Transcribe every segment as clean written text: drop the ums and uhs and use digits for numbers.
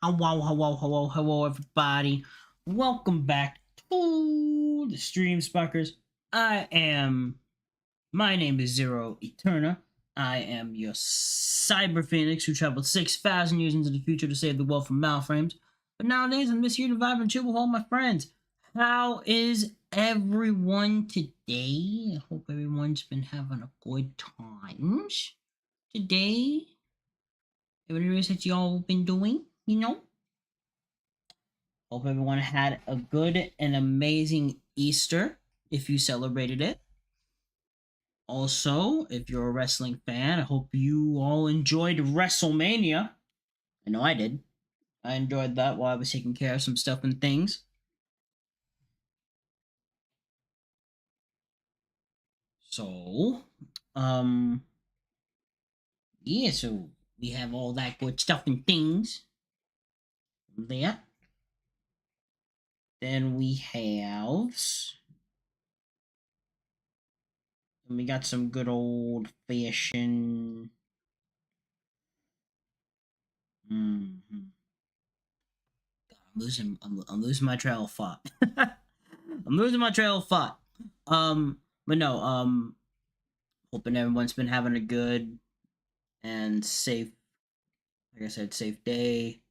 Hello, everybody. Welcome back to the Stream Sparkers. My name is Zero Eterna. I am your cyber phoenix who traveled 6,000 years into the future to save the world from malframes. But nowadays, I'm just here to vibe and chill with all my friends. How is everyone today? I hope everyone's been having a good time today. Everything that y'all been doing, you know? Hope everyone had a good and amazing Easter if you celebrated it. Also, if you're a wrestling fan, I hope you all enjoyed WrestleMania. I know I did. I enjoyed that while I was taking care of some stuff and things. So, yeah, so we have all that good stuff and things there. Then we have... And we got some good old fashioned. I'm losing my trail of thought. I'm losing my trail of thought. But no, hoping everyone's been having a good and safe, like I said, safe day.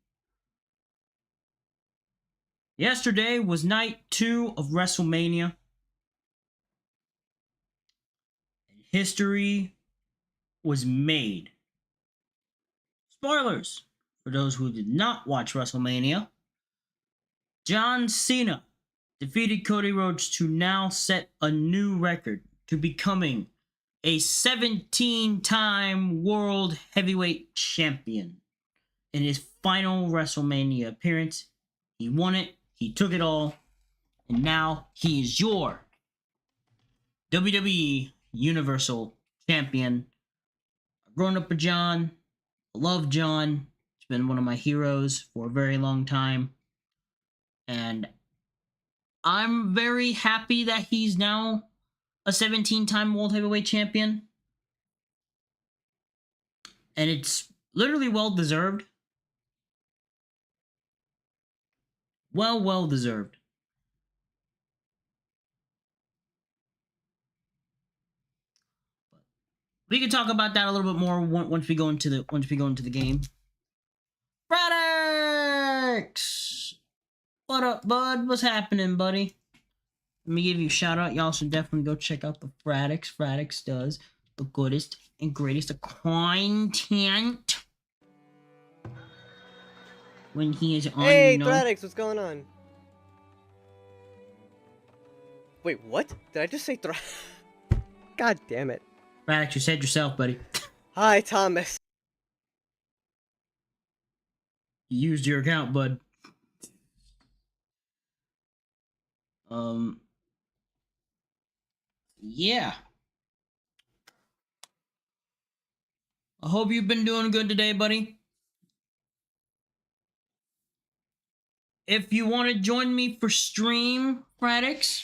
Yesterday was night 2 of WrestleMania. History was made. Spoilers for those who did not watch WrestleMania. John Cena defeated Cody Rhodes to now set a new record to becoming a 17-time World Heavyweight Champion. In his final WrestleMania appearance, he won it, he took it all, and now he is your WWE Universal Champion. I've grown up with John. I love John. He's been one of my heroes for a very long time. And I'm very happy that he's now a 17-time World Heavyweight Champion. And it's literally well-deserved. Well deserved. We can talk about that a little bit more once we go into the game. Fradex! What up, bud? What's happening, buddy? Let me give you a shout out. Y'all should definitely go check out the Fradex. Fradex does the goodest and greatest of content when he is on. Hey, Fradex, what's going on? Wait, what? Did I just say God damn it. Fradex, you said yourself, buddy. Hi, Thomas. You used your account, bud. Yeah. I hope you've been doing good today, buddy. If you want to join me for stream, Fradex,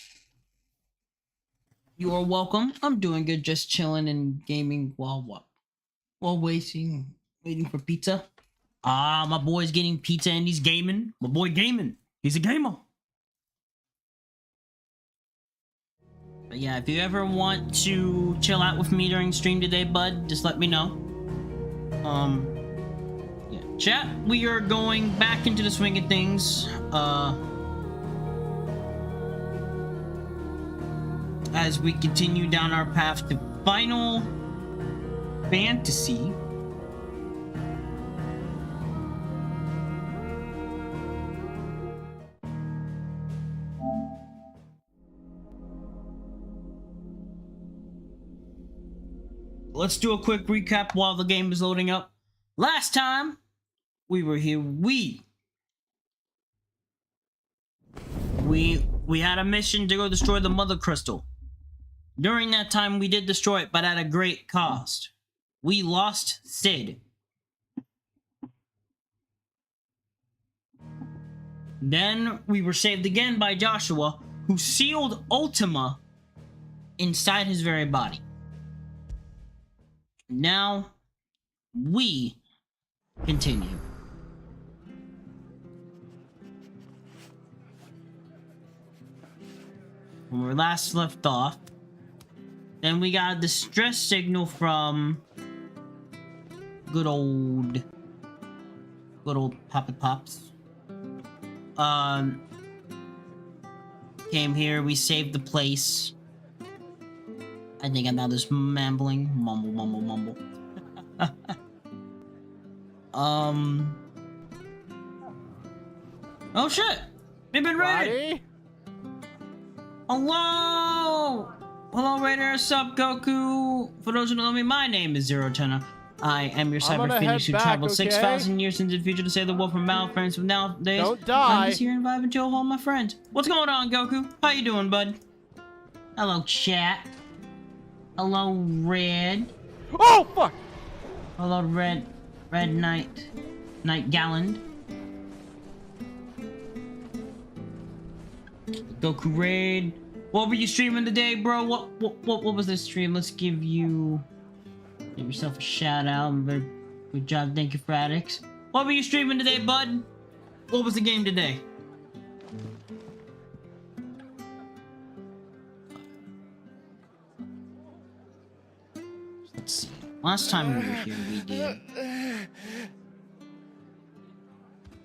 you are welcome. I'm doing good, just chilling and gaming while waiting for pizza. My boy's getting pizza and he's gaming. My boy gaming. He's a gamer. But yeah, if you ever want to chill out with me during stream today, bud, just let me know. Yeah, chat, we are going back into the swing of things. As we continue down our path to Final Fantasy. Let's do a quick recap while the game is loading up. Last time we were here, we had a mission to go destroy the Mother Crystal. During that time, we did destroy it, but at a great cost. We lost Sid. Then we were saved again by Joshua, who sealed Ultima inside his very body. Now, we continue. when we last left off. Then we got a distress signal from good old Poppy Pops. Came here, we saved the place. I think I'm now just mumble. Oh shit! They've been raided! Hello! Hello Raiders, sup Goku? For those who don't know me, my name is Eterna. I am your cyber phoenix who traveled 6,000 years into the future to save the world from malframes. But nowadays, Don't die. I'm just here in Clive and Jill with all my friends. What's going on, Goku? How you doing, bud? Hello, chat. Hello, Red. Oh fuck! Hello, Red Knight Galland. Goku Raid. What were you streaming today, bro? What was this stream? Let's give yourself a shout out. Very good job. Thank you, Fradix. What were you streaming today, bud? What was the game today? Let's see. Last time we were here, we did.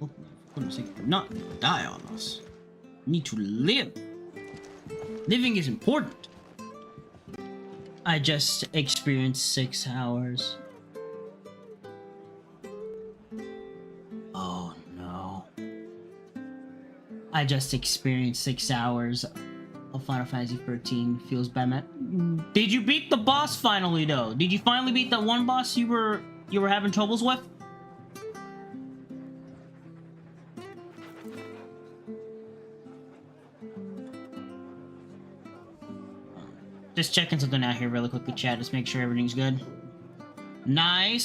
Oh, for goodness sake, do not die on us. We need to live. Living is important. I just experienced 6 hours. Oh no. I just experienced 6 hours of Final Fantasy 13. Feels bad, man. Did you beat the boss finally, though? Did you finally beat that one boss you were having troubles with? Just checking something out here really quickly, chat. Just make sure everything's good. Nice.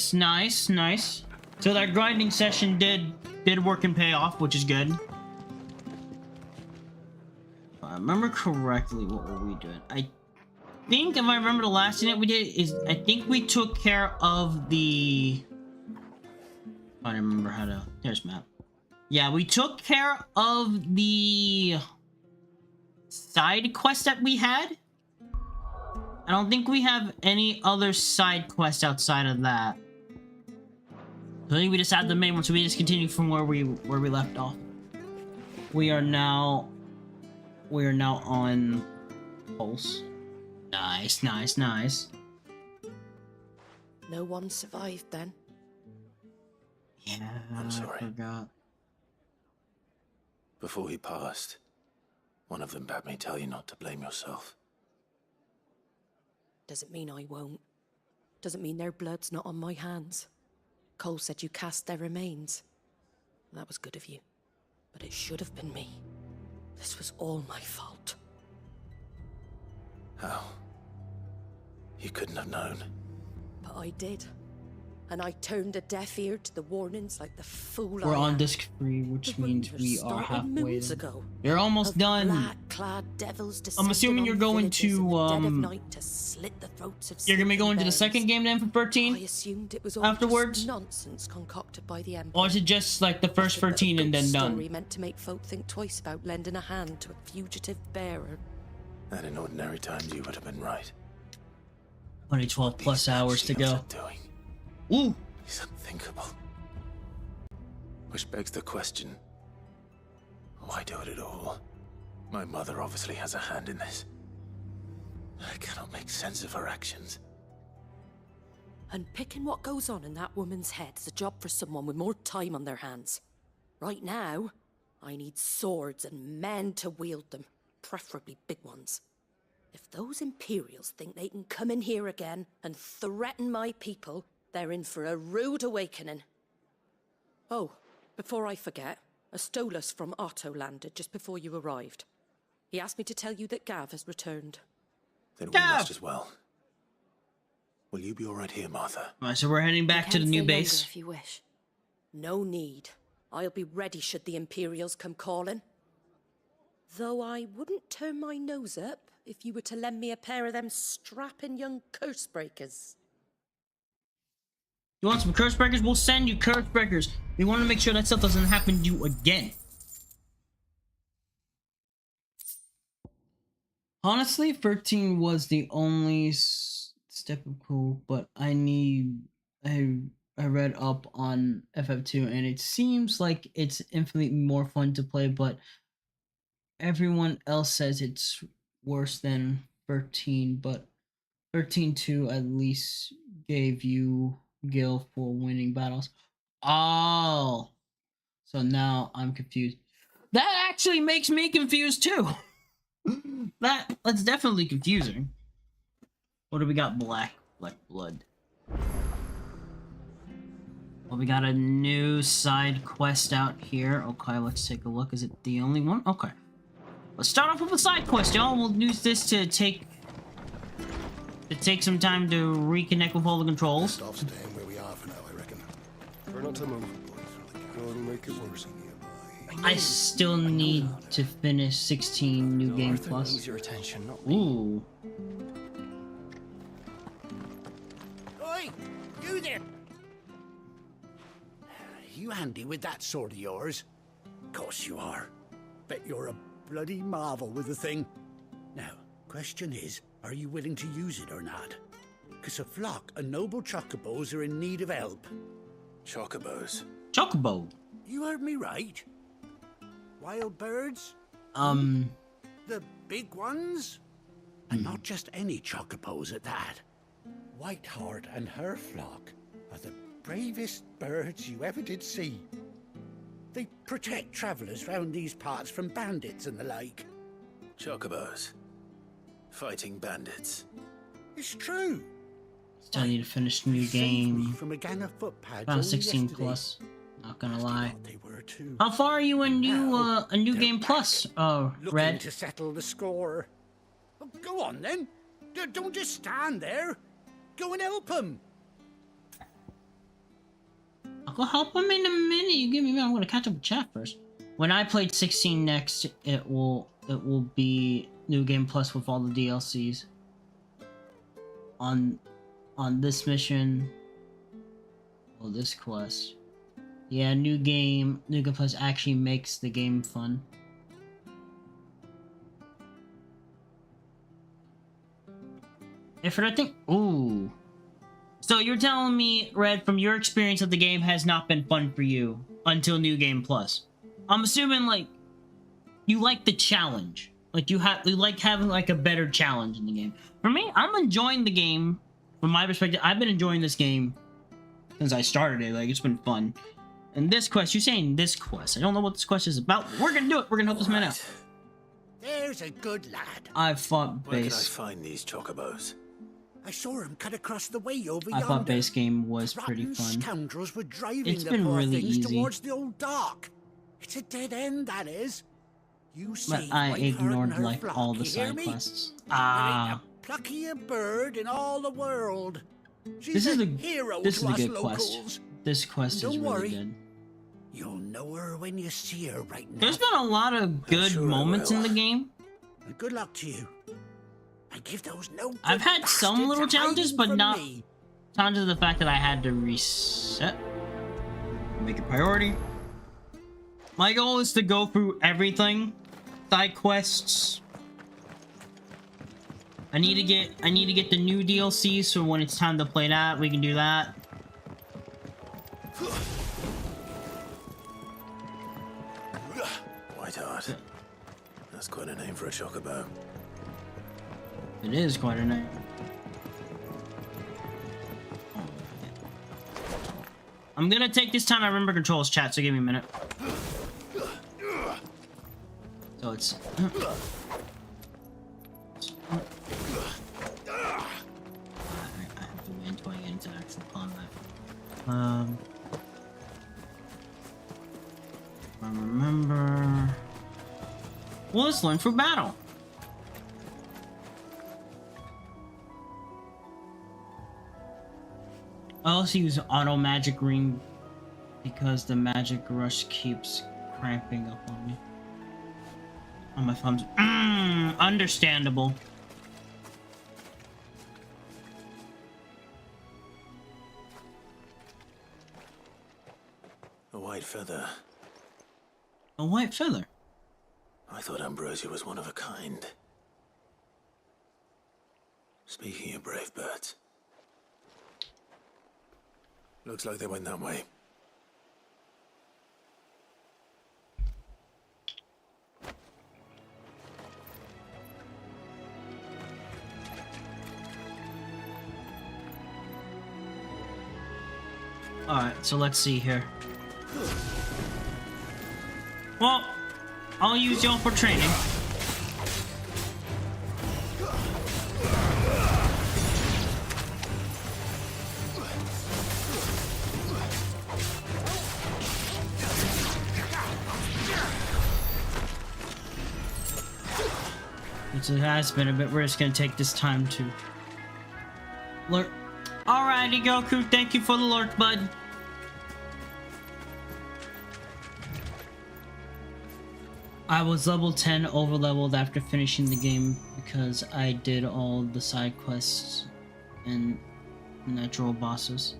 So that grinding session did work and pay off, which is good. If I remember correctly, what were we doing? I think, if I remember the last thing that we did, is I think we took care of the... I don't remember how to... There's map. Yeah, we took care of the side quest that we had. I don't think we have any other side quests outside of that. I think we just had the main one, so we just continue from where we left off. We are now on Pulse. Nice. No one survived then. Yeah, I'm sorry. I forgot. Before he passed, one of them bade me tell you not to blame yourself. Doesn't mean I won't. Doesn't mean their blood's not on my hands. Cole said you cast their remains. That was good of you. But it should have been me. This was all my fault. How? You couldn't have known. But I did. And I turned a deaf ear to the warnings like the fool We're I on am. disc 3, which The means rumors we are started halfway moons there. ago. You're almost Of done. black-clad devils I'm assuming you're going descending on villages in the dead of to, night to slit the throats of You're gonna be sleeping going to the bears. second game then for 13? I assumed it was all afterwards? just nonsense concocted by the Empire. Or is it just like the first Nothing but a 13 and then ghost done? Story meant to make folk think twice about lending a hand to a fugitive bearer. And in ordinary times, you would have been right. Only 12 plus hours to go. Doing Ooh! is unthinkable. Which begs the question, why do it at all? My mother obviously has a hand in this. I cannot make sense of her actions. And picking what goes on in that woman's head is a job for someone with more time on their hands. Right now, I need swords and men to wield them, preferably big ones. If those Imperials think they can come in here again and threaten my people, they're in for a rude awakening. Oh, before I forget, a Stolas from Otto landed just before you arrived. He asked me to tell you that Gav has returned. Then we Gav! must as well. Will you be all right here, Martha? Alright, so we're heading back to the new base. If you wish. No need. I'll be ready should the Imperials come calling. Though I wouldn't turn my nose up if you were to lend me a pair of them strapping young curse breakers. You want some curse breakers? We'll send you curse breakers. We want to make sure that stuff doesn't happen to you again. Honestly, 13 was the only step of cool, but I read up on FF2 and it seems like it's infinitely more fun to play, but everyone else says it's worse than 13, but 13-2 at least gave you Gil for winning battles. Oh, so now I'm confused. That actually makes me confused too. That's definitely confusing. What do we got? Black blood. Well, we got a new side quest out here. Okay, let's take a look. Is it the only one? Okay. Let's start off with a side quest, y'all. We'll use this to take some time to reconnect with all the controls. Stop staying where we are for now, I reckon. Try not to move. It'll make it worse. I still need to finish 16 New Game Plus. Your attention, not me. Ooh. Oi! You there! You handy with that sword of yours? Course you are. Bet you're a bloody marvel with the thing. Now, question is, are you willing to use it or not? 'Cause a flock of noble chocobos are in need of help. Chocobos. Chocobo. You heard me right. Wild birds? The big ones? And not just any chocobos at that. Whiteheart and her flock are the bravest birds you ever did see. They protect travellers round these parts from bandits and the like. Chocobos. Fighting bandits. It's true. Still need to finish New Saved me Game. from a gang of footpads About only 16 yesterday. plus. Not gonna Nasty lie. lot they were too. How far are you in Now, a New they're Game back, Plus? Looking Red. to settle the score. Well, go on then. Don't just stand there. Go and help them. I'll go help him in a minute. You give me a minute. I'm gonna catch up with chat first. When I played 16 next, it will be New Game Plus with all the DLCs. On this mission. Well, this quest. Yeah, New Game Plus actually makes the game fun. If I think, ooh. So you're telling me, Red, from your experience of the game has not been fun for you until New Game Plus. I'm assuming like you like the challenge. Like you like having like a better challenge in the game. For me, I'm enjoying the game. From my perspective, I've been enjoying this game since I started it. Like it's been fun. And this quest, you're saying this quest. I don't know what this quest is about. We're gonna do it. We're gonna help this man out. There's a good lad. I fought Where can I base. find these chocobos? I saw him cut across the way over I yonder. thought base game was pretty Rotten fun. scoundrels were driving It's the been poor really things easy. towards the old dock. It's a dead end, that is. You But saved I Whiteheart ignored and her like flock, all the you hear side me? quests. There Ah. ain't a pluckier bird in all the world. She's This is a a hero this to is a us good locals. quest. This quest is Don't really worry. good. You'll know her when you see her right now. There's been a lot of good sure I moments in will. the game. And good luck to you. And give those no good I've had some bastards little a challenges, hiding but from not me. tons of the fact that I had to reset. Make it priority. My goal is to go through everything. Side quests. I need to get the new DLC, so when it's time to play that, we can do that. Whiteheart. That's quite a name for a chocobo. It is quite a name. I'm gonna take this time I remember controls, chat, so give me a minute. So it's... I have to wait until I get into actual combat. I remember... Well, let's learn for battle. I also use auto magic ring because the magic rush keeps cramping up on me. On my thumbs. Understandable. A white feather. A white feather. I thought Ambrosia was one of a kind. Speaking of brave birds, looks like they went that way. Alright, so let's see here. Well, I'll use y'all for training. It has been a bit. We're just gonna take this time to learn. Alrighty, Goku. Thank you for the lurk, bud. I was level 10 over leveled after finishing the game because I did all the side quests and natural bosses.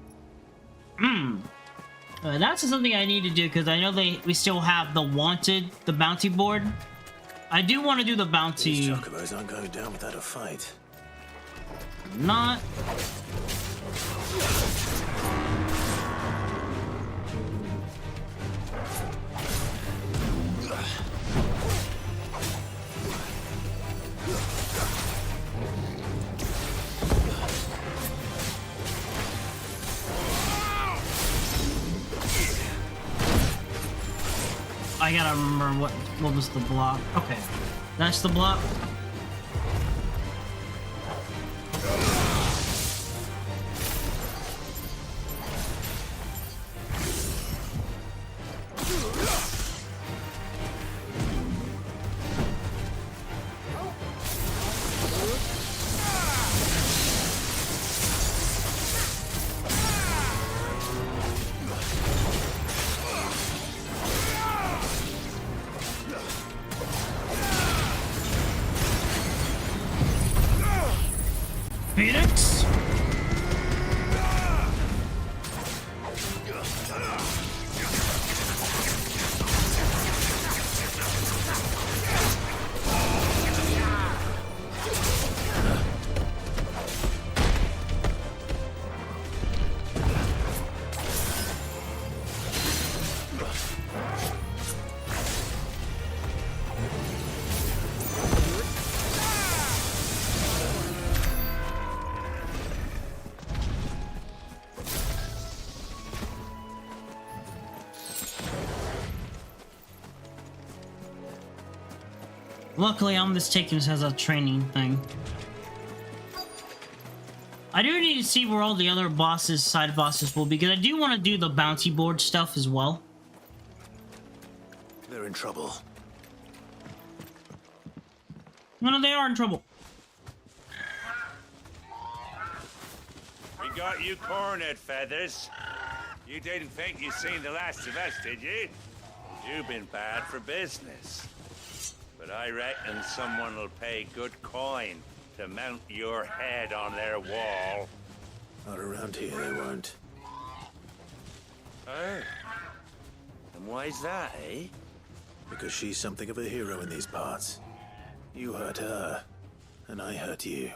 That's something I need to do because I know we still have the bounty board. I do want to do the bounty. These chocobos aren't going down without a fight. Not. I gotta remember what was the block. Okay, that's the block. Phoenix? Luckily, I'm just taking this as a training thing. I do need to see where all the other bosses, side bosses will be, because I do want to do the bounty board stuff as well. They're in trouble. No, they are in trouble. We got you cornered, Feathers. You didn't think you'd seen the last of us, did you? You've been bad for business. But I reckon someone will pay good coin to mount your head on their wall. Not around here, they won't. Oh. And why's that, eh? Because she's something of a hero in these parts. You hurt her, and I hurt you.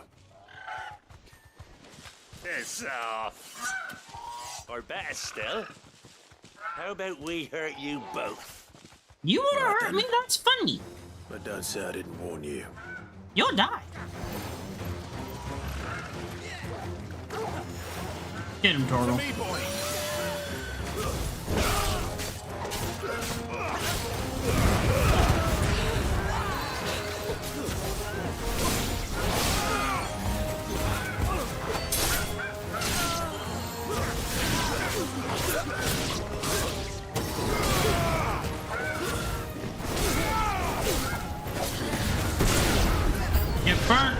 Piss off. Or better still, how about we hurt you both? You wanna hurt me? That's funny. But don't say I didn't warn you. You'll die. Get him, Turtle. Get burnt.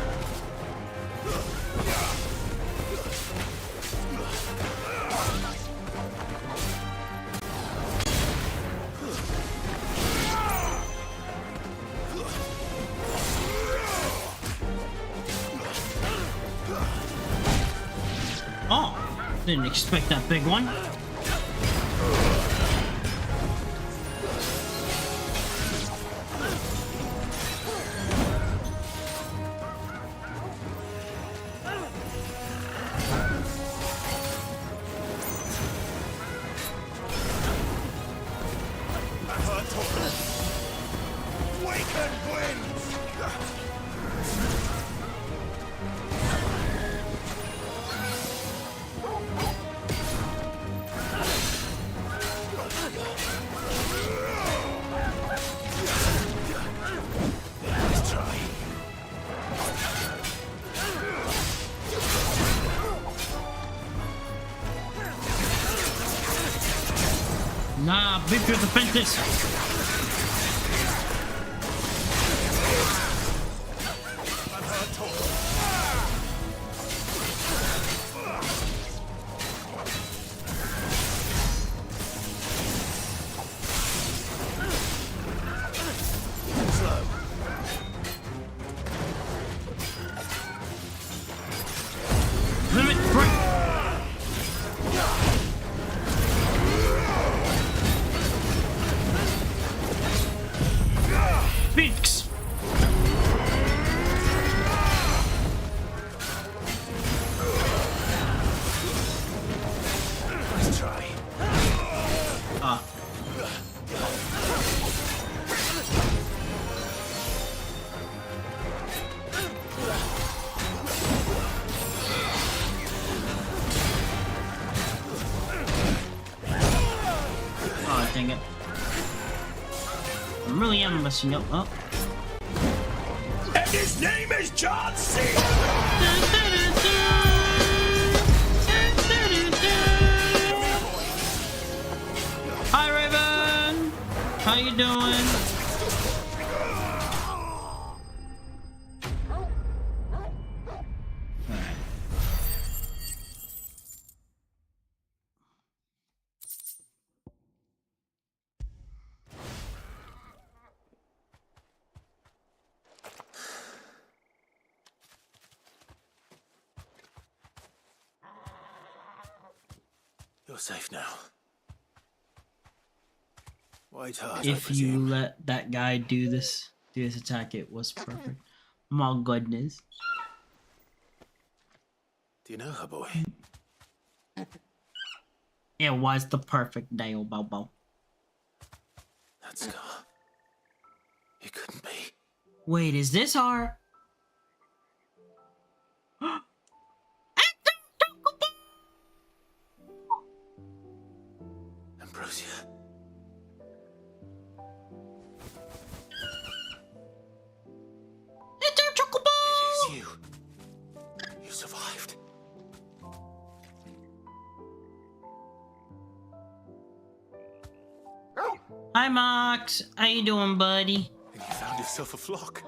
Oh, didn't expect that big one. awakened winds! Let's try. Nah, beat your defenses. Limit break. Phoenix. Let's try. Ah. Oh, dang it. I really am messing up. Oh. And his name is John C. Hi, Raven. How you doing? Alright. You're safe now. White heart, I If you presume. let that guy do this attack, it was perfect. My goodness. Do you know her, boy? It was the perfect day, oh Bobo. That scar. It couldn't be. Wait, is this our... Ambrosia. It's our chocobo! It is you. You survived. Hi, Mox. How you doing, buddy? And you found yourself a flock.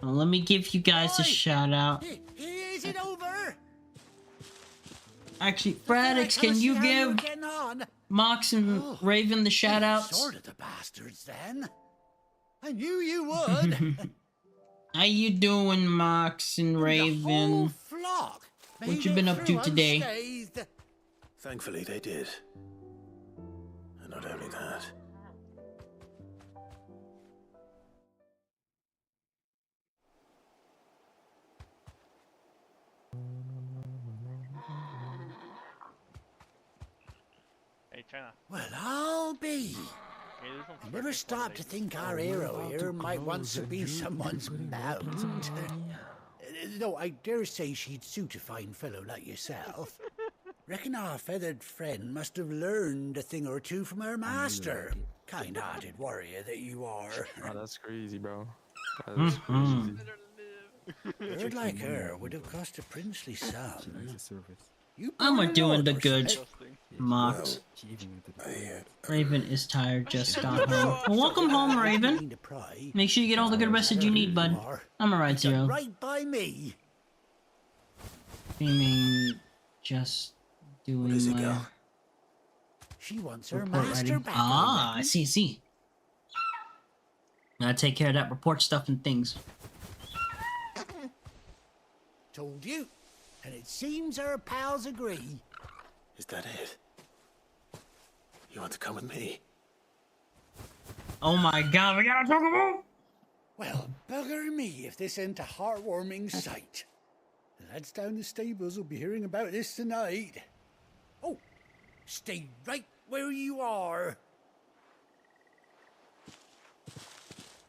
Well, let me give you guys a shout out. Is it over? Actually, Fradix, can you give Mox and Raven the shout outs? Sort of the bastards, then. I knew you would. How you doing, Mox and The whole Raven? flock What made you been it up to through today? unscathed. Thankfully, they did. And not only that. Eterna. Well, I'll be. Okay, there's no I never stopped to think our hero here might once have been someone's mount. No, I dare say she'd suit a fine fellow like yourself. Reckon our feathered friend must have learned a thing or two from her master. Kind-hearted warrior that you are. Oh, that's crazy, bro. That's crazy. A bird like her would have cost a princely sum. You I'm born a doing lord the or good. something? Mox. Raven is tired, just got home. Well, welcome home, Raven. Make sure you get all the good rest that you need, bud. I'm alright, Zero. Right by me. Streaming, just doing Where does it my go? She wants her report master writing. back. Ah, I see. Gotta take care of that report stuff and things. Told you. And it seems our pals agree. Is that it? You want to come with me? Oh my god, we gotta talk about... Well, bugger me if this ain't a heartwarming sight. The lads down the stables will be hearing about this tonight. Oh, stay right where you are.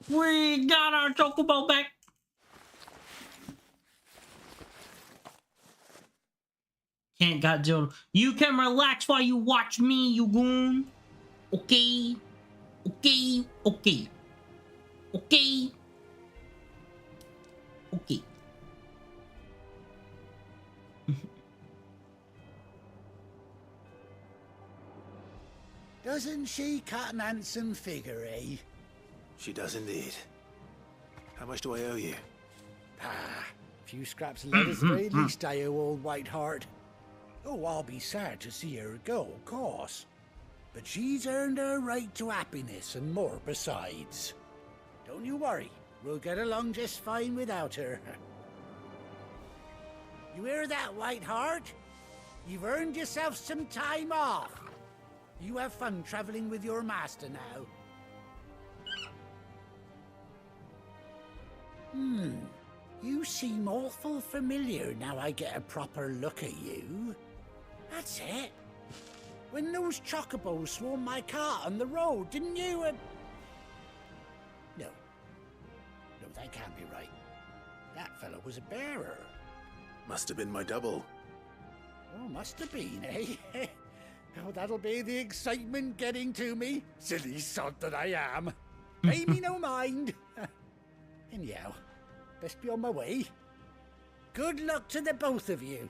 We got our chocobo back. Can't got Jill. You can relax while you watch me, you goon. Okay. Okay. Okay. Okay. Okay. Doesn't she cut an handsome figure, eh? She does indeed. How much do I owe you? Ah, a few scraps of leather's the very least I owe old Whiteheart. Oh, I'll be sad to see her go, of course. But she's earned her right to happiness and more besides. Don't you worry, we'll get along just fine without her. You hear that, Whiteheart? You've earned yourself some time off. You have fun traveling with your master now. You seem awful familiar now I get a proper look at you. That's it. When those chocobos swarmed my car on the road, didn't you? No. No, that can't be right. That fellow was a bearer. Must have been my double. Oh, must have been, eh? Oh, that'll be the excitement getting to me. Silly sod that I am. Pay me no mind. Anyhow, best be on my way. Good luck to the both of you.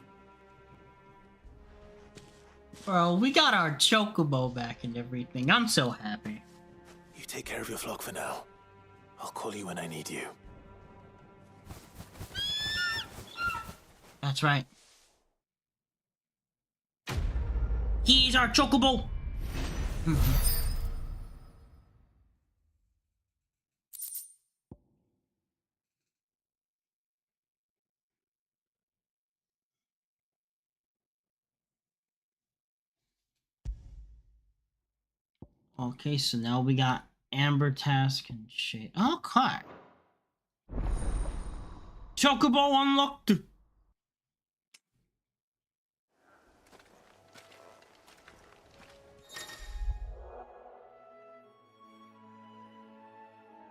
Bro, we got our chocobo back and everything. I'm so happy. You take care of your flock for now. I'll call you when I need you. That's right. He's our chocobo. Okay, so now we got Amber Task and Shade. Okay. Chocobo unlocked.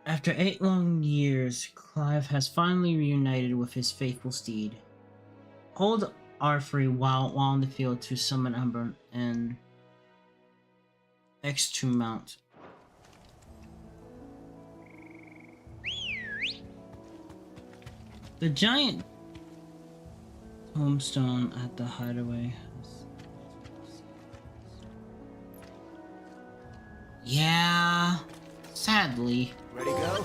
After 8 long years, Clive has finally reunited with his faithful steed. Hold are free while on the field to summon Amber and X to mount. The giant tombstone at the hideaway. Yeah, sadly. Ready, go?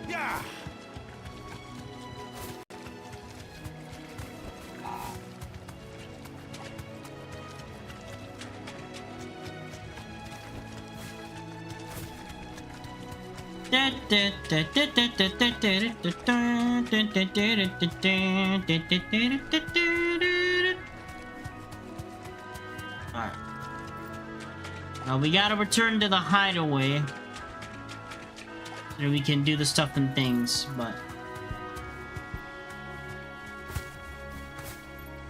Yeah! Alright. Now we gotta return to the hideaway so we can do the stuff and things, but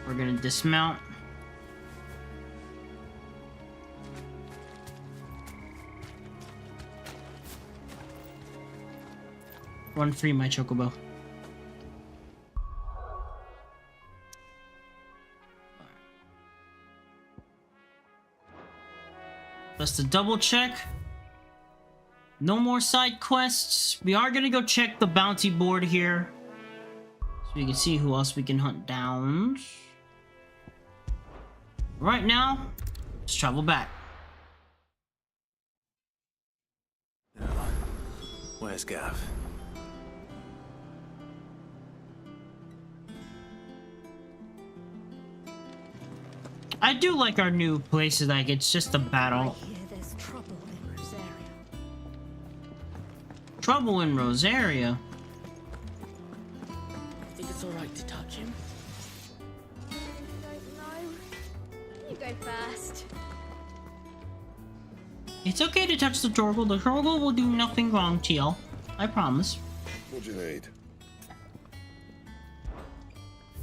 we're gonna dismount. Run free, my chocobo. Just to double check. No more side quests. We are gonna go check the bounty board here, so we can see who else we can hunt down. Right now, let's travel back. Now, where's Gav? I do like our new places, like it's just a battle. I hear there's trouble in Rosaria. Trouble in Rosaria. Think it's alright to touch him? I don't know. You go first. It's okay to touch the Torgal. The Torgal will do nothing wrong to you. I promise. What you need?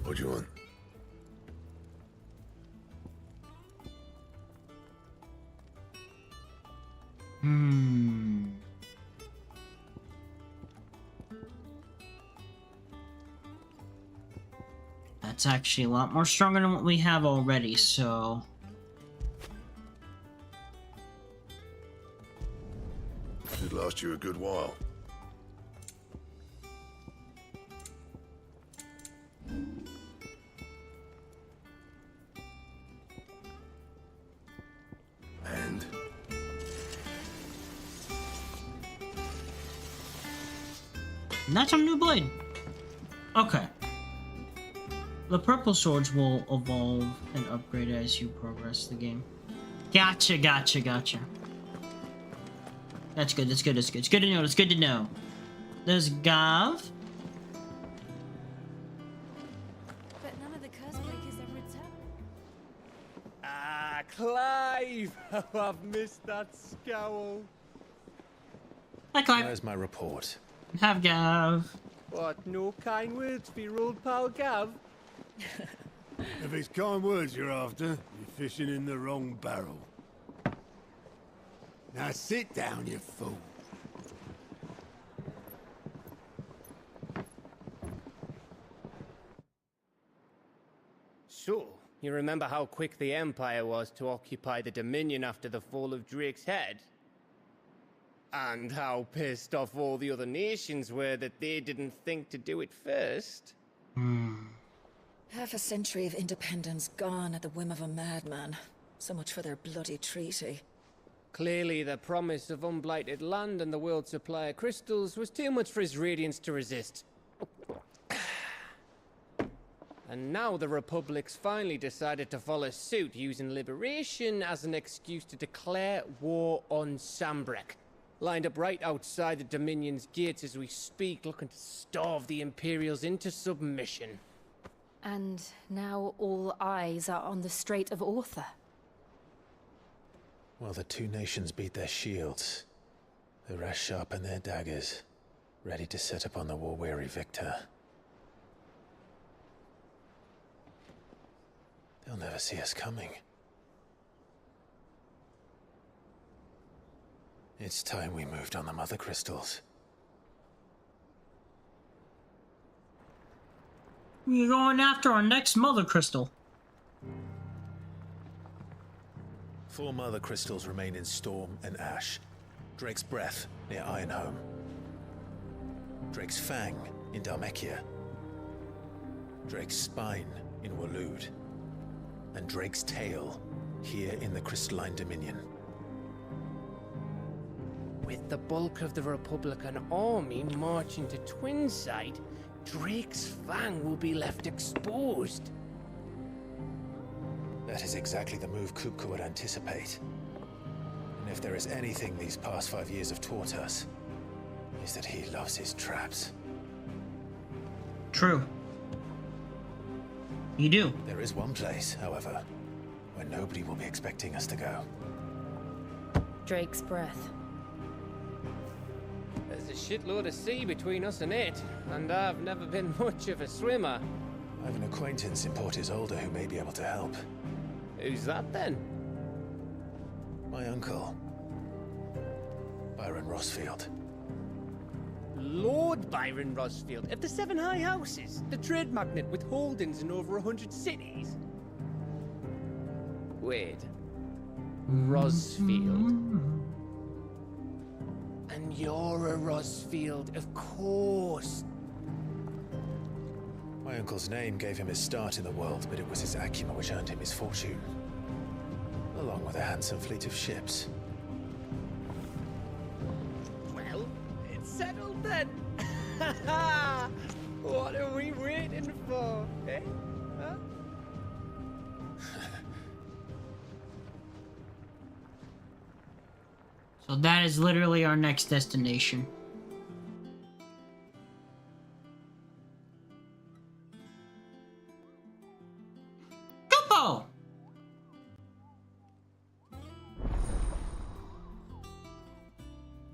What you want? That's actually a lot more stronger than what we have already, so... Should last you a good while. And? And that's our new blade. Okay. The purple swords will evolve and upgrade as you progress the game. Gotcha. That's good, that's good. It's good to know. There's Gav. But none of the curse breakers ever returned. Ah, Clive! How I've missed that scowl. Hi, Clive. Where's my report? Have Gav. What, no kind words for your old pal Gav? If it's kind words you're after, you're fishing in the wrong barrel. Now sit down, you fool. So, you remember how quick the Empire was to occupy the Dominion after the fall of Drake's head? And how pissed off all the other nations were that they didn't think to do it first? Half a century of independence gone at the whim of a madman. So much for their bloody treaty. Clearly, the promise of unblighted land and the world's supply of crystals was too much for his radiance to resist. And now the Republic's finally decided to follow suit, using liberation as an excuse to declare war on Sambrek. Lined up right outside the Dominion's gates as we speak, looking to starve the Imperials into submission. And now all eyes are on the Strait of Author. Well, the two nations beat their shields. The rest sharpen their daggers, ready to set upon the war-weary victor. They'll never see us coming. It's time we moved on the mother crystals. We're going after our next mother crystal. 4 mother crystals remain in Storm and Ash. Drake's Breath near Ironhome. Drake's Fang in Dhalmekia. Drake's Spine in Waloed. And Drake's Tail here in the Crystalline Dominion. With the bulk of the Republican army marching to Twinside, Drake's Fang will be left exposed. That is exactly the move Kupka would anticipate. And if there is anything these past 5 years have taught us, is that he loves his traps. True. You do. There is one place, however, where nobody will be expecting us to go. Drake's Breath. There's a shitload of sea between us and it, and I've never been much of a swimmer. I have an acquaintance in Port Isolde who may be able to help. Who's that then? My uncle, Byron Rossfield. Lord Byron Rossfield of the 7 High Houses, the trade magnate with holdings in over 100 cities. Wait. Rossfield. And you're a Rossfield, of course. My uncle's name gave him his start in the world, but it was his acumen which earned him his fortune. Along with a handsome fleet of ships. Well, it's settled then. What are we waiting for, eh? Huh? So that is literally our next destination. Kupo!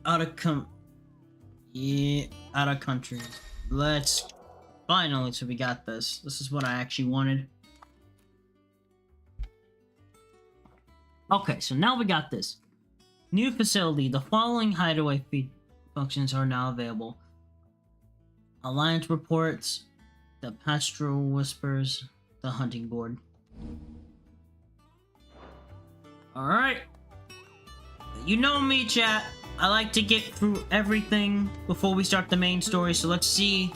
out of country. Let's finally, so we got this. This is what I actually wanted. Okay, so now we got this. New facility. The following hideaway functions are now available. Alliance reports, the pastoral whispers, the hunting board. Alright. You know me, chat. I like to get through everything before we start the main story, so let's see.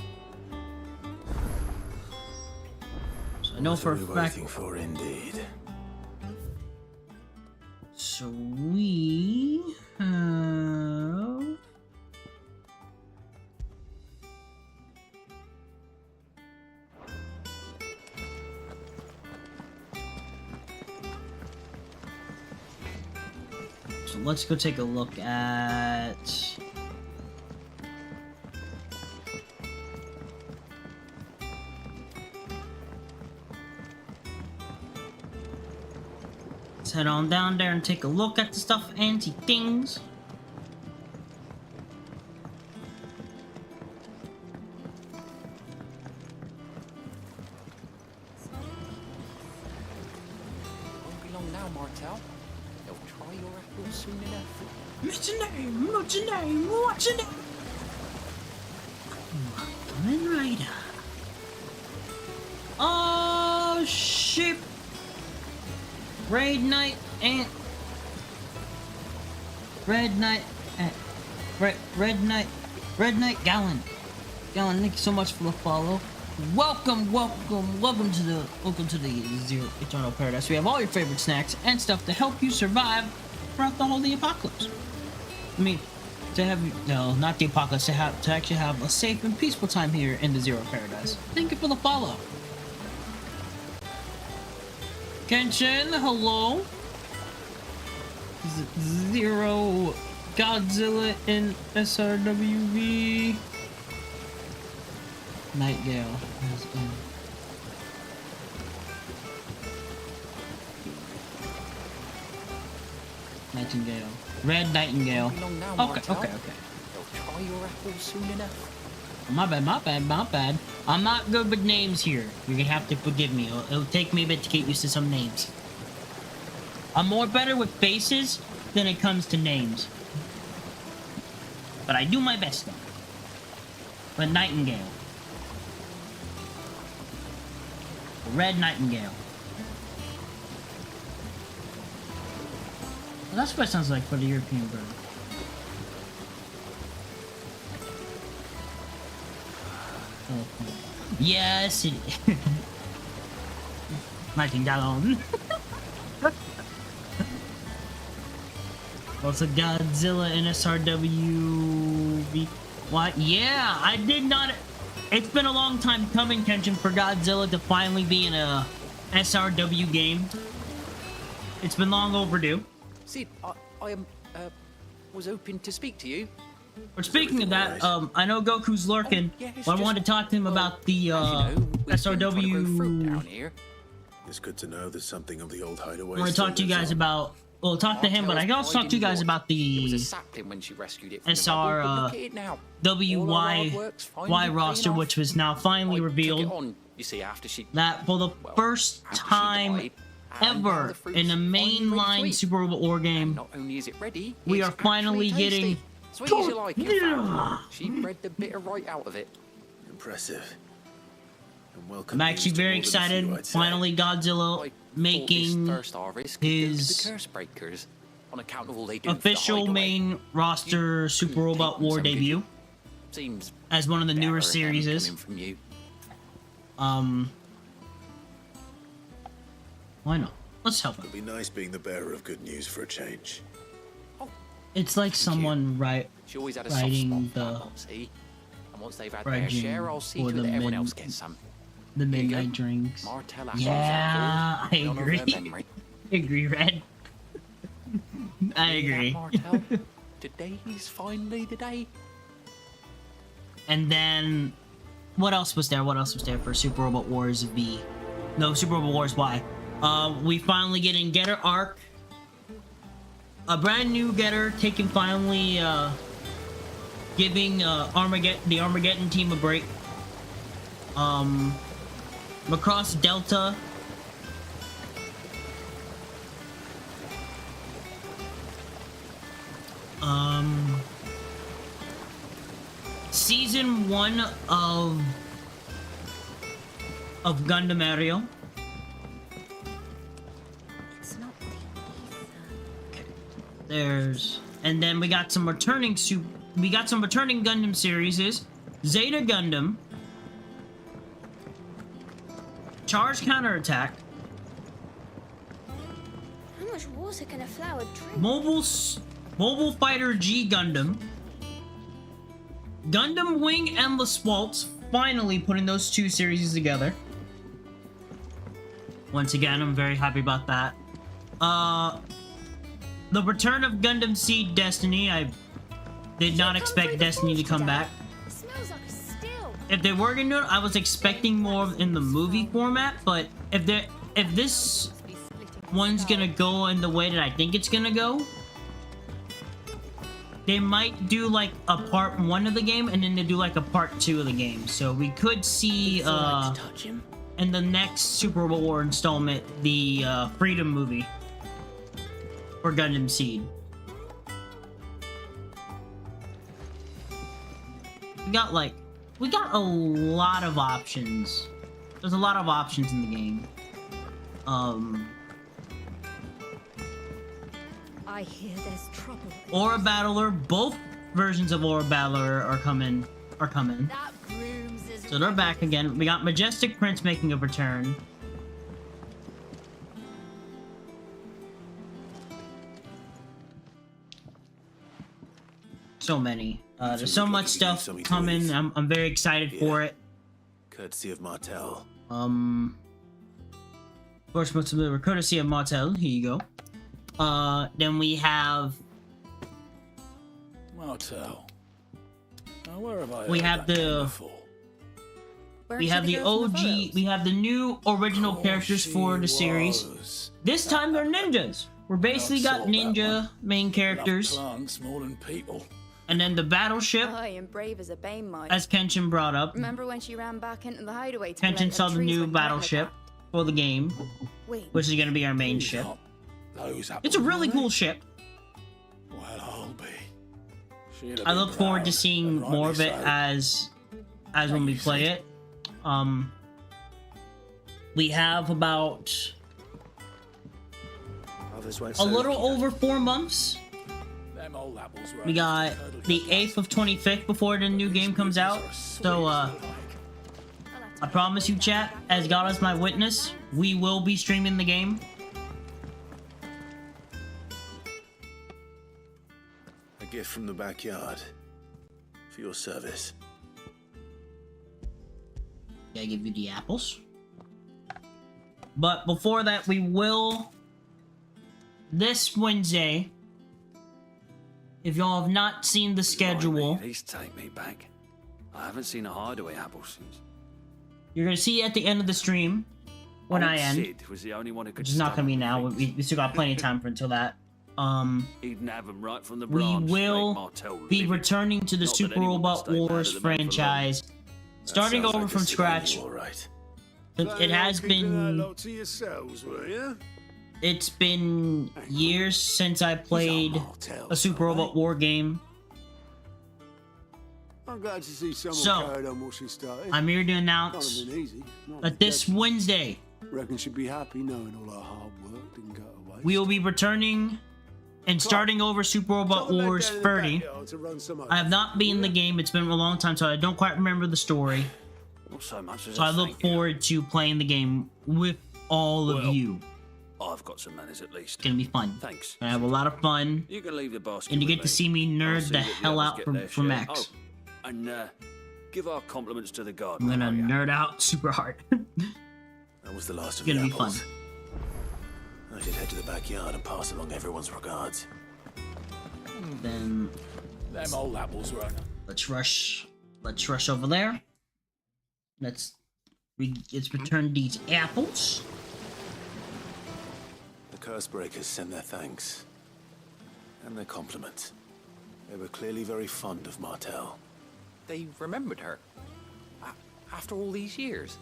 So I know for a fact. Waiting for indeed. So we have. So let's go take a look at. Let's head on down there and take a look at the stuff and see things. Won't be long now, Martel. They'll try your apple soon enough. What's your name? What's your name? What's your name? Kamen Rider. Oh, shit. Red Knight and Red Knight Gallon. Gallon, thank you so much for the follow. Welcome to the Zero Eternal Paradise. We have all your favorite snacks and stuff to help you survive throughout the whole apocalypse. I mean, not the apocalypse, to actually have a safe and peaceful time here in the Zero Paradise. Thank you for the follow. Kenshin, hello. Zero Godzilla in SRWV. Nightgale is in. Nightingale. Red Nightingale. Okay. They'll try your apple soon enough. My bad. I'm not good with names here. You're gonna have to forgive me. It'll take me a bit to get used to some names. I'm more better with faces than it comes to names. But I do my best though. But Nightingale. Red Nightingale. Well, that's what it sounds like for the European bird. Yes, it Nightingale. What's a Godzilla in SRWV? What? Yeah, I did not. It's been a long time coming, Kenshin, for Godzilla to finally be in a SRW game. It's been long overdue. Sid, I was hoping to speak to you. But speaking of that, I know Goku's lurking, but I wanted to talk to him about the SRW. It's good to know there's something of the old hideaway. I want to talk to you guys about. Well, talk to him, but I can also talk to you guys about the SRWY roster, which was now finally revealed. That for the first time ever in a mainline Super Robot War game, we are finally getting. Sweet as you like it, she bred the bitter right out of it. Impressive. I'm actually very excited. Finally, Godzilla making his official main roster Super Robot War debut as one of the newer series. Why not? Let's help him. It'd be nice being the bearer of good news for a change. It's like someone writing the once they've had their share, I'll see to that everyone else gets some. The midnight drinks. Yeah, I agree. I agree, Red. I agree. Today's finally the day. And then, what else was there? What else was there for Super Robot Wars V? No, Super Robot Wars Y. We finally get in Getter Arc. A brand new Getter taking finally giving the Armageddon team a break. Macross Delta. Season 1 of Gundam Aerial. It's not the ether. There's, and then we got some returning Gundam series. Zeta Gundam, Charge Counterattack, How much water can a flower drink? Mobile Fighter G Gundam, Gundam Wing Endless Waltz. Finally putting those two series together. Once again, I'm very happy about that. The return of Gundam Seed Destiny. I did not expect Destiny to come back. It smells like a still. If they were gonna do it, I was expecting more in the movie format, but if this one's gonna go in the way that I think it's gonna go, they might do like a part 1 of the game and then they do like a part 2 of the game. So we could see in the next Super War installment the Freedom movie for Gundam Seed. We got a lot of options. There's a lot of options in the game. I hear there's trouble. Aura Battler, both versions of Aura Battler are coming. That brooms is So they're back again. We got Majestic Prince making a return. So many. There's so much stuff coming. I'm very excited for it. Courtesy of Martel. Of course, most of the courtesy of Martel. Here you go. Then we have. Martel. Now, where have I We heard have that name the. before? We have the OG. We have the new original characters for the series. This time they're ninjas. We're basically got ninja main characters. Plants more than people. And then the battleship, I am brave as a bane mite. as Kenshin brought up. Remember when she ran back into the hideaway to Kenshin collect saw them the trees new when battleship for the game, Wait, which is going to be our main ship. Those It's a really cool ship. Well, I'll be. She'd have I been look forward to proud, seeing and rightly more of it so. as when we play it. We have about a little over 4 months. Them old apples were We got totally the 8th of 25th before the new game comes out. So, I promise you, chat, as God is my witness, we will be streaming the game. A gift from the backyard. For your service. Gotta give you the apples. But before that, we will... This Wednesday, if y'all have not seen the schedule, Please take me back. I haven't seen a hideaway apple since. you're gonna see at the end of the stream, when I end, Sid was the only one who could which is not gonna be now, stomach we still got plenty of time for until that. He'd have them right from the We branch. will be returning to the Not that Super anyone Robot can stay mad Wars at the man for long. franchise, starting sounds over like from a scratch. all right. It has Keeping that been... lot to yourselves, were you? It's been years since I played a Super Robot War game. I'm glad to see someone So, carried on what she started. I'm here to Can't announce have been easy. Not that this dead. Wednesday, Reckon she'd be happy knowing all our hard work didn't go to waste. we will be returning and starting over Super Robot Wars 30. I have not been in the game, it's been a long time, so I don't quite remember the story. Not so much as So I look thank you. forward to playing the game with all of Well, you. I've got some manners at least. It's gonna be fun. Thanks. I have a lot of fun, You can leave the basket and you with get to see me I'll nerd see the that hell others out get for their share. Max. Oh, and give our compliments to the I'm garden. gonna nerd out super hard. That was the last of It's the gonna be apples. fun. I should head to the backyard and pass along everyone's regards. Then Them old apples were. let's rush over there. Let's return these apples. The curse breakers send their thanks and their compliments. They were clearly very fond of Martel. They remembered her. After all these years.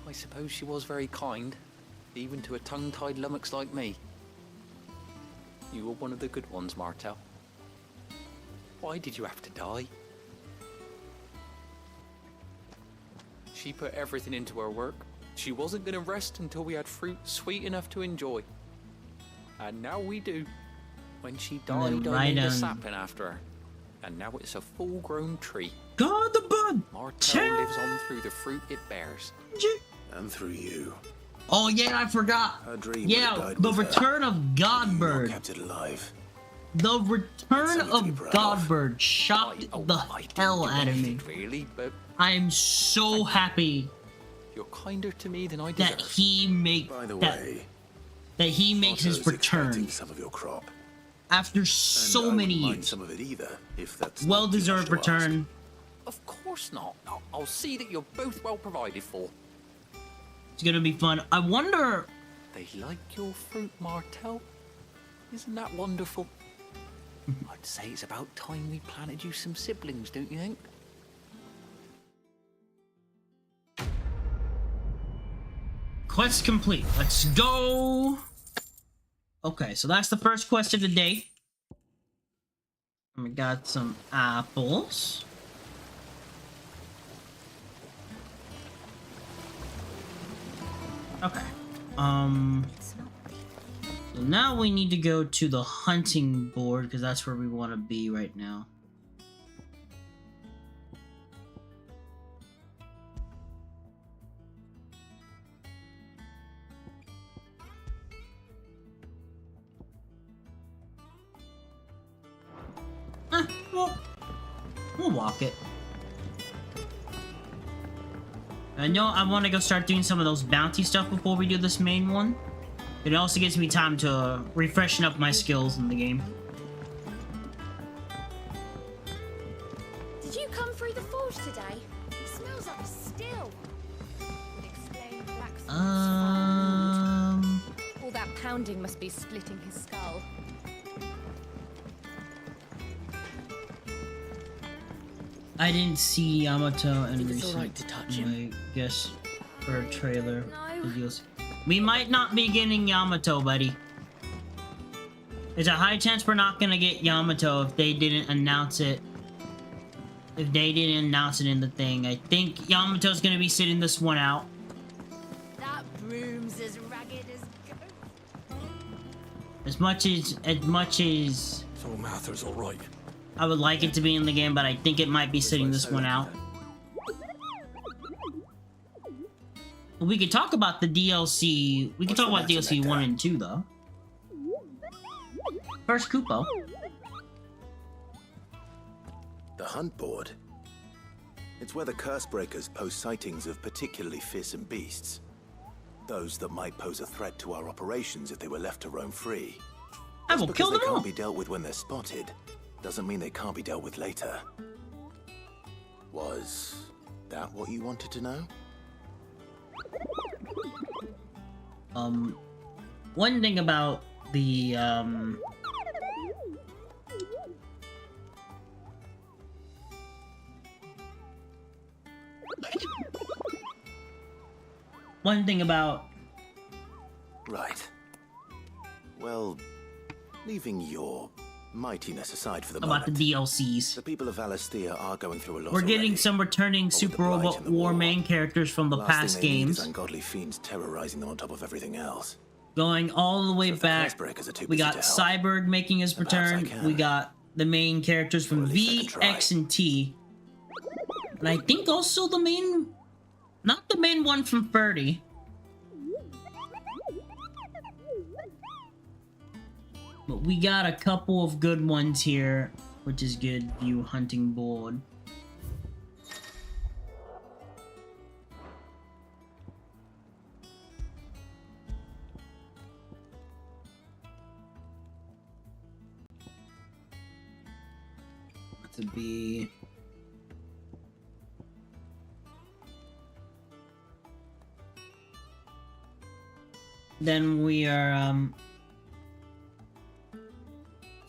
I suppose she was very kind, even to a tongue-tied lummox like me. You were one of the good ones, Martel. Why did you have to die? She put everything into her work. She wasn't going to rest until we had fruit sweet enough to enjoy. And now we do. When she died, I named a sapling after her. And now it's a full-grown tree. God, the bud! Martel lives on through the fruit it bears. And through you. Oh yeah, I forgot. Her dream Yeah, the return of Godbird. Kept it alive. The return of Godbird shocked the hell out of me. Really, but I am so happy you're kinder to me than I deserve. that he makes that he makes his return Some of your crop. after so many years. Some of it either, if that's Well-deserved return. Of course not. I'll see that you're both well provided for. It's gonna be fun. I wonder. They like your fruit, Martel. Isn't that wonderful? I'd say it's about time we planted you some siblings, don't you think? Quest complete. Let's go. Okay, so that's the first quest of the day. And we got some apples. Okay. So now we need to go to the hunting board because that's where we want to be right now. We'll walk it. I know I want to go start doing some of those bounty stuff before we do this main one. It also gives me time to refreshen up my skills in the game. Did you come through the forge today? It smells like a still. Would explain Blacksmith's All that pounding must be splitting his skull. I didn't see Yamato in It's alright to touch him. I guess for a trailer. No. Videos. We might not be getting Yamato, buddy. There's a high chance we're not gonna get Yamato if they didn't announce it. If they didn't announce it in the thing. I think Yamato's gonna be sitting this one out. That broom's as ragged as goat. As much as So Mather's all right. I would like it to be in the game, but I think it might be sitting this one out. We could talk about the DLC. We can talk about DLC 1 and 2, though. First, Kupo. The hunt board. It's where the curse breakers post sightings of particularly fearsome beasts. Those that might pose a threat to our operations if they were left to roam free. I will kill them all. They can't be dealt with when they're spotted. Doesn't mean they can't be dealt with later. Was that what you wanted to know? One thing about the, one thing about... Right. Well, leaving your mightiness aside for the moment. About the DLCs. The people of Valisthea are going through a lot. We're getting some returning Super Robot War main characters from the past games. Ungodly fiends terrorizing them on top of everything else. Going all the way back, we got Cyborg making his return. We got the main characters from V, X, and T. And I think also the main... Not the main one from 30. But we got a couple of good ones here, which is good. View hunting board. To be... Then we are,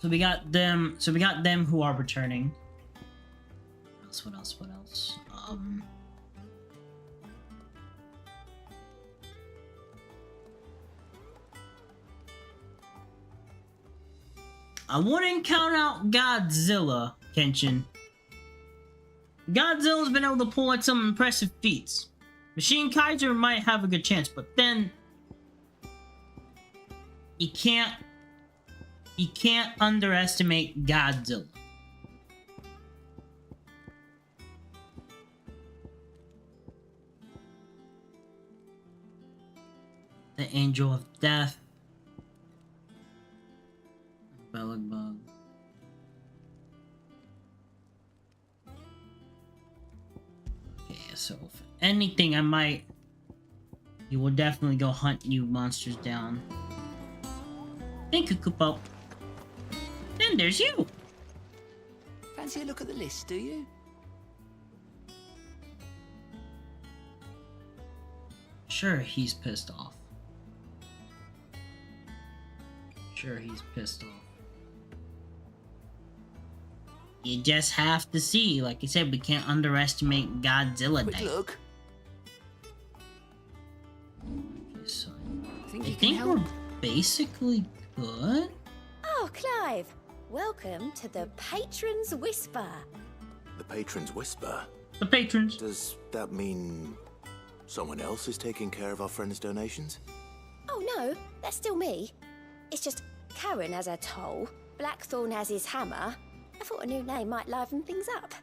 So we got them. So we got them who are returning. What else? What else? I wouldn't count out Godzilla, Kenshin. Godzilla's been able to pull out some impressive feats. Machine Kaiser might have a good chance, but then you can't underestimate Godzilla. The Angel of Death. Beelzebub. Okay, so if anything, you will definitely go hunt new monsters down. Thank you, Kupo. Then there's you. Fancy a look at the list, do you? Sure, he's pissed off. Sure, he's pissed off. You just have to see. Like I said, we can't underestimate Godzilla Day. Look. Okay, so I think we're basically good. Oh, Clive. Welcome to the Patron's Whisper. The Patron's Whisper? The Patrons. Does that mean someone else is taking care of our friends' donations? Oh, no. That's still me. It's just Karen has her toll, Blackthorn has his hammer. I thought a new name might liven things up.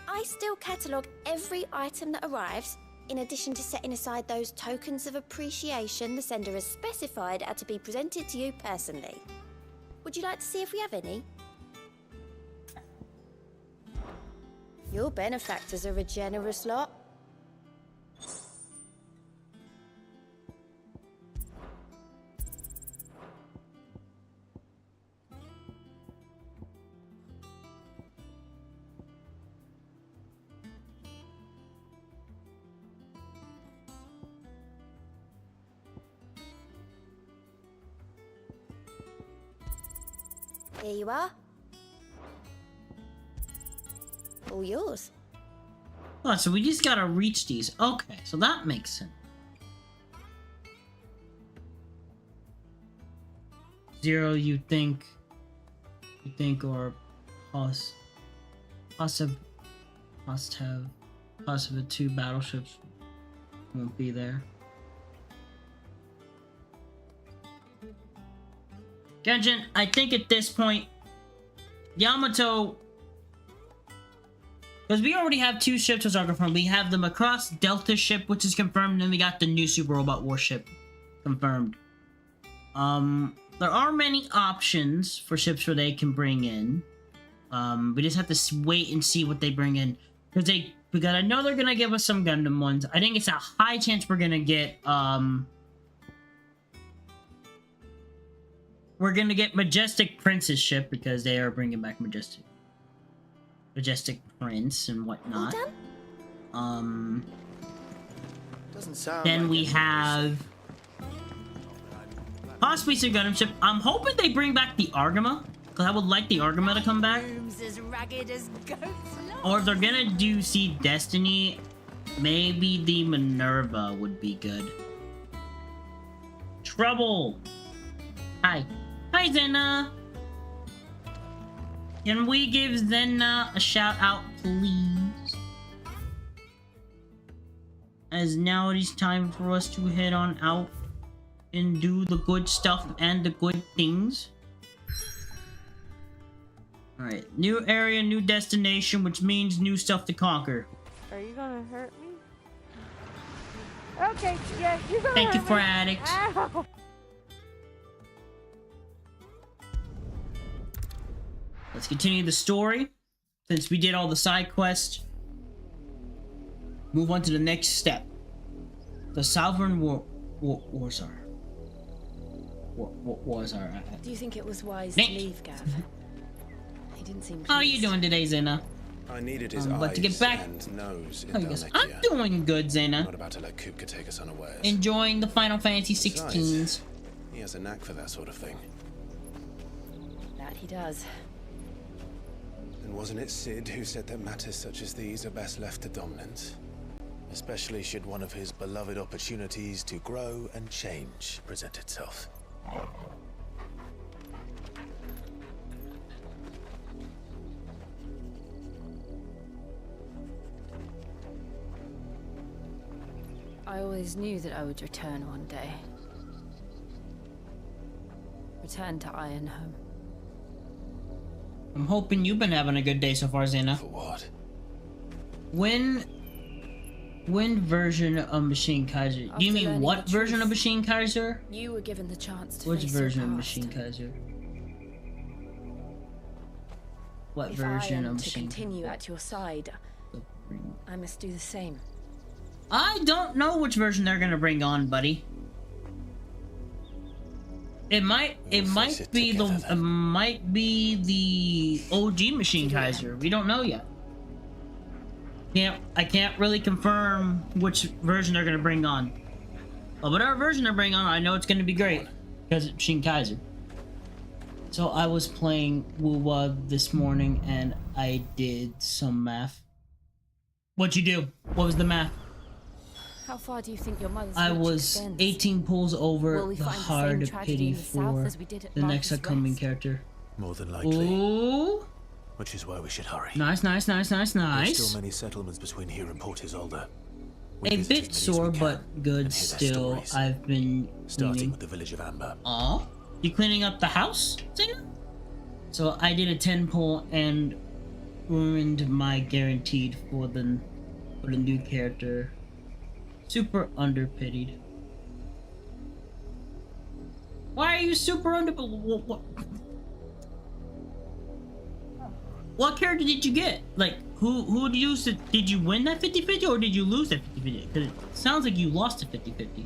I still catalogue every item that arrives, in addition to setting aside those tokens of appreciation the sender has specified are to be presented to you personally. Would you like to see if we have any? Your benefactors are a generous lot. Here you are. All yours. Oh, so we just gotta reach these. Okay, so that makes sense. Zero, you think, or must have two battleships won't be there. Genshin, I think at this point, Yamato, because we already have two ships which are confirmed. We have the Macross Delta ship, which is confirmed, and we got the new Super Robot Warship confirmed. There are many options for ships where they can bring in. We just have to wait and see what they bring in, because I know they're gonna give us some Gundam ones. I think it's a high chance we're gonna get Majestic Prince's ship, because they are bringing back Majestic Prince and whatnot. Doesn't sound then like we have possibly some Gundam ship. I'm hoping they bring back the Argama, because I would like the Argama to come back. As ragged as goats. Or if they're gonna do Sea Destiny, maybe the Minerva would be good. Trouble. Hi, Zena. Can we give Zena a shout out, please? As now it is time for us to head on out and do the good stuff and the good things. Alright, new area, new destination, which means new stuff to conquer. Are you gonna hurt me? Okay, yeah, you're gonna Thank you, hurt me. Fradix. Ow. Let's continue the story. Since we did all the side quests, move on to the next step. The Sovereign Warzar. Do you think it was wise to leave, Gav? He didn't seem pleased. How are you doing today, Zena? I needed his but to get back, and nose in I'm doing good, Zena. I'm not about to let Kupka take us unawares. Enjoying the Final Fantasy 16s. Besides, he has a knack for that sort of thing. That he does. And wasn't it Sid who said that matters such as these are best left to dominance? Especially should one of his beloved opportunities to grow and change present itself. I always knew that I would return one day. Return to Ironhome. I'm hoping you've been having a good day so far, Xena. For what? When version of Machine Kaiser? Do you mean what version of Machine Kaiser? You were given the chance to Which face version your of past. Machine Kaiser? What If version I am of to Machine continue at your side, I must do the same. I don't know which version they're gonna bring on, buddy. It might be the OG Machine Kaiser. We don't know yet. I can't really confirm which version they're gonna bring on. But whatever version they're bringing on, I know it's gonna be great because it's Machine Kaiser. So I was playing Wuwa this morning and I did some math. What'd you do? What was the math? How far do you think your mother's I reach was extends? 18 pulls over Will we the find the hard same tragedy pity in the south for as we did at the next Marcus upcoming West? character. More than likely. Ooh. Which is why we should hurry. Nice, nice, nice, nice, There's nice. still many settlements between here and Port Isolde. A bit sore, but good still. I've been starting cleaning. with the village of Amber. Aw, you cleaning up the house, Xena? So I did a 10 pull and ruined my guaranteed for the new character. Super underpitied. Why are you super underpitied? What character did you get? Like, who did you did you win that 50-50 or did you lose that 50-50? Because it sounds like you lost a 50-50.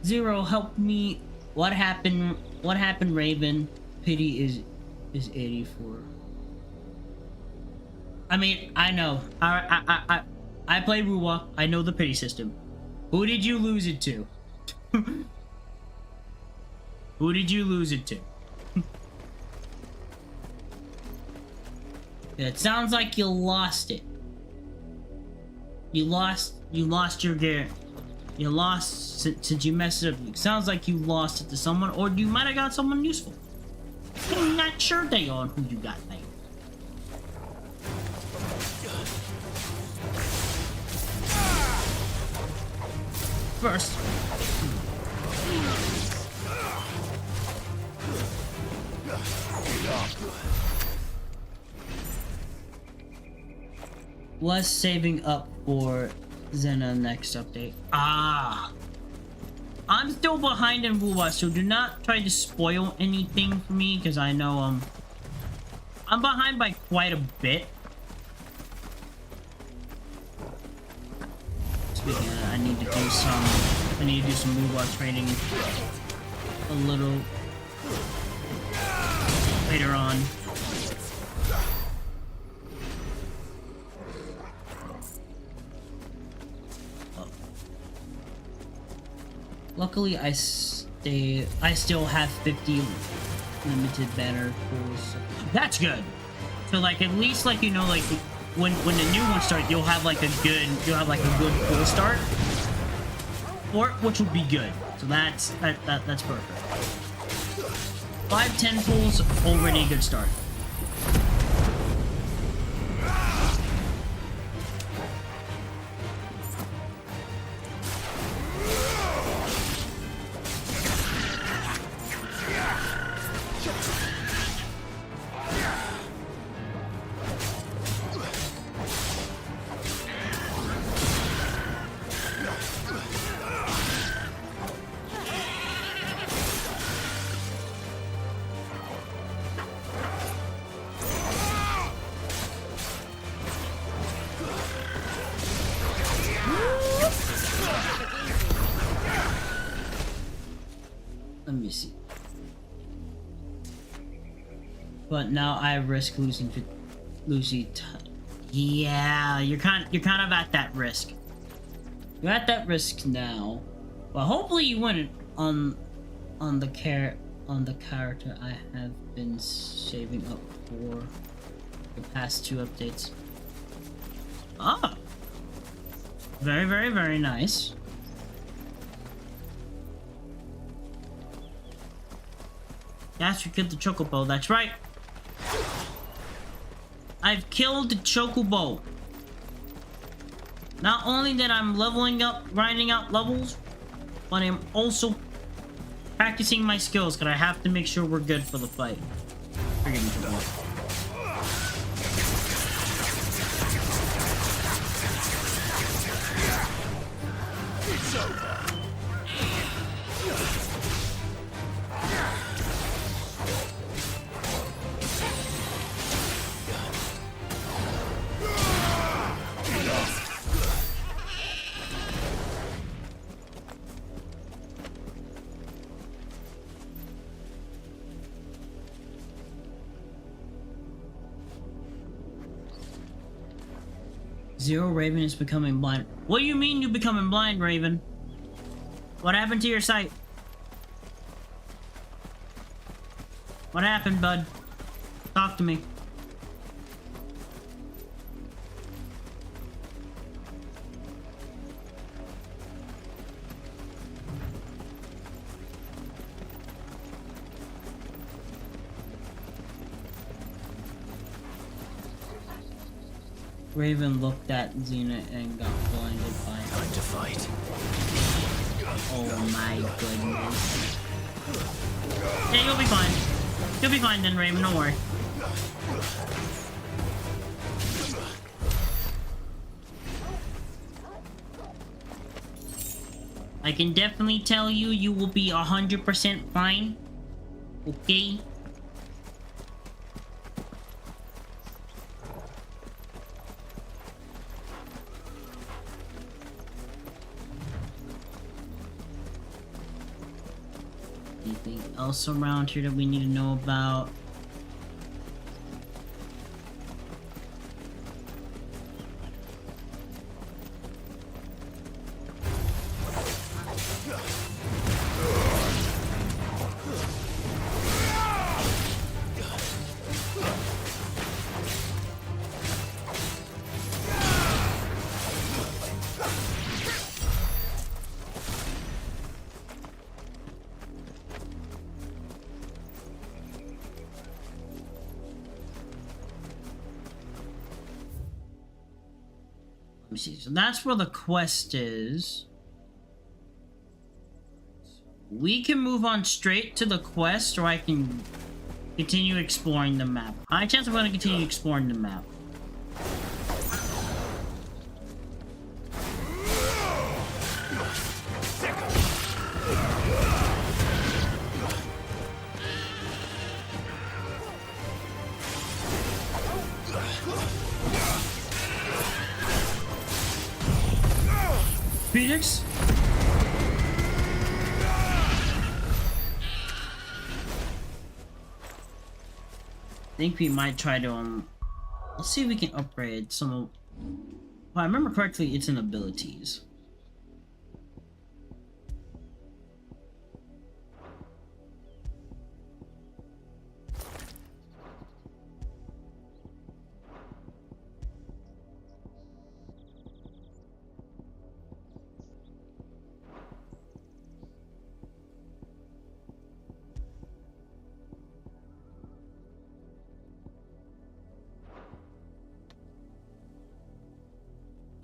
Zero, help me. What happened? What happened, Raven? Pity is 84. I mean, I know. I played Ruwa. I know the pity system. Who did you lose it to? Who did you lose it to? It sounds like you lost it. You lost your gear. You lost since you messed it up. It sounds like you lost it to someone, or you might have got someone useful. I'm not sure they on who you got there. First. Was saving up for Xena next update. Ah! I'm still behind in Wuwa, so do not try to spoil anything for me, because I know, I'm behind by quite a bit. Speaking of that, I need to do some Wuwa training a little later on. Luckily, I still have 50 limited banner pulls. That's good. So like at least like like when the new one starts, you'll have like a good pull start, which will be good. So that's perfect. 5-10 pulls already a good start. Let me see. But now I risk losing yeah, you're kind of at that risk. You're at that risk now. Well, hopefully you win it on the on the character I have been saving up for the past 2 updates. Ah! Very, very, very nice. Yes, you killed the Chocobo, that's right. I've killed the Chocobo. Not only that I'm leveling up, grinding out levels, but I'm also practicing my skills, because I have to make sure we're good for the fight. Forgive me for that. It's over. Zero Raven is becoming blind. What do you mean you're becoming blind, Raven? What happened to your sight? What happened, bud? Talk to me. Raven looked at Xena and got blinded by her. Time to fight. Oh my goodness. Yeah, you'll be fine. You'll be fine then, Raven, don't worry. I can definitely tell you, you will be 100% fine. Okay? Anything else around here that we need to know about? Let me see. So that's where the quest is. We can move on straight to the quest, or I can continue exploring the map. High chance I'm going to continue exploring the map. Phoenix? I think we might try to, let's see if we can upgrade some of, if I remember correctly, it's in abilities.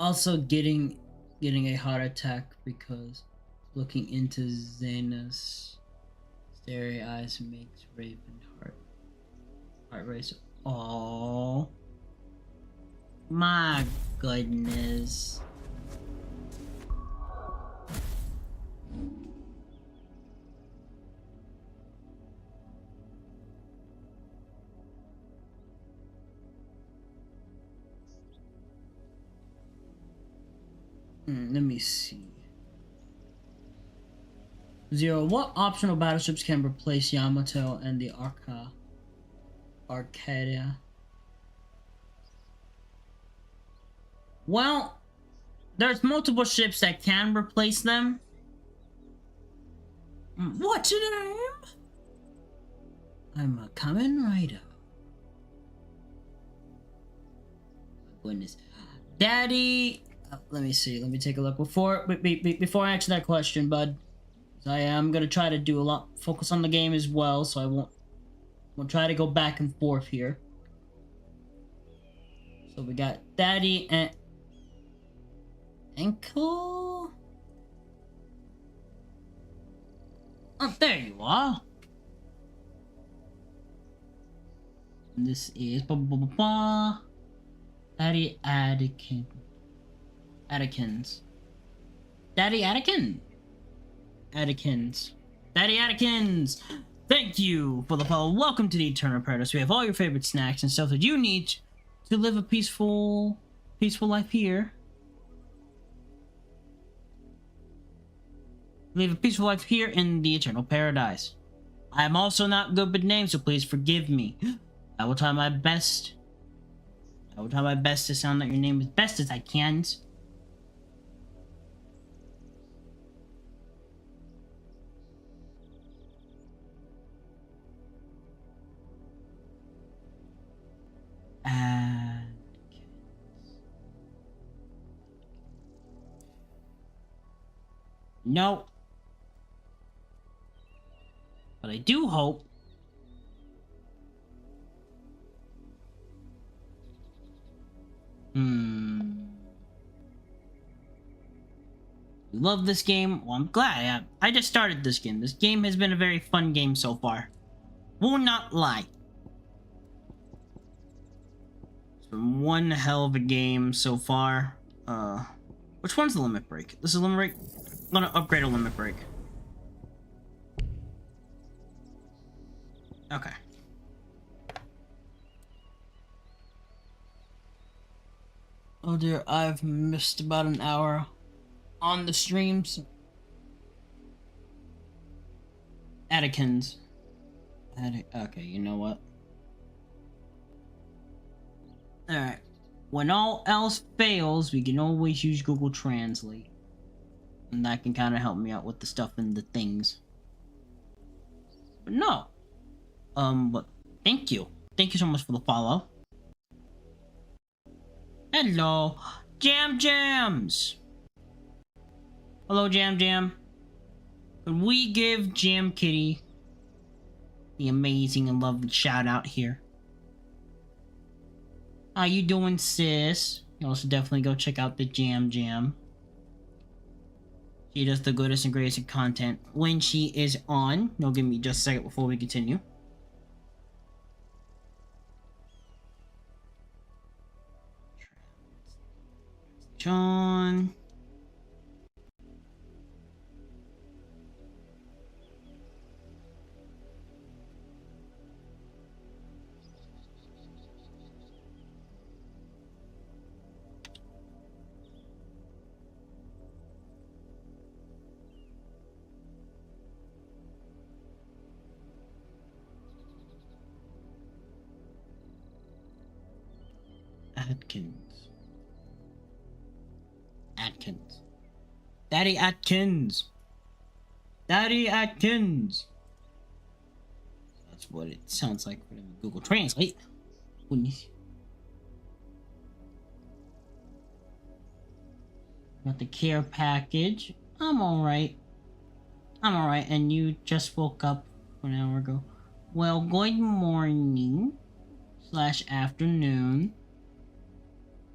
Also getting a heart attack because looking into Xena's starry eyes makes Raven heart race. Oh my goodness. Let me see. Zero, what optional battleships can replace Yamato and the Arcadia? Well, there's multiple ships that can replace them. What's your name? I'm coming right up. Goodness. Daddy, let me see. Let me take a look. Before I answer that question, bud, I am going to try to do a lot, focus on the game as well, so I won't try to go back and forth here. So we got Daddy and Uncle. Oh, there you are. And this is Daddy Atticus. Atticus. Daddy Atticus. Atticus. Daddy Atticus. Thank you for the follow. Welcome to the Eterna Paradise. We have all your favorite snacks and stuff that you need to live a peaceful life here. Live a peaceful life here in the Eternal Paradise. I am also not good with names, so please forgive me. I will try my best. I will try my best to sound out your name as best as I can. No. But I do hope you love this game. Well, I'm glad. I just started this game. This game has been a very fun game so far. Will not lie. It's been one hell of a game so far. Which one's the limit break? This is limit break. I'm gonna upgrade a limit break. Okay. Oh dear, I've missed about an hour on the streams. Atticus. Okay, you know what? Alright. When all else fails, we can always use Google Translate. And that can kind of help me out with the stuff and the things. But no. But thank you. Thank you so much for the follow. Hello. Jams. Hello, Jam. Could we give Jam Kitty the amazing and lovely shout out here? How you doing, sis? You also definitely go check out the Jam. She does the goodest and greatest content when she is on. No, give me just a second before we continue. John. Atkins. Daddy Atkins. That's what it sounds like for Google Translate. Got the care package. I'm alright. And you just woke up an hour ago. Well, good morning / afternoon.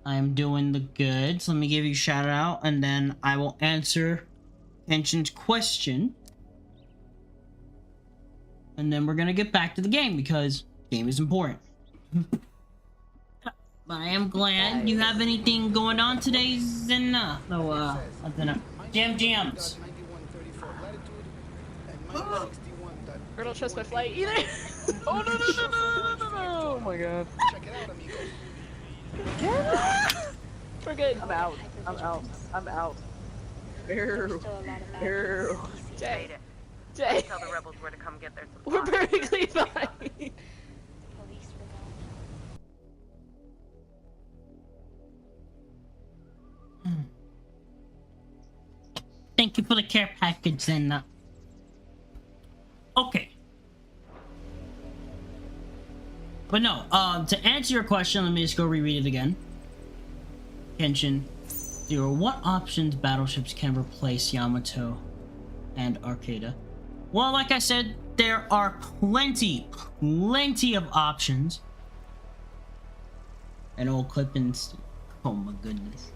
I'm doing the goods. Let me give you a shout out and then I will answer Henshin's question. And then we're gonna get back to the game because game is important. But I am glad you have anything going on today, Zenna. No, Jams. I don't trust my flight either. Oh no. Oh my god. We're good. I'm out. Jay. Tell the rebels where to come get their supplies. We're perfectly fine. Thank you for the care package, Zenna. Okay. But no, to answer your question, let me just go reread it again. Kenshin, zero. What options battleships can replace Yamato and Arcada? Well, like I said, there are plenty of options. An old clip and... Oh my goodness.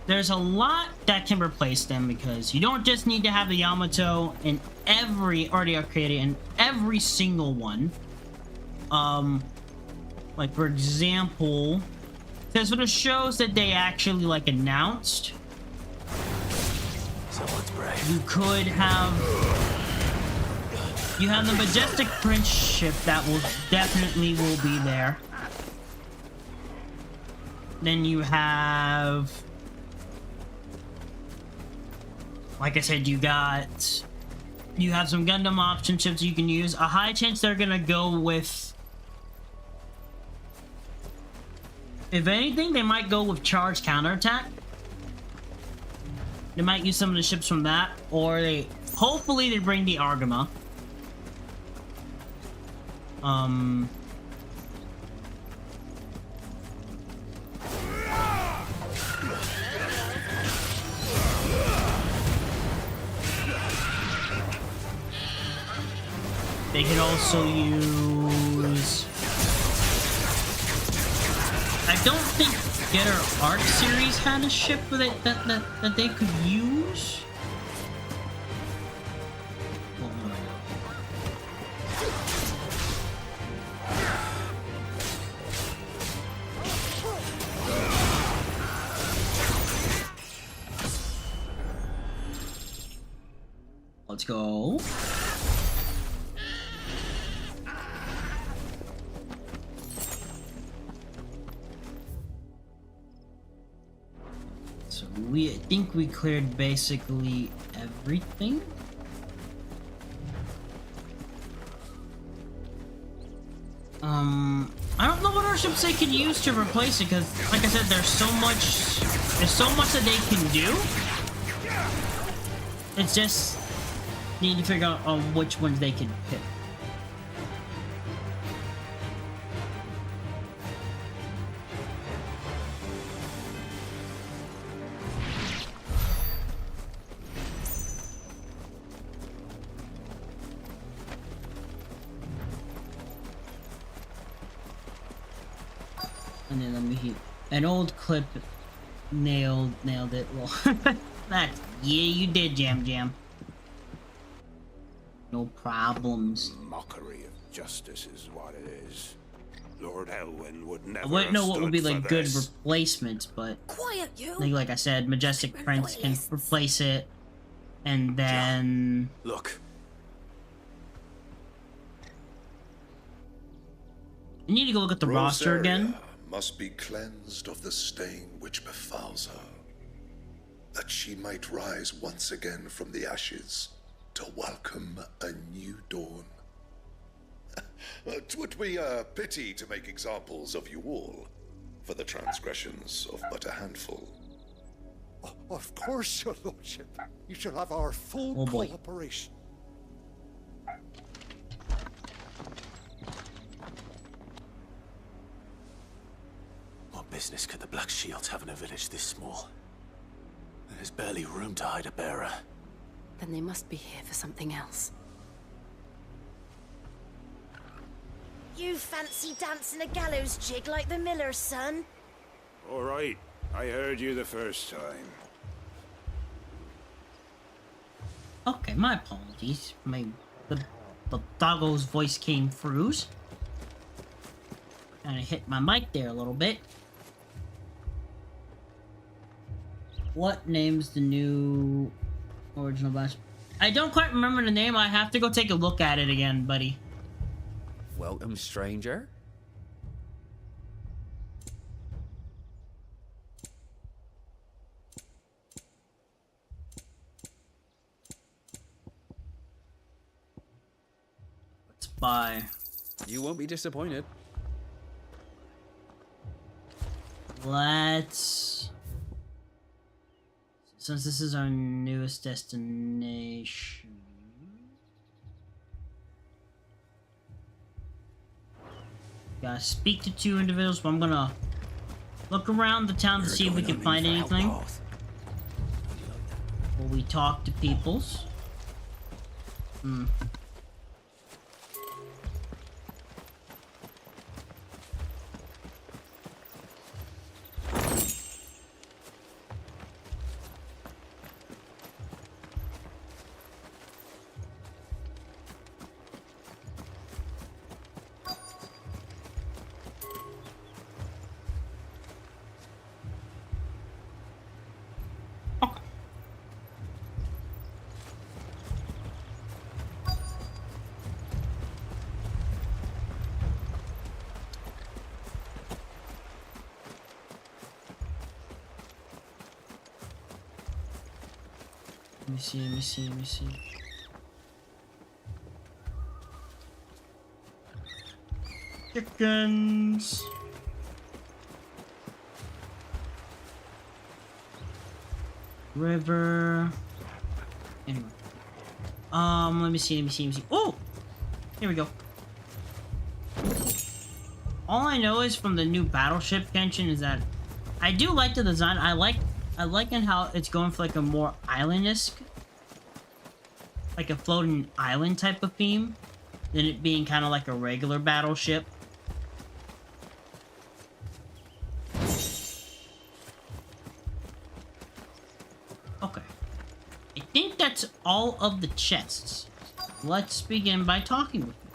There's a lot that can replace them because you don't just need to have the Yamato in every... or the Arcada in every single one. Like for example... Because for the shows that they actually like announced... Someone's brave. You could have... You have the Majestic Prince ship that will definitely be there. Then you have... Like I said, you have some Gundam option ships you can use. A high chance they're gonna go with... If anything, they might go with charge counterattack. They might use some of the ships from that, or hopefully they bring the Argama. They could also use... I don't think Getter Arc series had a ship that they could use. Let's go. I think we cleared basically everything. I don't know what our ships they can use to replace it, because like I said, there's so much that they can do. It's just need to figure out on which ones they can pick. And then let me hit an old clip. Nailed it. Well, yeah, you did, Jam. No problems. Mockery of justice is what it is. Lord Elwyn would never. I wouldn't know what would be have like stood good for this. replacements, but Quiet, you. like I said, Majestic Prince can replace it, and then Look. you need to go look at the roster again. Must be cleansed of the stain which befouls her, that she might rise once again from the ashes to welcome a new dawn. 'Twould be a pity to make examples of you all, for the transgressions of but a handful. Of course, your lordship. You shall have our full cooperation. What business could the Black Shields have in a village this small? There's barely room to hide a bearer. Then they must be here for something else. You fancy dancing a gallows jig like the miller's son? All right, I heard you the first time. Okay, my apologies. The doggo's voice came through. And I hit my mic there a little bit. What name's the new original Bash? I don't quite remember the name. I have to go take a look at it again, buddy. Welcome, stranger. Let's buy. You won't be disappointed. Let's... Since this is our newest destination... Gotta speak to 2 individuals, but I'm gonna look around the town to see if we can find anything. Will we talk to peoples? Let me see. Chickens. River. Anyway. Let me see. Oh! Here we go. All I know is from the new battleship Genshin is that I do like the design. I like in how it's going for like a more island-esque, like a floating island type of theme, than it being kind of like a regular battleship. Okay. I think that's all of the chests. Let's begin by talking with them.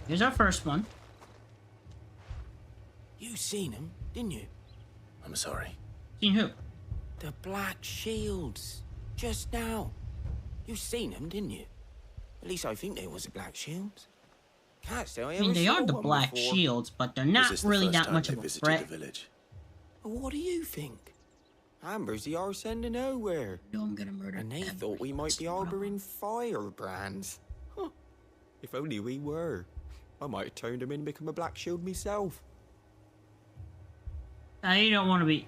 Here's our first one. You seen him, didn't you? I'm sorry. Seen who? The Black Shields. Just now. You seen them, didn't you? At least I think they was the Black Shields. Can't say I mean, they are the Black Shields, but they're not really that much of a threat. What do you think? Amber's the arse end of nowhere. No, I'm gonna murder. And they thought we might be harboring firebrands. Huh. If only we were. I might have turned him in and become a Black Shield myself. You don't want to be.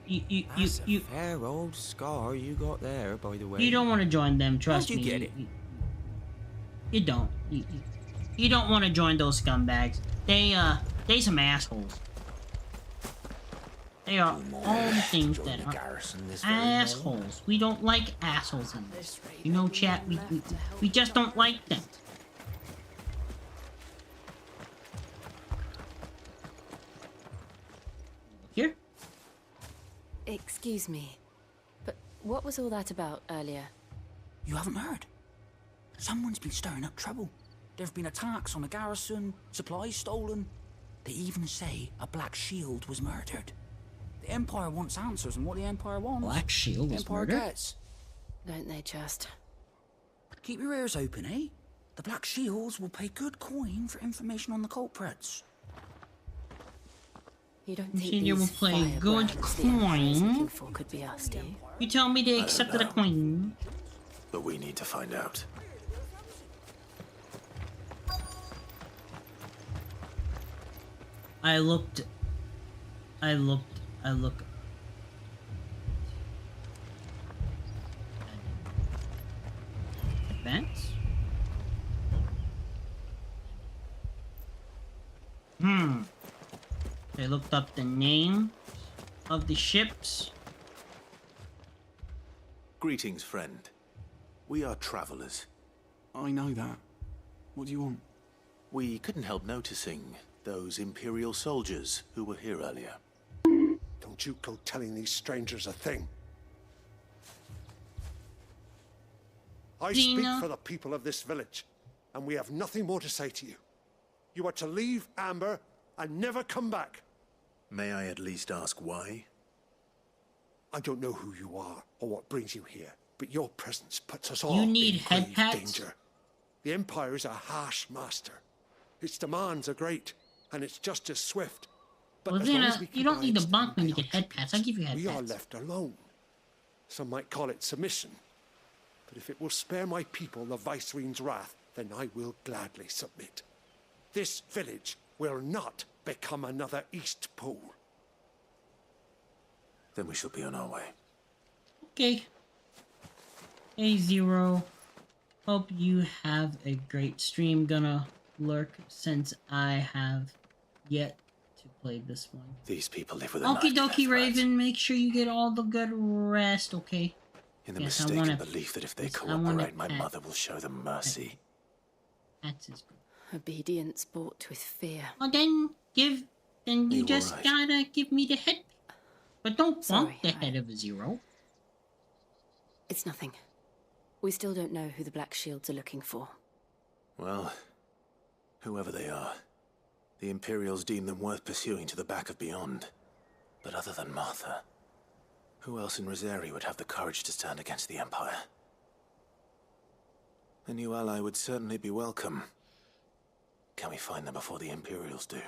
That's a fair old scar you got there, by the way. You don't want to join them. Trust me. How'd you get it? You don't. You don't want to join those scumbags. They some assholes. They are all the things that are assholes. We don't like assholes in this. You know, chat. We just don't like them. Here. Excuse me, but what was all that about earlier? You haven't heard? Someone's been stirring up trouble. There have been attacks on the garrison, supplies stolen. They even say a Black Shield was murdered. The Empire wants answers, and what the Empire wants, Black Shield the was Empire murdered? gets. Don't they just? Keep your ears open, eh? The Black Shields will pay good coin for information on the culprits. You don't think these will play good firebrands the Empire's looking coin? for could be us, do you? You tell me they accepted a coin. But we need to find out. I look. Advance? I looked up the name of the ships. Greetings, friend. We are travelers. I know that. What do you want? We couldn't help noticing those Imperial soldiers who were here earlier. Don't you go telling these strangers a thing. I speak for the people of this village, and we have nothing more to say to you. You are to leave Amber and never come back. May I at least ask why? I don't know who you are or what brings you here, but your presence puts us all You need in head grave pats? danger. The Empire is a harsh master. Its demands are great, and it's just as swift. But Well, as then, long as we you keep don't our need heads a down bunk when you get head pats. I'll give you head we are pats. left alone. Some might call it submission. But if it will spare my people the Viceroy's wrath, then I will gladly submit. This village will not become another East Pole. Then we shall be on our way. Okay. Hey, Zero. Hope you have a great stream. Gonna lurk since I have yet to play this one. These people live with a Okie nightmare dokie, threat. Raven. Make sure you get all the good rest, okay? In the Yes, I mistaken wanna- belief that if they yes, I wanna cooperate, my pet. mother will show them mercy. That's his good. Obedience bought with fear. Well, then you You just alright? gotta give me the head. But don't Sorry, bump the head of a zero. It's nothing. We still don't know who the Black Shields are looking for. Well, whoever they are, the Imperials deem them worth pursuing to the back of beyond. But other than Martha, who else in Rosari would have the courage to stand against the Empire? A new ally would certainly be welcome. Can we find them before the Imperials do?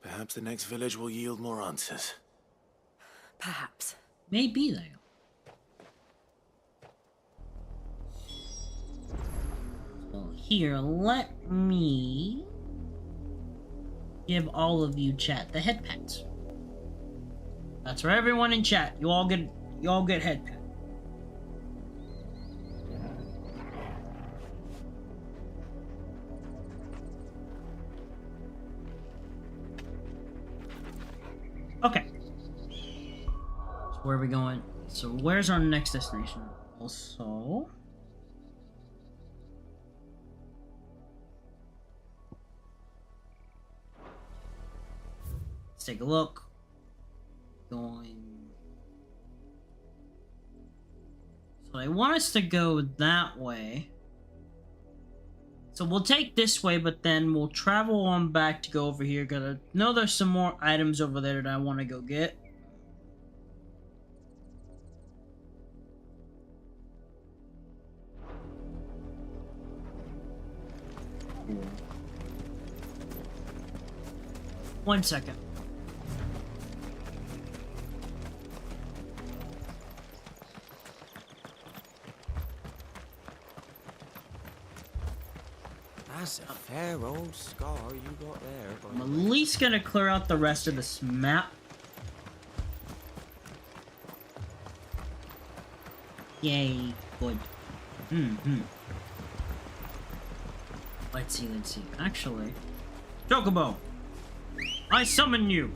Perhaps the next village will yield more answers. Perhaps. Maybe they are. So here, let me give all of you chat the head pats. That's for everyone in chat. You all get head pat. Okay. So where are we going? So where's our next destination? Also, let's take a look. Going. So they want us to go that way. So we'll take this way, but then we'll travel on back to go over here. Gotta know there's some more items over there that I want to go get. One second. That's a fair old scar you got there. I'm at least gonna clear out the rest of this map. Yay, good. Let's see. Actually, Chocobo, I summon you.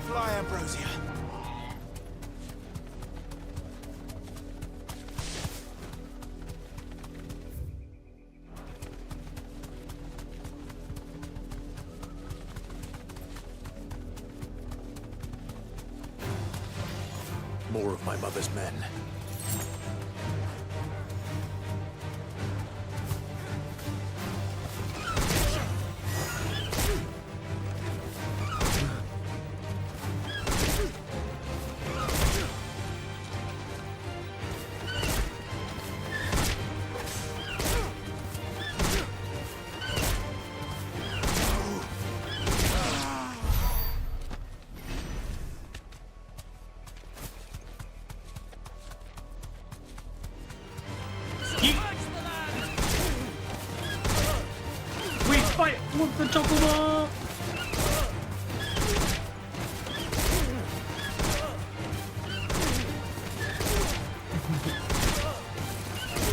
Fly, Ambrosia. More of my mother's men. We fight with the Chocobo.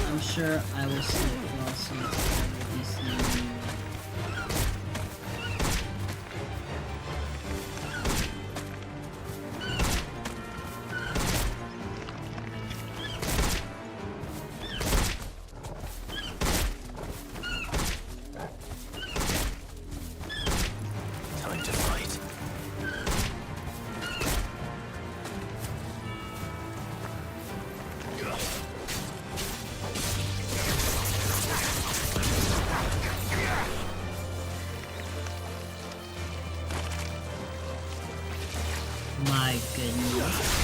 I'm sure I will see you all soon. We'll be seeing you. Time to fight. My goodness.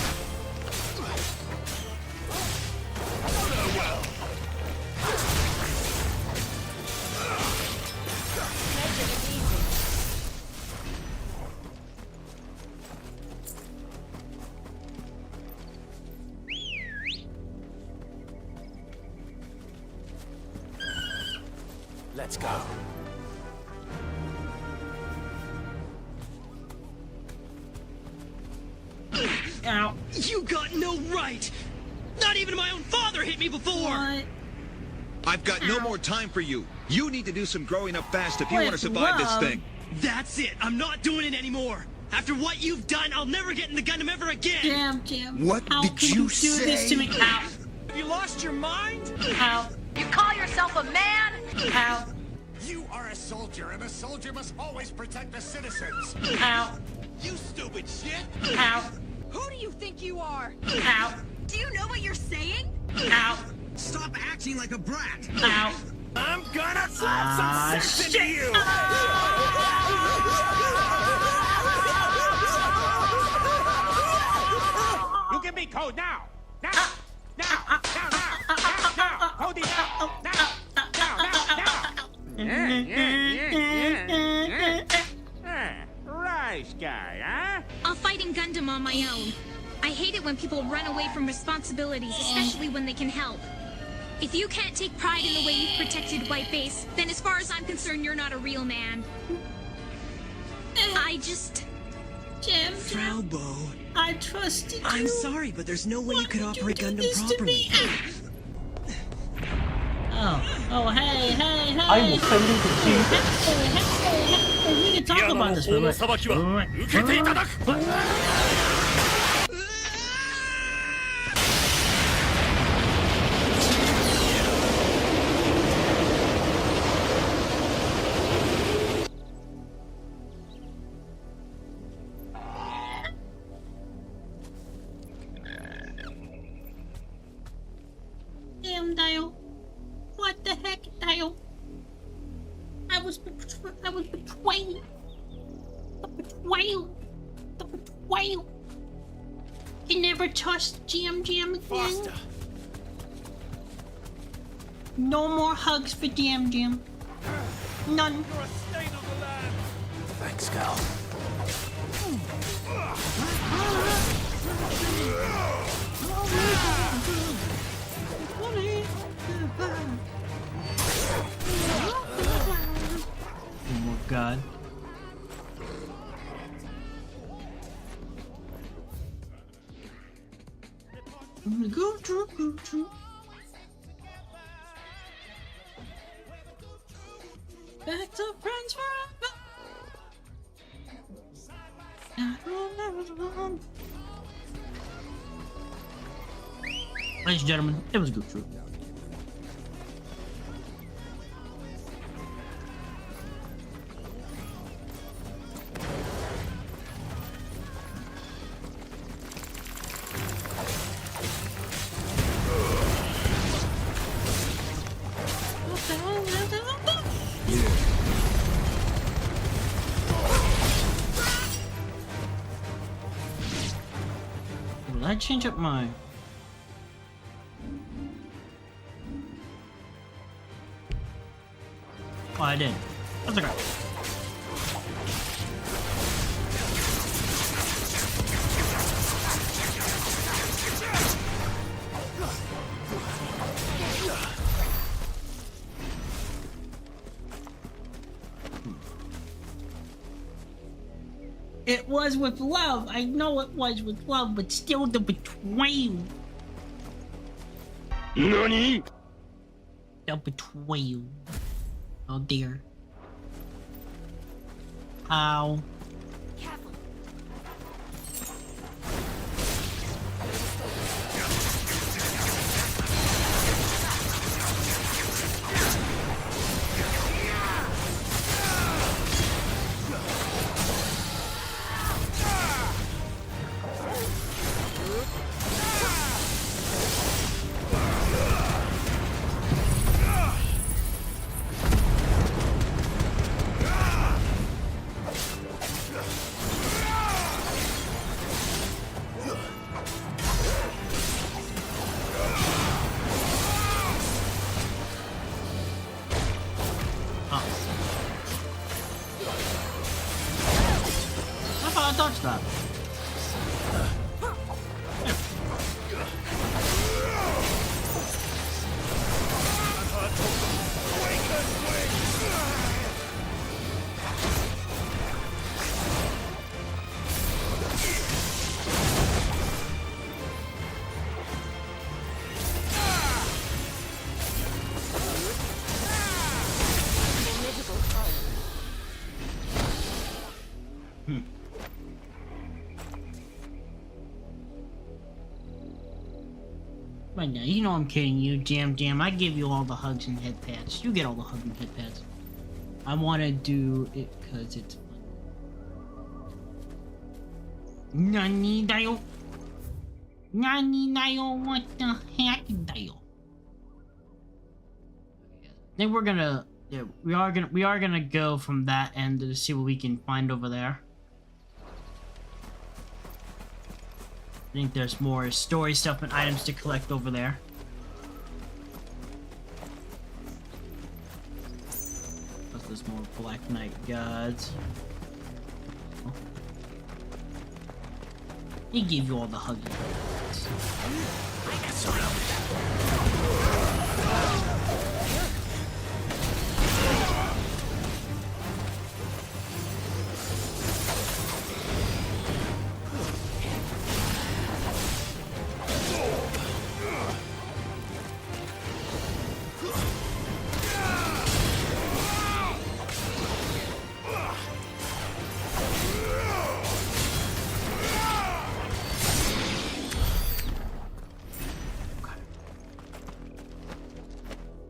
Let's go. Ow. You got no right! Not even my own father hit me before! What? I've got no more time for you. You need to do some growing up fast if you want to survive this thing. That's it. I'm not doing it anymore. After what you've done, I'll never get in the Gundam ever again. Jam. What How did can you do this to me? Ow. Have you lost your mind? Ow. You call yourself a man? Ow. You are a soldier, and a soldier must always protect the citizens. Ow. You stupid shit! Ow. Who do you think you are? Ow. Do you know what you're saying? Ow. Stop acting like a brat. Ow. I'm gonna slap some sense into you! You give me code now! Now! Now! Now! Cody now! Rise guy, huh? I'll fight in Gundam on my own. I hate it when people run away from responsibilities, especially when they can help. If you can't take pride in the way you've protected White Base, then as far as I'm concerned, you're not a real man. I just... Jam. Frau Bo. I trusted you. I'm sorry, but there's no way you could operate Gundam properly. Oh, hey. I will send you to see. We can talk about this for a Damn, Dio. What the heck, Dio? I was betrayed. The betrayal. You never trust Jam again. Faster. No more hugs for Jam. None. You're a stain on the land. Thanks, Cal. Oh my god. Go true. Back to friends forever. Ladies and gentlemen, it was good true. Will I change up my... Oh, I did. That's okay. It was with love. I know it was with love, but still the betrayal. NANI? The betrayal. Oh dear. Ow. Dodge that. Right now, you know I'm kidding you, Jam. I give you all the hugs and head pats. You get all the hugs and head pats. I want to do it because it's fun. Nani dayo? Nani dayo? What the heck dayo? Then we're gonna, yeah, we are gonna go from that end to see what we can find over there. I think there's more story stuff and items to collect over there. Plus there's more Black Knight gods. Oh. He gave you all the huggy. I got surrounded.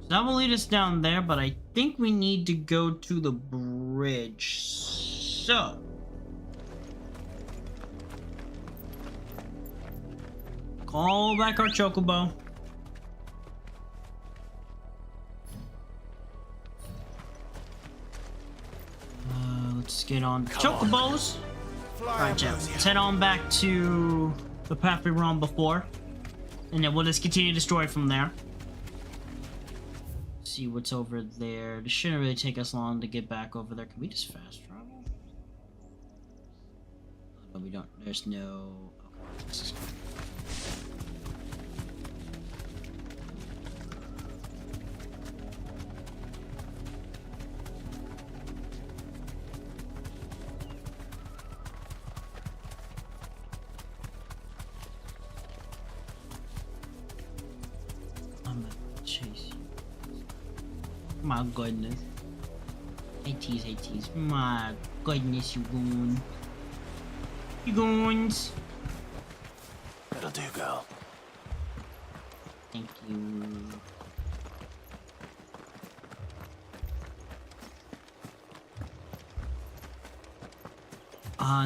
That will lead us down there, but I think we need to go to the bridge. So, call back our chocobo. Let's get on the chocobos. Alright, Jeff. Let's head on back to the path we were on before, and then we'll just continue to destroy from there. See what's over there. This shouldn't really take us long to get back over there. Can we just fast travel? No, we don't. There's no... Okay. I'm gonna chase you. My goodness. I tease. My goodness, you goon. You goons. That'll do, girl. Thank you.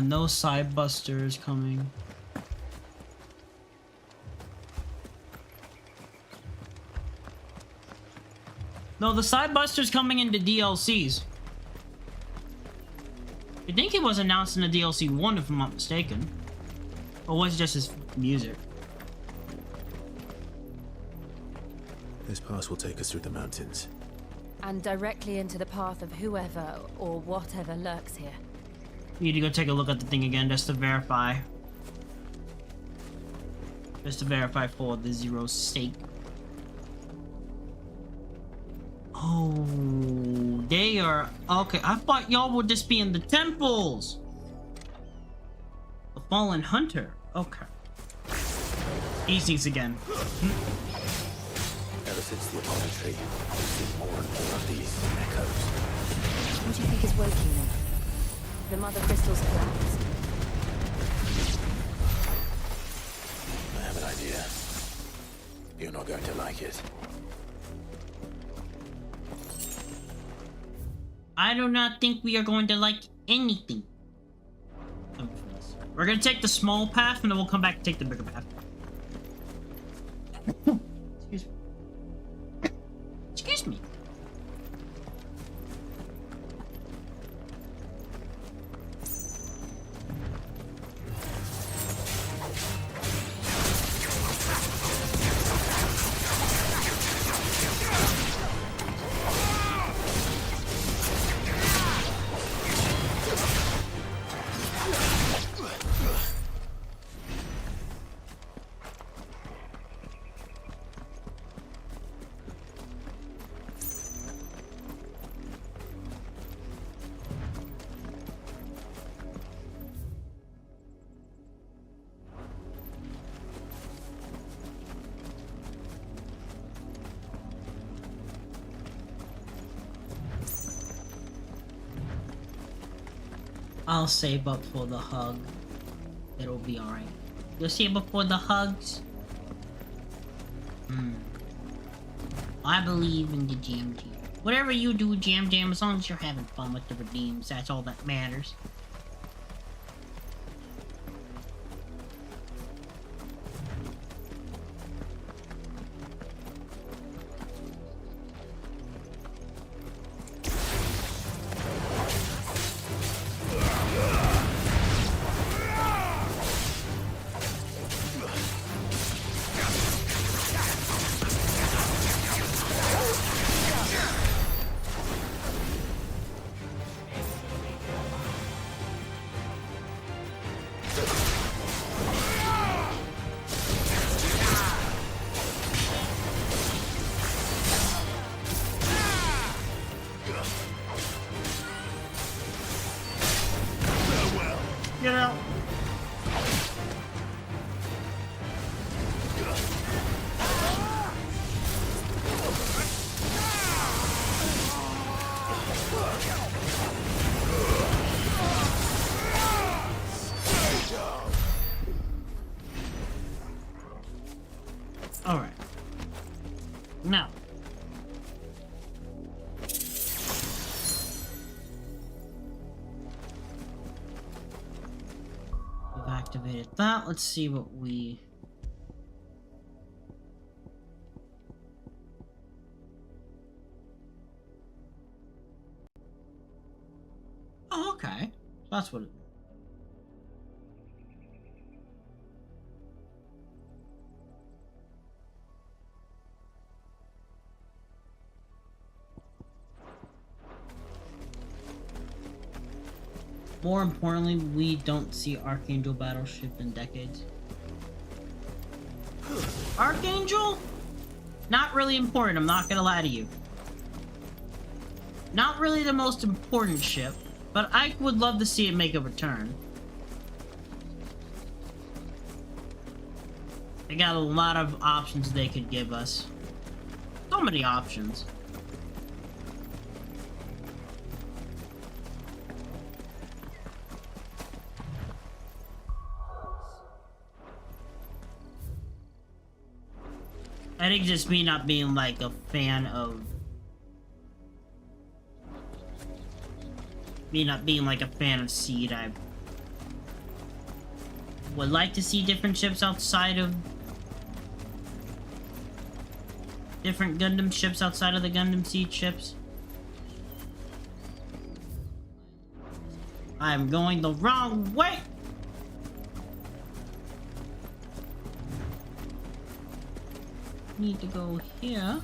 No side busters coming. No, the side buster's coming into DLCs. I think it was announced in the DLC 1, if I'm not mistaken. Or was it just his music? This pass will take us through the mountains. And directly into the path of whoever or whatever lurks here. You need to go take a look at the thing again just to verify. Just to verify for the zero's sake. Oh, they are... Okay, I thought y'all would just be in the temples. The Fallen Hunter. Okay. These things again. Ever since the Apollo tree, I've seen more and more of these echoes. What do you think is waking them? The mother crystal's collapse? I have an idea. You're not going to like it. I do not think we are going to like anything. We're gonna take the small path and then we'll come back and take the bigger path. Excuse me. Excuse me. I'll save up for the hug. It'll be alright. You'll save up for the hugs. I believe in the Jam Jam. Whatever you do, Jam Jam, as long as you're having fun with the redeems, that's all that matters. Get out. All right. Now. We've activated that. Let's see what we... Oh, okay. That's what it... More importantly, we don't see Archangel battleship in decades. Archangel? Not really important, I'm not gonna lie to you. Not really the most important ship, but I would love to see it make a return. They got a lot of options they could give us. So many options. I think just me not being like a fan of... Me not being like a fan of Seed, I would like to see different ships outside of... Different Gundam ships outside of the Gundam Seed ships. I'm going the wrong way! Need to go here.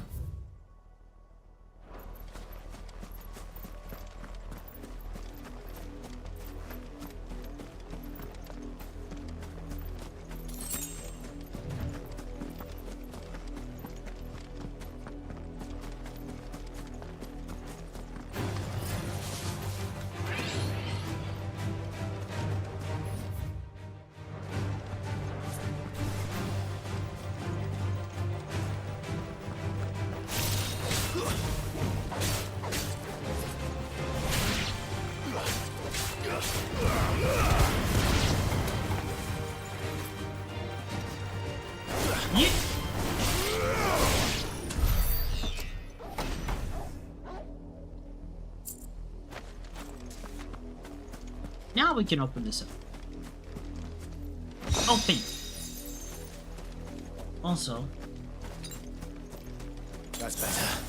Now we can open this up. Open. Also. That's better.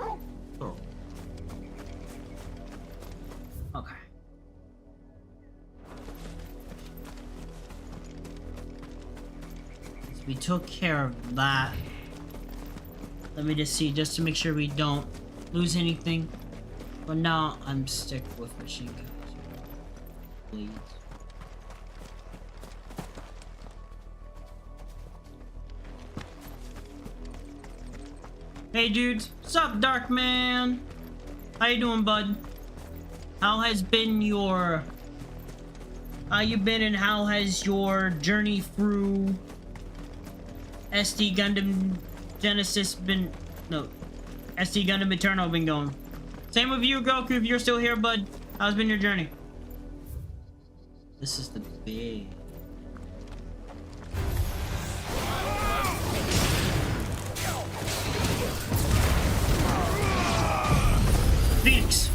Oh. Okay. So we took care of that. Let me just see, just to make sure we don't lose anything. But now I'm stuck with machine guns. Please. Hey dudes, what's up, Dark Man? How you doing, bud? How has been your... How you been and how has your journey through SD Gundam Genesis been... No, SD Gundam Eterna been going? Same with you, Goku, if you're still here, bud. How's been your journey? This is the big... Phoenix.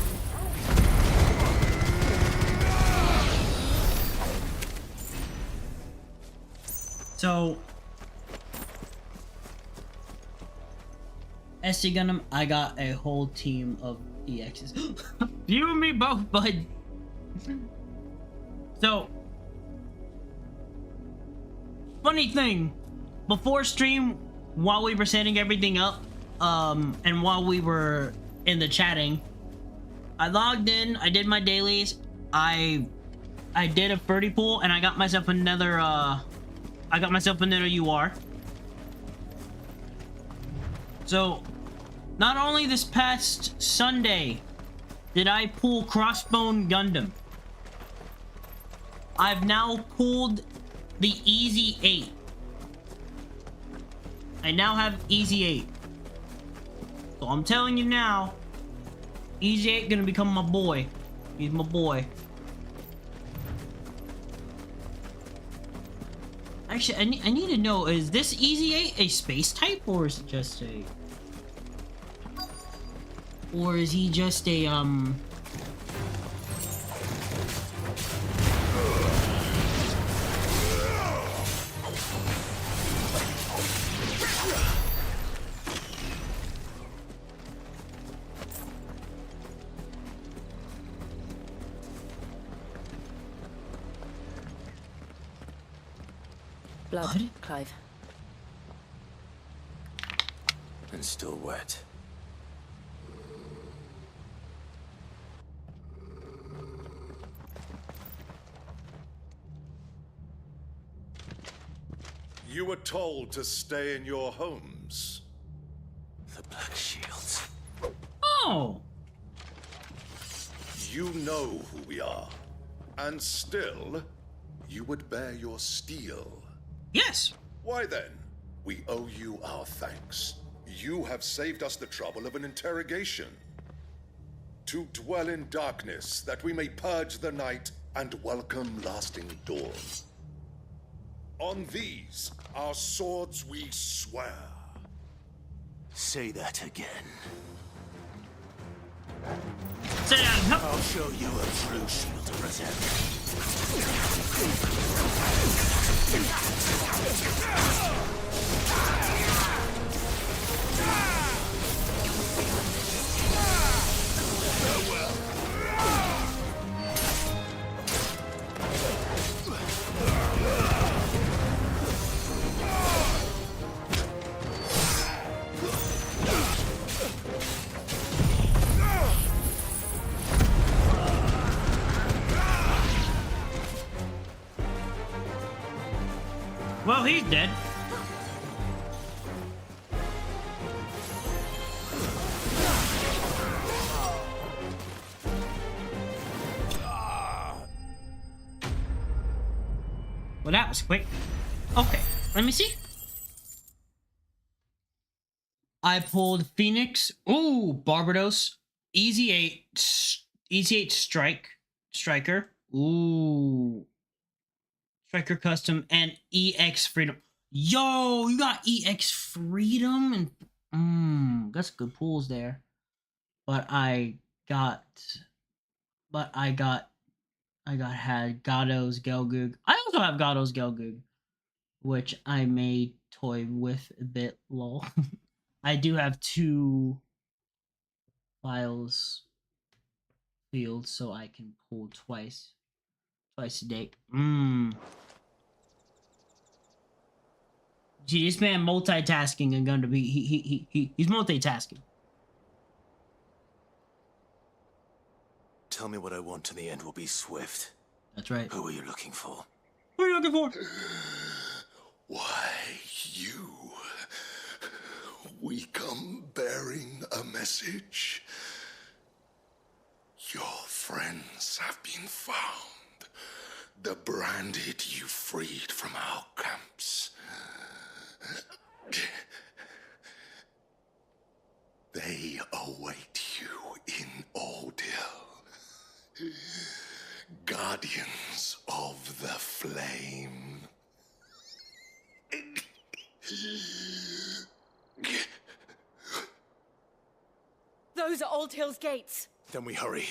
So, SC Gundam, I got a whole team of EXs. You and me both, bud. So, funny thing, before stream, while we were setting everything up, and while we were in the chatting, I logged in, I did my dailies, I did a 30 pool, and I got myself another, UR. So, not only this past Sunday did I pull Crossbone Gundam, I've now pulled the Easy 8. I now have Easy 8. So I'm telling you now, Easy 8 gonna become my boy. He's my boy. Actually, I need to know, is this Easy 8 a space type, or is it just a... Or is he just a, Blood, Clive. And still wet. You were told to stay in your homes. The Black Shields. Oh! You know who we are. And still, you would bear your steel. Yes! Why then? We owe you our thanks. You have saved us the trouble of an interrogation. To dwell in darkness, that we may purge the night and welcome lasting dawn. On these, our swords we swear. Say that again. Say that. I'll show you a true shield to present. Well, he's dead. Well, that was quick. Okay, let me see. I pulled Phoenix. Ooh, Barbados. Easy 8 Striker. Ooh. Striker Custom and EX Freedom. Yo, you got EX Freedom and that's good pulls there. But I had Gado's Gelgoog. I also have Gado's Gelgoog, which I may toy with a bit, lol. I do have 2 files fields, so I can pull twice a day. Gee, this man multitasking and gonna be he's multitasking. Tell me what I want and the end will be swift. That's right. Who are you looking for? Who are you looking for? Why, you. We come bearing a message. Your friends have been found. The branded you freed from our camps. They await you in Odil. Guardians of the Flame. Those are Old Hill's gates. Then we hurry.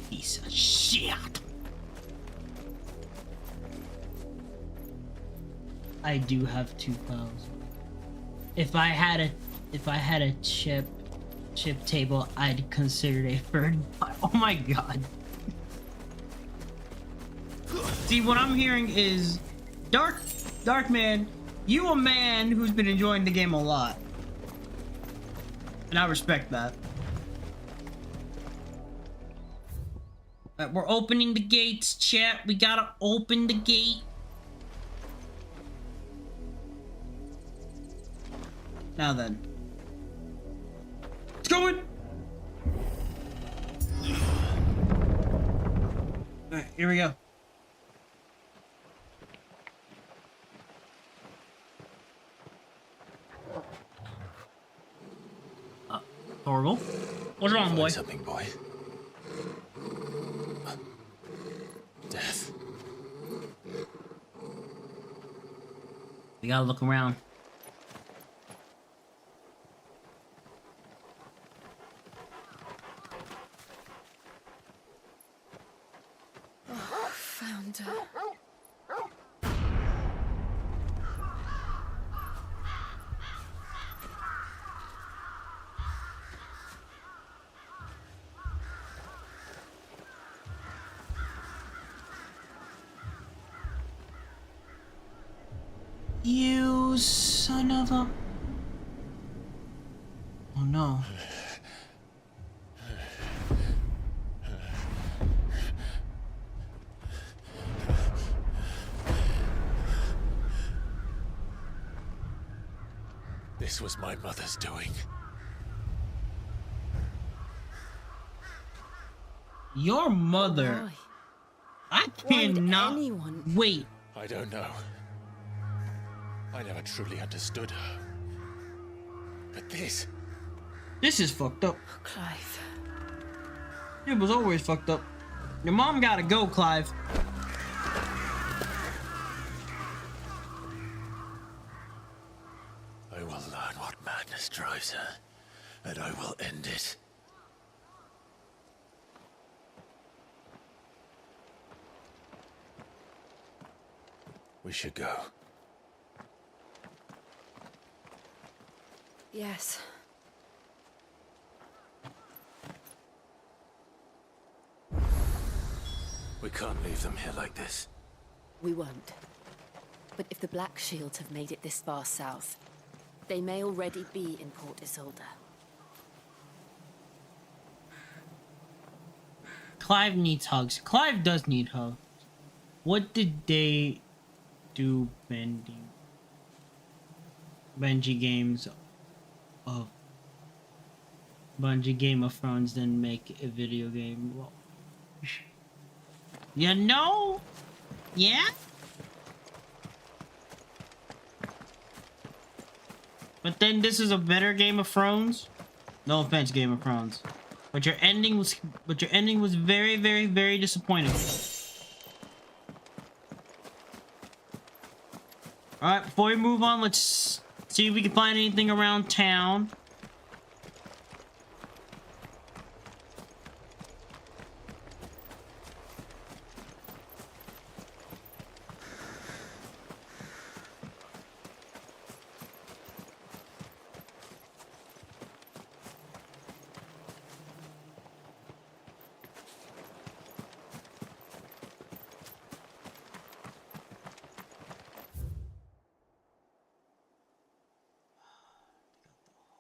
Piece of shit. I do have 2,000. If I had a chip table, I'd consider it a third. Oh my god. See, what I'm hearing is Dark Man, you a man who's been enjoying the game a lot. And I respect that. We're opening the gates, chat. We gotta open the gate. Now then. It's going! Alright, here we go. Horrible. What's wrong, boy? Something, boy. Death. We gotta look around. Oh, found her. You son of a... Oh no. This was my mother's doing. Your mother. I cannot wait. I don't know. I never truly understood her. But this is fucked up. Clive. It was always fucked up. Your mom gotta go, Clive. I will learn what madness drives her, and I will end it. We should go. Yes. We can't leave them here like this. We won't. But if the Black Shields have made it this far south, they may already be in Port Isolde. Clive needs hugs. Clive does need hugs. What did they do, Bungie games of Bungie Game of Thrones then make a video game? Well, you know? Yeah? But then this is a better Game of Thrones? No offense, Game of Thrones. But your ending was very, very, very disappointing. Alright, before we move on, let's see if we can find anything around town.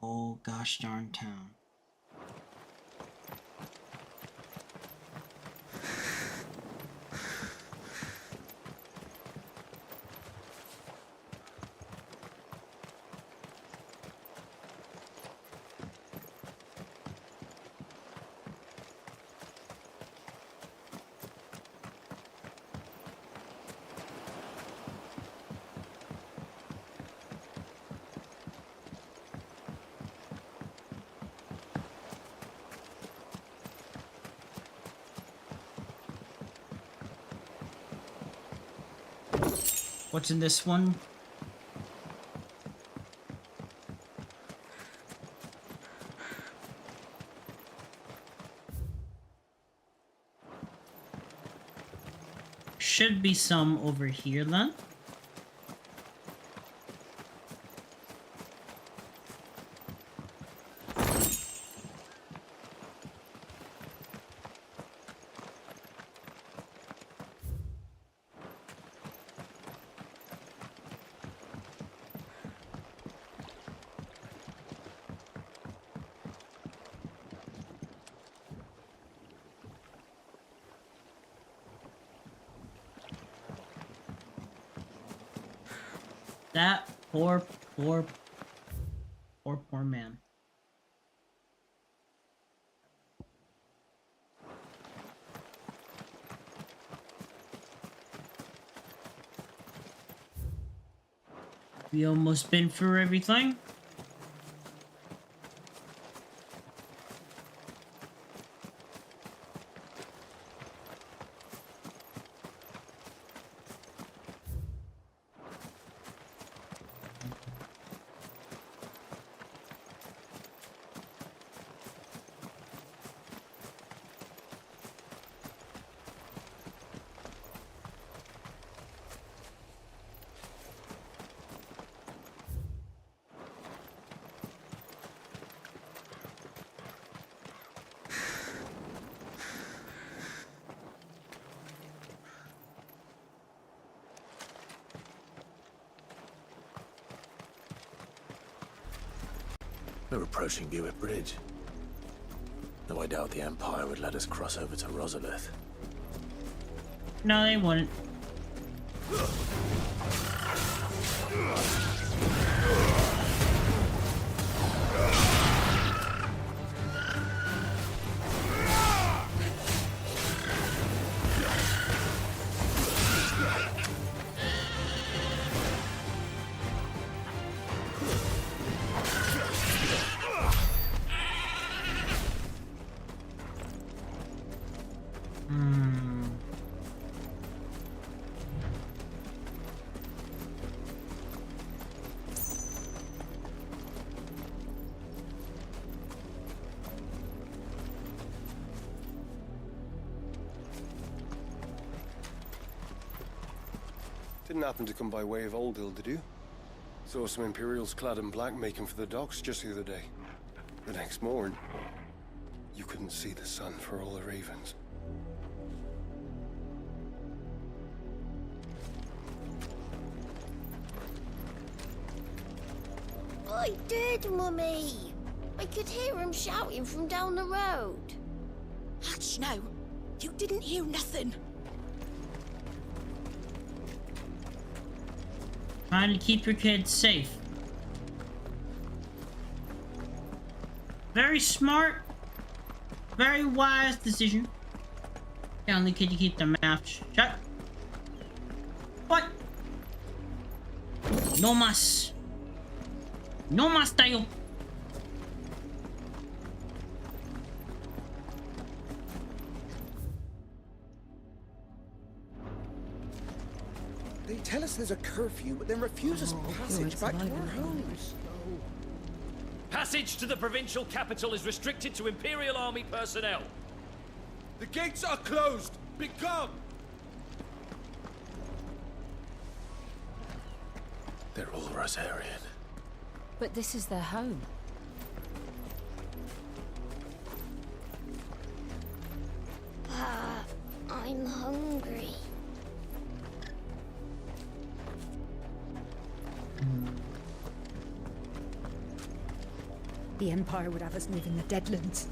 Oh gosh darn town. What's in this one? should be some over here then. That poor man. We almost been through everything. We're approaching Buick Bridge. Though I doubt the Empire would let us cross over to Rosalith. No, they wouldn't. Didn't happen to come by way of Oldhill, did you? Saw some Imperials clad in black making for the docks just the other day. The next morn, you couldn't see the sun for all the ravens. I did, Mummy. I could hear him shouting from down the road. Hush now. You didn't hear nothing. Trying to keep your kids safe. Very smart. Very wise decision. Telling the kid to keep their mouth shut. What? No mas. No mas tayo. They tell us there's a curfew, but then refuse us passage back to our homes. Passage to the provincial capital is restricted to Imperial Army personnel. The gates are closed! Begone! They're all Rosarian. But this is their home. I'm hungry. The Empire would have us live in the Deadlands.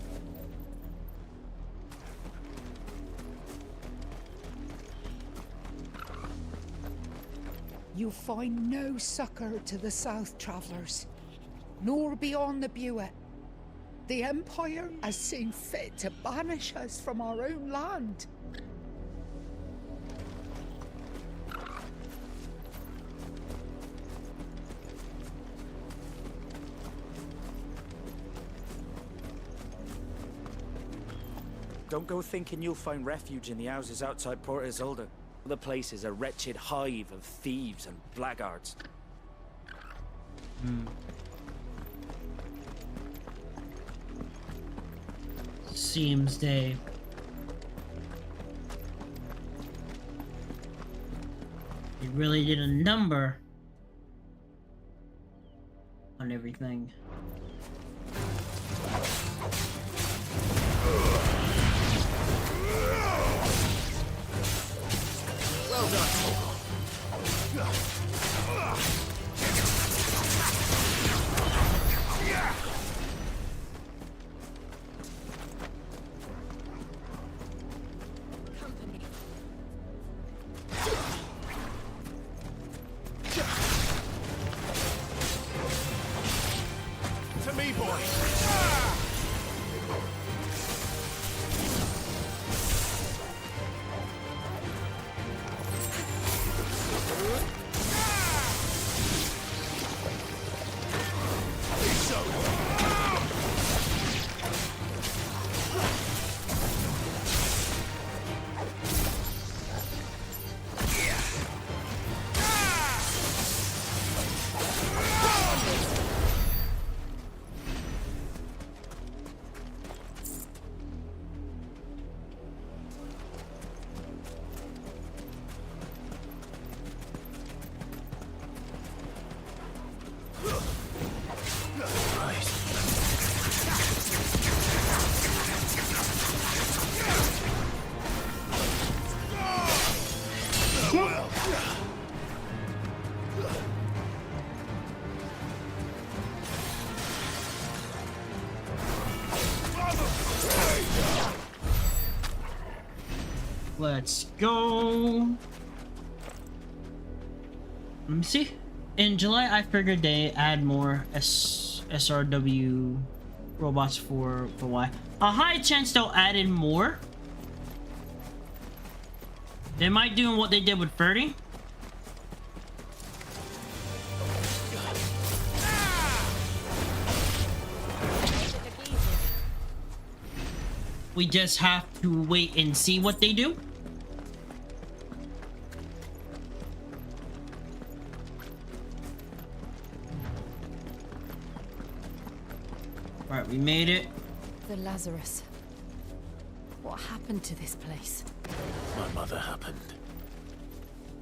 You'll find no succor to the South Travellers, nor beyond the Buet. The Empire has seen fit to banish us from our own land. Don't go thinking you'll find refuge in the houses outside Port Isolde. The place is a wretched hive of thieves and blackguards. Seems they They really did a number on everything. Well done. To me, boy. Let's go. Let me see. In July, I figured they add more SRW robots for Y. A high chance they'll add in more. They might do what they did with 30. We just have to wait and see what they do. Alright, we made it. The Lazarus. What happened to this place? My mother happened.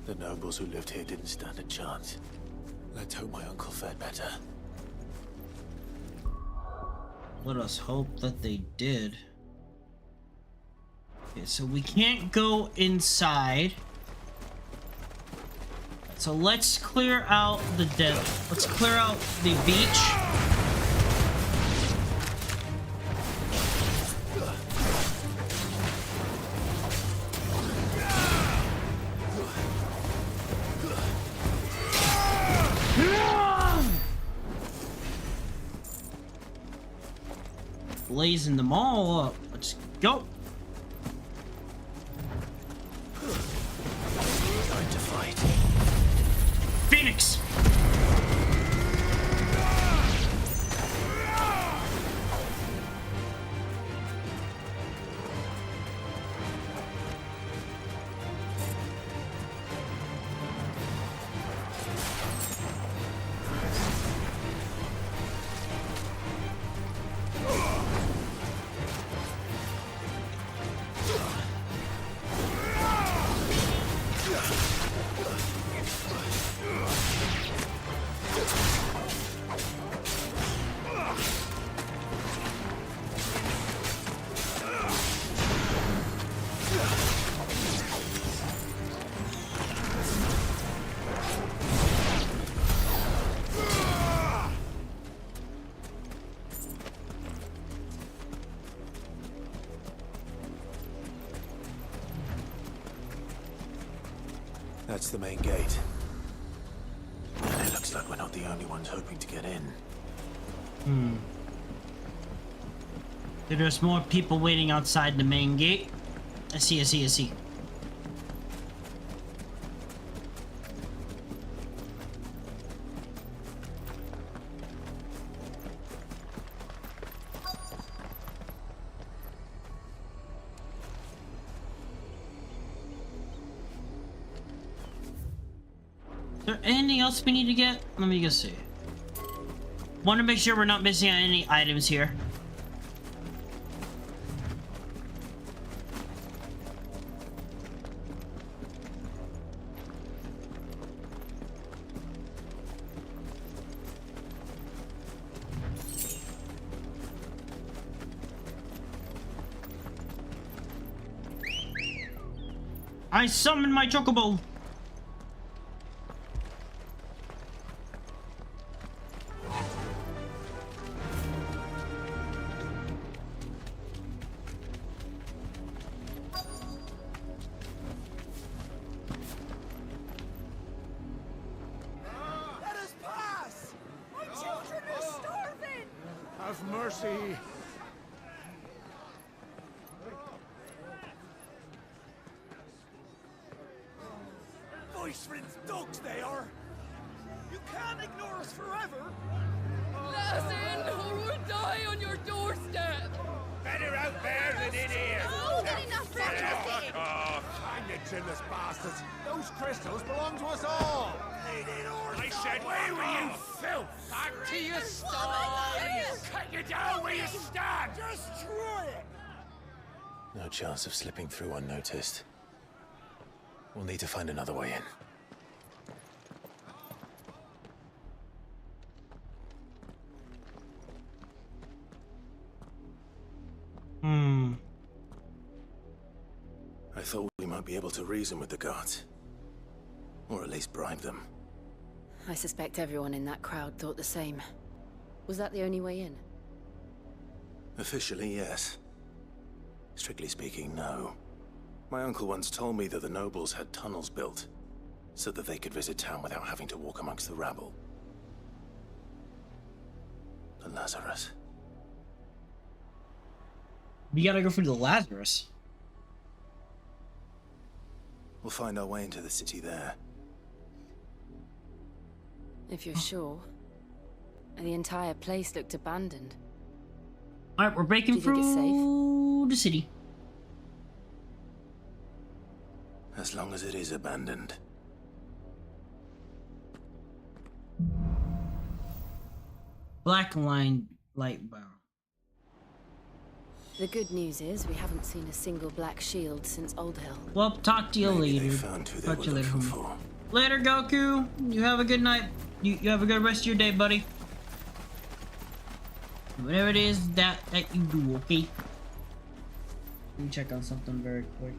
The nobles who lived here didn't stand a chance. Let's hope my uncle fared better. Let us hope that they did. Okay, so we can't go inside. So let's clear out the let's clear out the beach. Blazing them all up. Let's go. Time to fight. Phoenix! That's the main gate. And it looks like we're not the only ones hoping to get in. There's more people waiting outside the main gate. I see. Is there anything else we need to get? Let me just see. Want to make sure we're not missing out any items here. I summoned my chocobo. Let us pass! My children are starving! Have mercy. Viceland's dogs they are! You can't ignore us forever! Let us in, or we'll die on your doorstep! Better out there than in here! Oh, good enough for Fuck off! Hang the chinless bastards! Those crystals belong to us all! I said, away with you, filth! Back to your sties! Cut you down where you stand! Destroy it! No chance of slipping through unnoticed. We'll need to find another way in. I thought we might be able to reason with the guards. Or at least bribe them. I suspect everyone in that crowd thought the same. Was that the only way in? Officially, yes. Strictly speaking, no. My uncle once told me that the nobles had tunnels built, so that they could visit town without having to walk amongst the rabble. The Lazarus. We gotta go for the Lazarus. We'll find our way into the city there. If you're sure. The entire place looked abandoned. Alright, we're breaking through the city. As long as it is abandoned. Black line light bar. The good news is we haven't seen a single black shield since Old Hill. Well, talk to you later. Talk to you later, homie. Later, Goku. You have a good night. You have a good rest of your day, buddy. Whatever it is that you do, okay? Let me check on something very quick.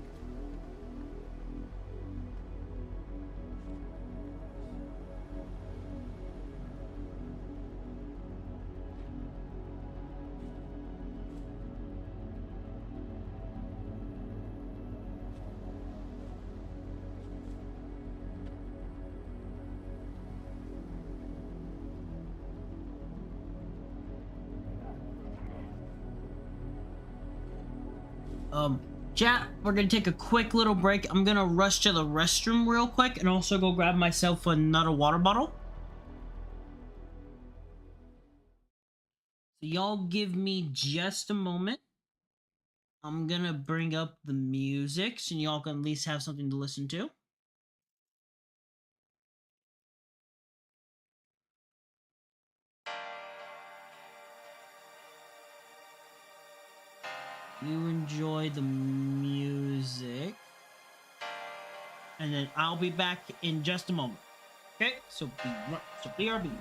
Chat, we're gonna take a quick little break. I'm gonna rush to the restroom real quick and also go grab myself another water bottle. So y'all give me just a moment. I'm gonna bring up the music so y'all can at least have something to listen to. You enjoy the music, and then I'll be back in just a moment. Okay, so BRB.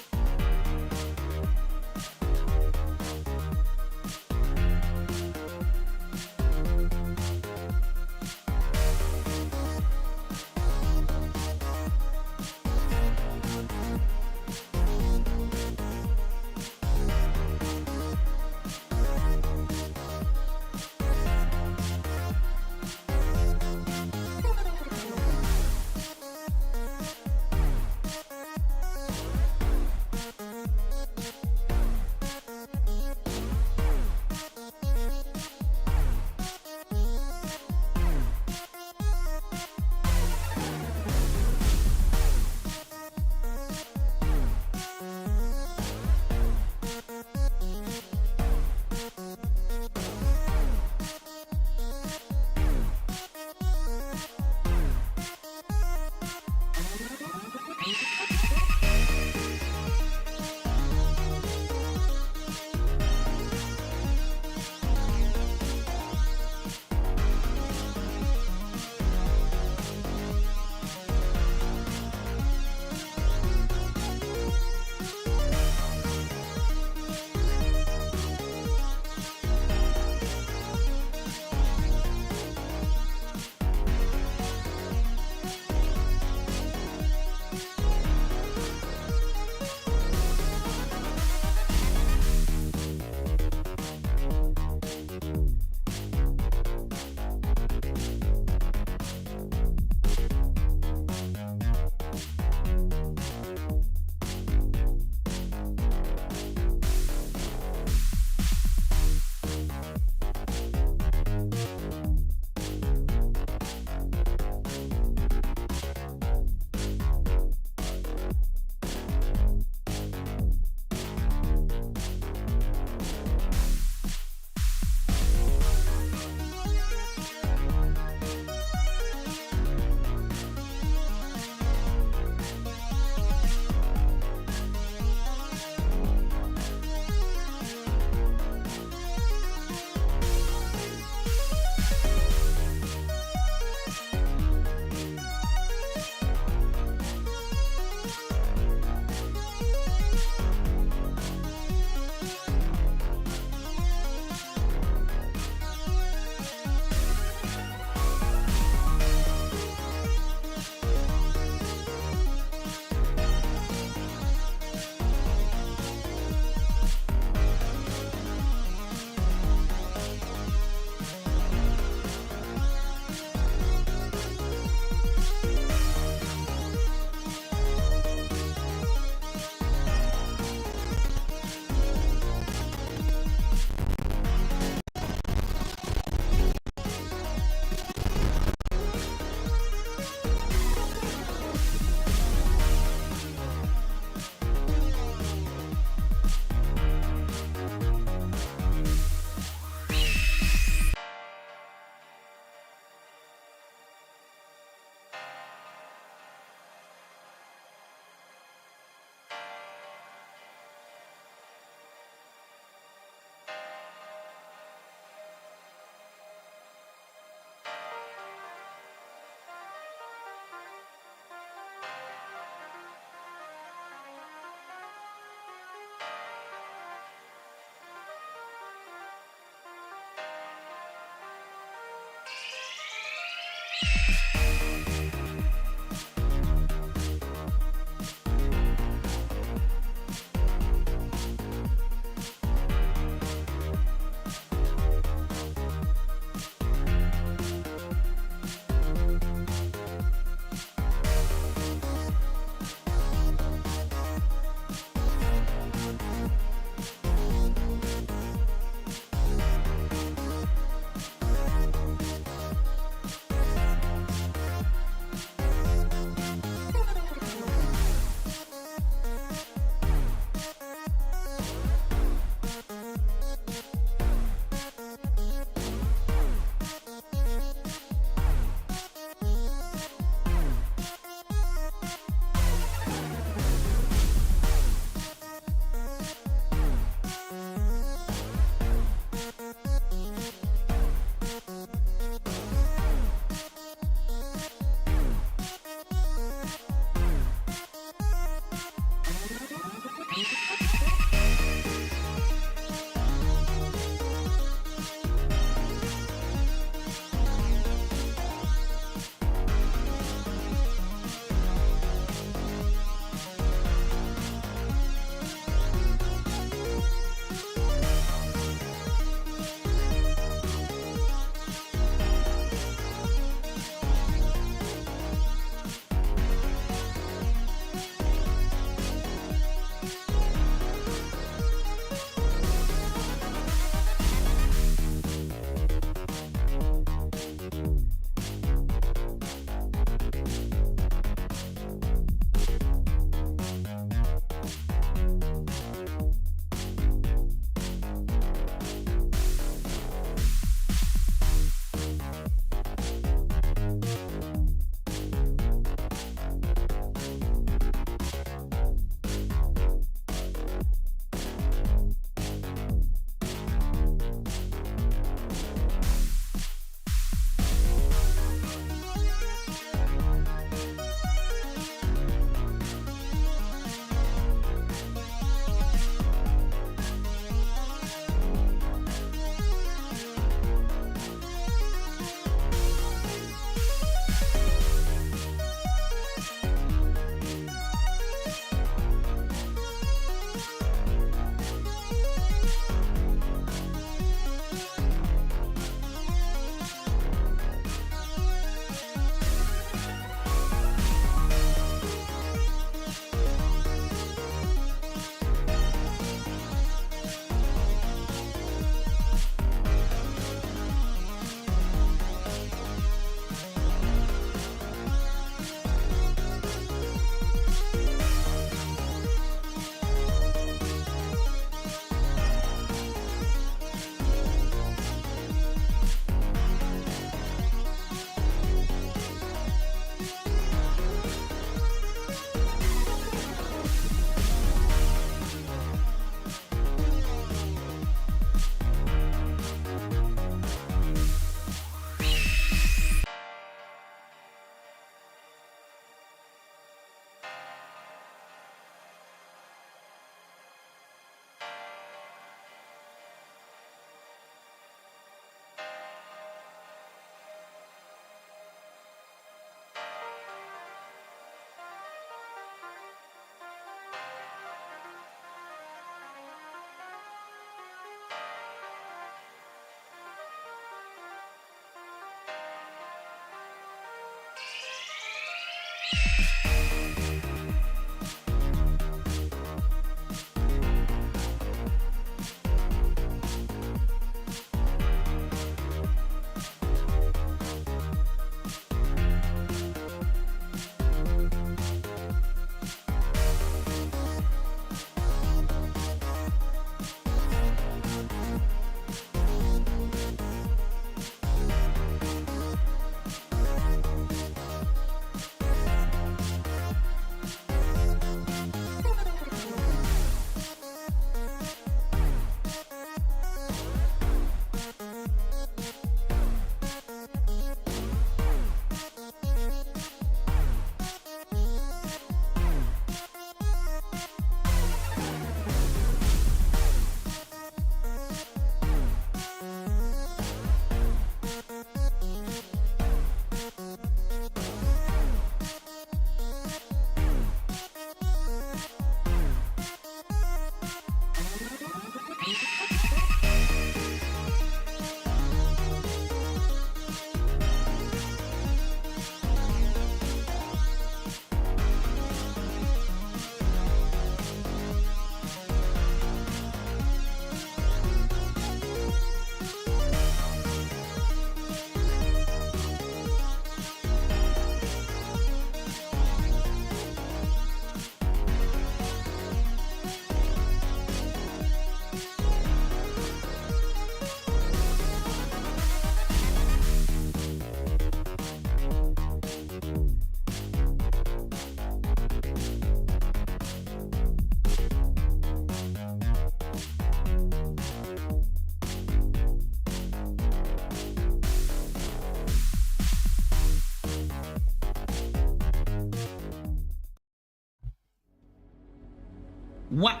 What?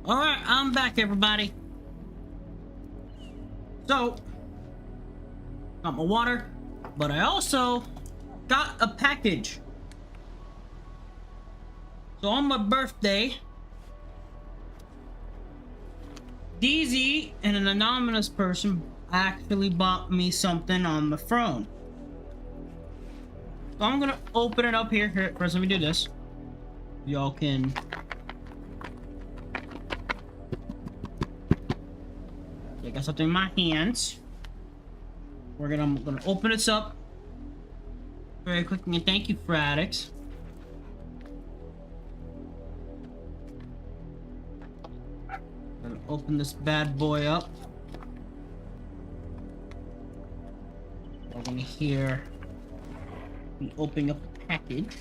Alright, I'm back, everybody. So, got my water, but I also got a package. So on my birthday, DZ and an anonymous person actually bought me something on the phone. So I'm gonna open it up here. Here, first let me do this. Y'all can... I got something in my hands. I'm gonna open this up very quickly, and thank you, Fradix. Gonna open this bad boy up. We're gonna hear me opening up the package.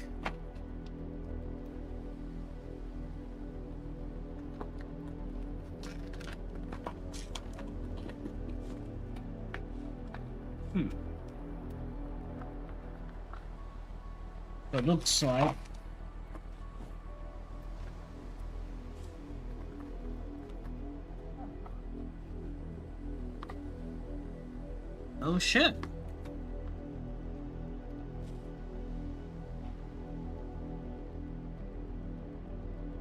So it looks like oh shit.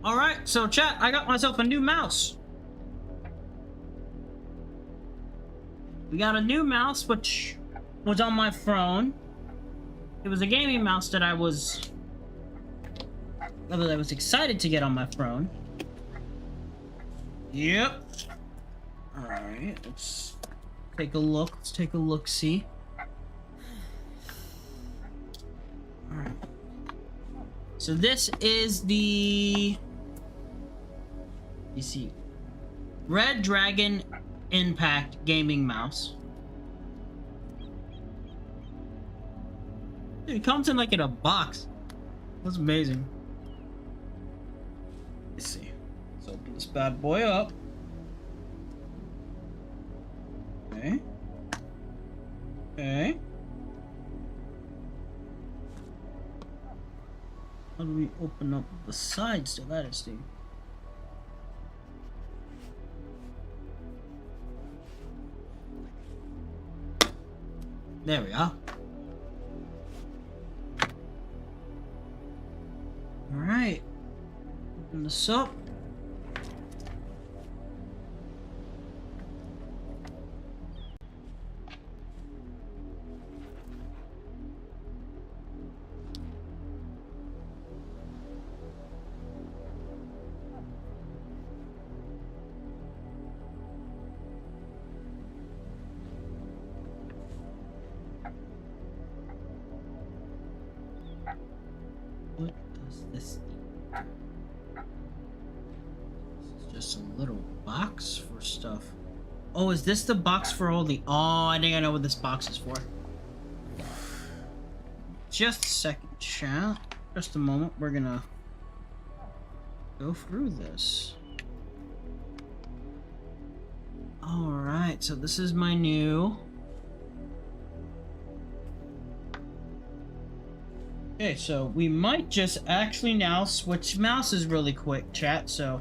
Alright, so chat, I got myself a new mouse. We got a new mouse which was on my phone. It was a gaming mouse that I was excited to get on my phone. Yep. Alright, let's take a look. Let's take a look-see. Alright. So this is the... You see, Red Dragon Impact Gaming Mouse. Dude, it comes in like in a box. That's amazing. Let's see. Let's open this bad boy up. Okay. Okay. How do we open up the sides to that is the... There we are. Alright. Open this up. What does this do? This is just a little box for stuff. Oh, is this the box for all the... Oh, I think I know what this box is for. Just a second, chat. Just a moment. We're gonna go through this. Alright, so this is my new... Okay, so we might just actually now switch mouses really quick, chat, so...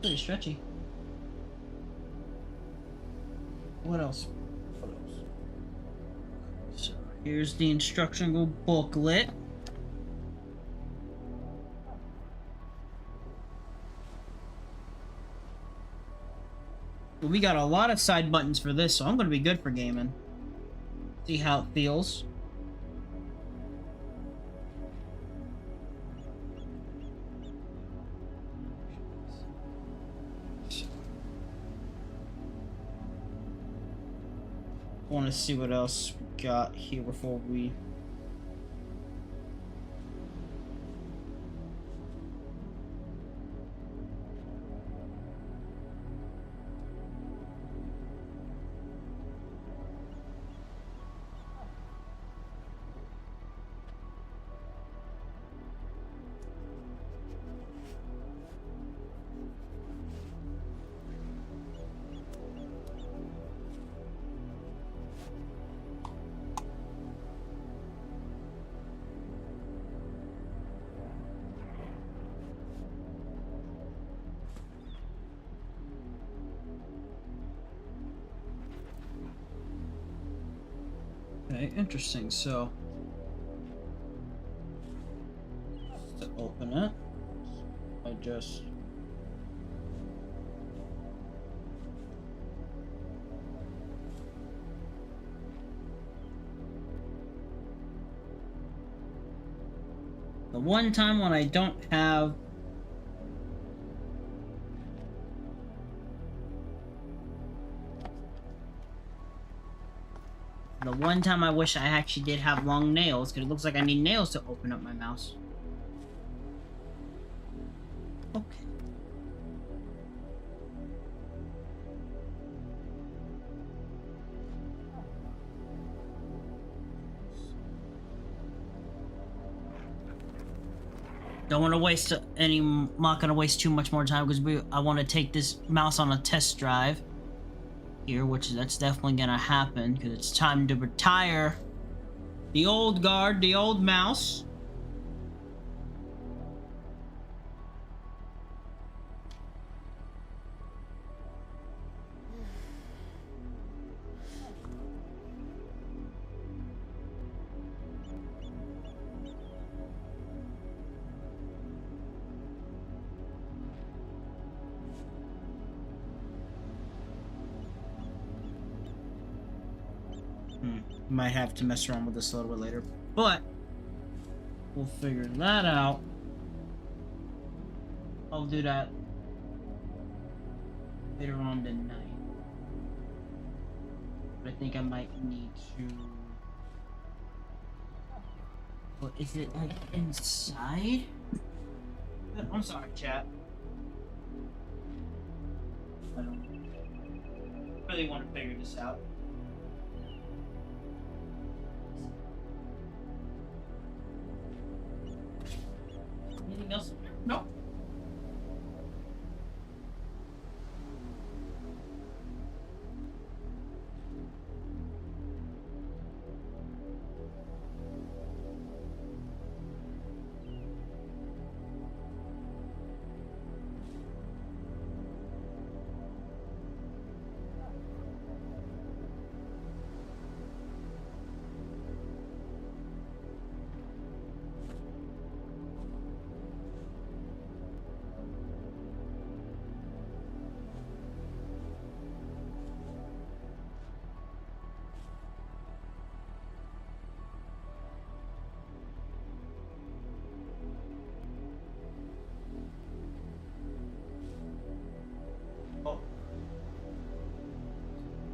Pretty stretchy. What else? What else? So, here's the instructional booklet. We got a lot of side buttons for this, so I'm gonna be good for gaming. See how it feels. I want to see what else we got here before we... Okay, interesting. So, to open it, I just the one time when I don't have the one time I wish I actually did have long nails, because it looks like I need nails to open up my mouse. Okay. Don't want to waste any. Not gonna waste too much more time because I want to take this mouse on a test drive here, which that's definitely gonna happen because it's time to retire the old guard, the old mouse. Might have to mess around with this a little bit later, but we'll figure that out. I'll do that later on tonight. But I think I might need to. What is it like inside? I'm sorry, chat. I don't really want to figure this out. Anything else? No.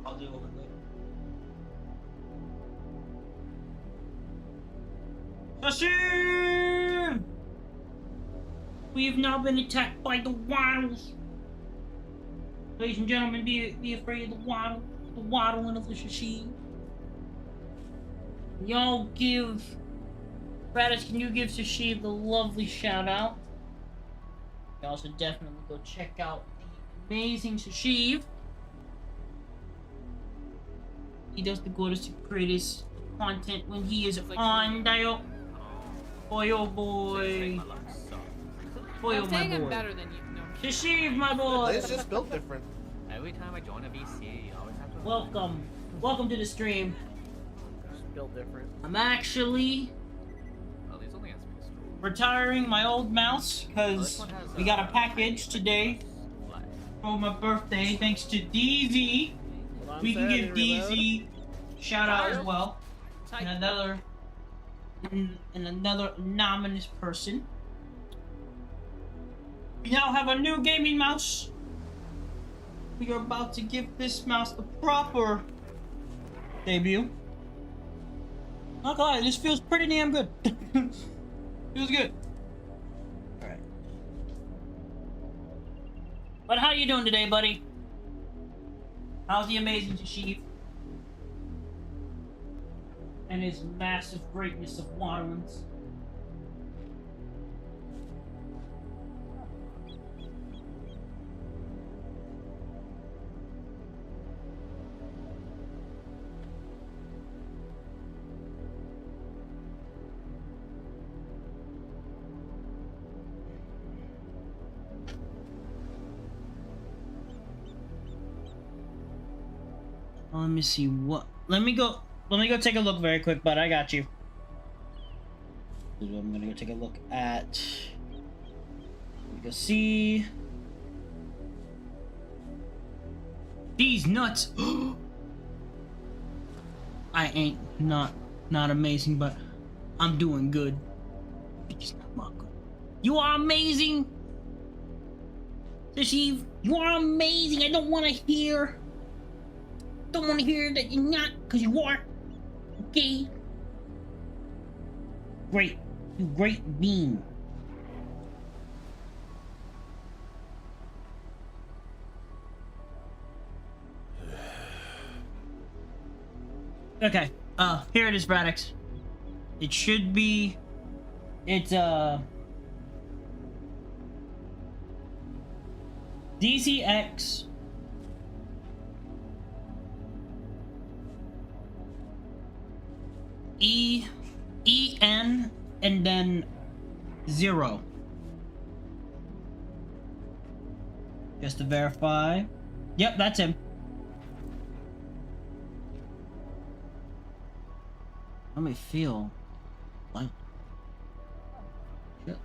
I'll do it later. Sashim! We have now been attacked by the waddles. Ladies and gentlemen, be afraid of the waddling of the Sashim. Y'all give Raditz, can you give Sashim the lovely shout out? Y'all should definitely go check out the amazing Sashim. He does the greatest, greatest content when he is on dial. Boy, oh boy. Boy, oh my boy. better than you. No. Sashim, my boy. It's just built different. Every time I join a VC, you always have to. Welcome. Welcome to the stream. It's built different. I'm actually Oh, these only has to be retiring my old mouse because we got a package today for my birthday thanks to DZ. We can give DZ shout out as well. And another anonymous person. We now have a new gaming mouse. We are about to give this mouse the proper debut. Not gonna lie, this feels pretty damn good. Feels good. Alright. But how you doing today, buddy? How's the amazing Tashif? And his massive greatness of Waterlands. Let me see what. Let me go. let me go take a look very quick, but I got you. I'm gonna go take a look at. Let me go see. These nuts. I ain't not amazing, but I'm doing good. You are amazing. Eve, you are amazing. I don't want to hear. Don't want to hear that you're not, because you are. Okay. Great. You great bean. Okay. Here it is, Braddox. It should be. It's DCX EN and then 0. Just to verify. Yep, that's him. Let me feel. What? Shit.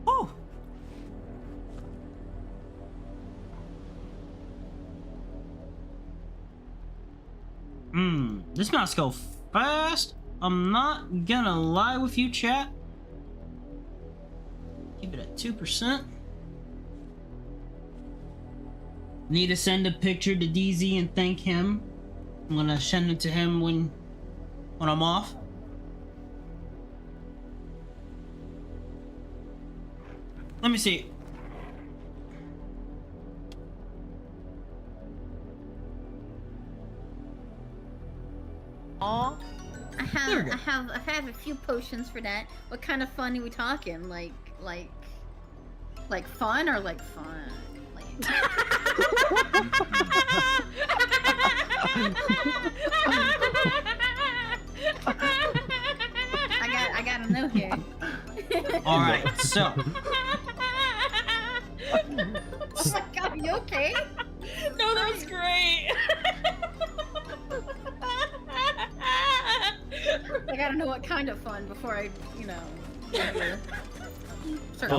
Oh. This mouse go fast. I'm not gonna lie with you, chat. Keep it at 2%. Need to send a picture to DZ and thank him. I'm gonna send it to him when I'm off. Let me see. I have a few potions for that. What kind of fun are we talking? Like fun or like fun? Like... I gotta know here. All right, so. Oh my god, are you okay? No, that was great. I gotta know what kind of fun before I, you know.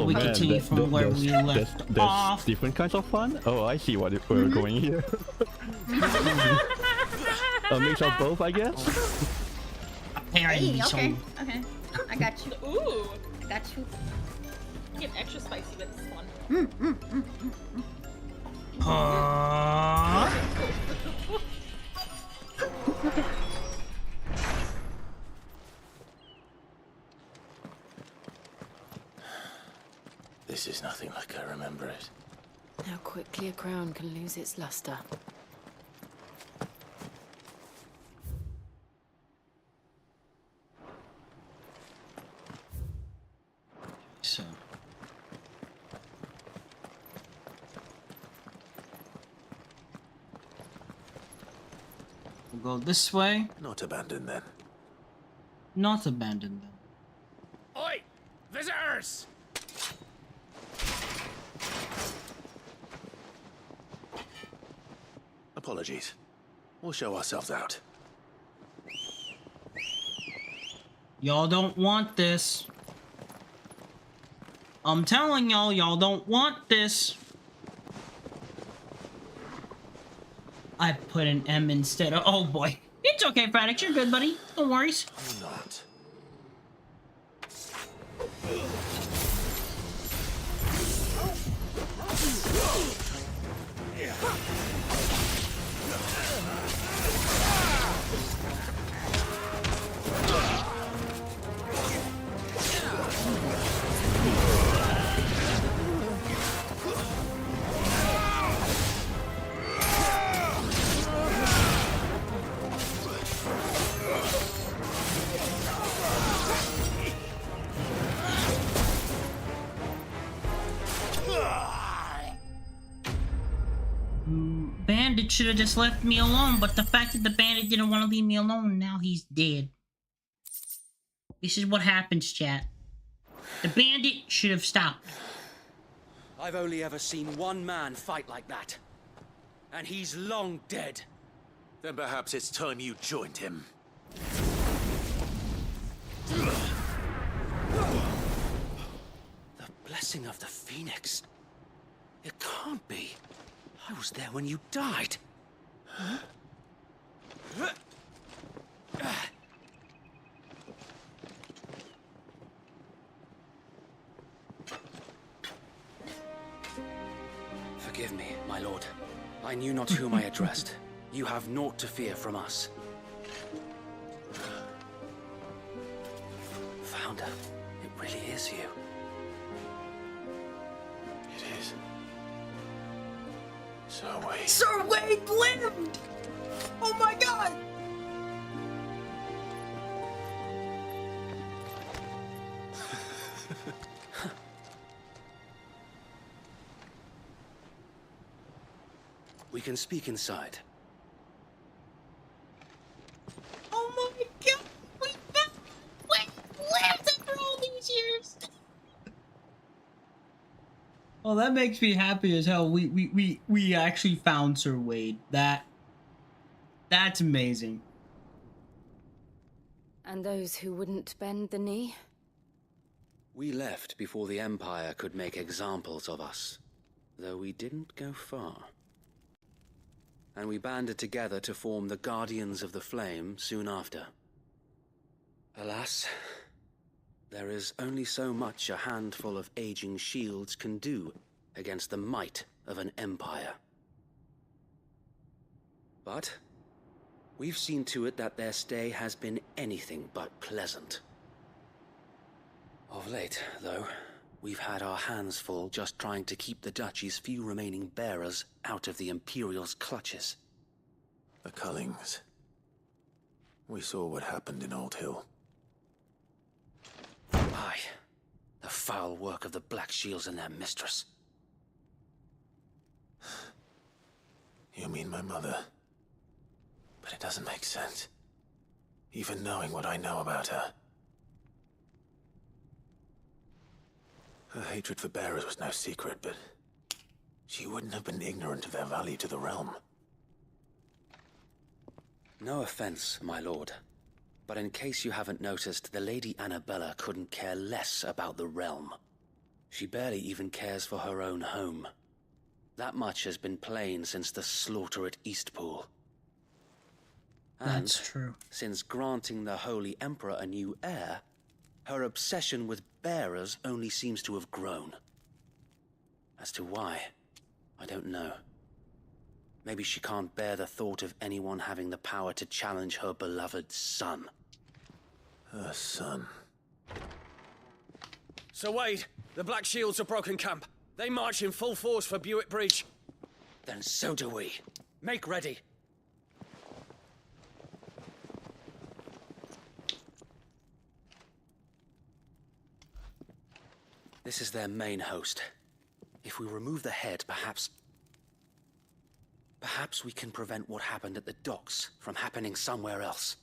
We continue from where we left off. There's different kinds of fun? Oh, I see what we're going here. A mix of both, I guess? Hey, okay. I got you. Ooh. I got you. Get extra spicy with this one. This is nothing like I remember it. How quickly a crown can lose its luster. So. We'll go this way. Not abandon them. Not abandon them. Oi! Visitors! Apologies. We'll show ourselves out. Y'all don't want this. I'm telling y'all don't want this. I put an M instead of. Oh boy. It's okay, Braddock. You're good, buddy. No worries. I'm not. Bandit should have just left me alone, but the fact that the bandit didn't want to leave me alone, now he's dead. This is what happens, chat. The bandit should have stopped. I've only ever seen one man fight like that. And he's long dead. Then perhaps it's time you joined him. The blessing of the Phoenix. It can't be. I was there when you died. Huh? Forgive me, my lord. I knew not whom I addressed. You have naught to fear from us. Founder, it really is you. It is. Sir Wade. Sir Wade lived! Oh my god! We can speak inside. Oh my god! We lived after all these years! Well, that makes me happy as hell. We actually found Sir Wade. That's amazing. And those who wouldn't bend the knee? We left before the Empire could make examples of us, though we didn't go far. And we banded together to form the Guardians of the Flame soon after. Alas, there is only so much a handful of aging shields can do against the might of an empire. But we've seen to it that their stay has been anything but pleasant. Of late, though, we've had our hands full just trying to keep the Duchy's few remaining bearers out of the Imperial's clutches. The Cullings. We saw what happened in Old Hill. Aye. The foul work of the Black Shields and their mistress. You mean my mother? But it doesn't make sense. Even knowing what I know about her. Her hatred for bearers was no secret, but she wouldn't have been ignorant of their value to the realm. No offense, my lord, but in case you haven't noticed, the Lady Annabella couldn't care less about the realm. She barely even cares for her own home. That much has been plain since the slaughter at Eastpool. And that's true. Since granting the Holy Emperor a new heir, her obsession with bearers only seems to have grown. As to why, I don't know. Maybe she can't bear the thought of anyone having the power to challenge her beloved son. Her son. Sir Wade, the Black Shields have broken camp. They march in full force for Buick Bridge. Then so do we. Make ready. This is their main host. If we remove the head, perhaps we can prevent what happened at the docks from happening somewhere else.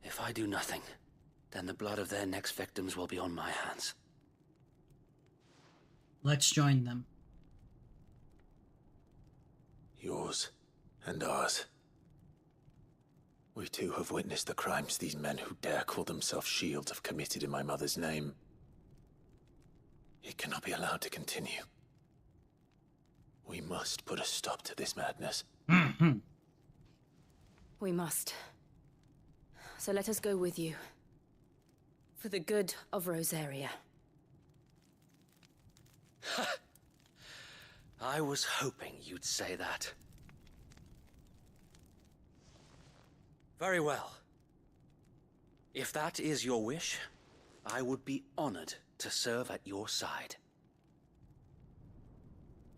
If I do nothing, then the blood of their next victims will be on my hands. Let's join them. Yours and ours. We too have witnessed the crimes these men who dare call themselves shields have committed in my mother's name. It cannot be allowed to continue. We must put a stop to this madness. We must. So let us go with you. For the good of Rosaria. I was hoping you'd say that. Very well. If that is your wish, I would be honored to serve at your side.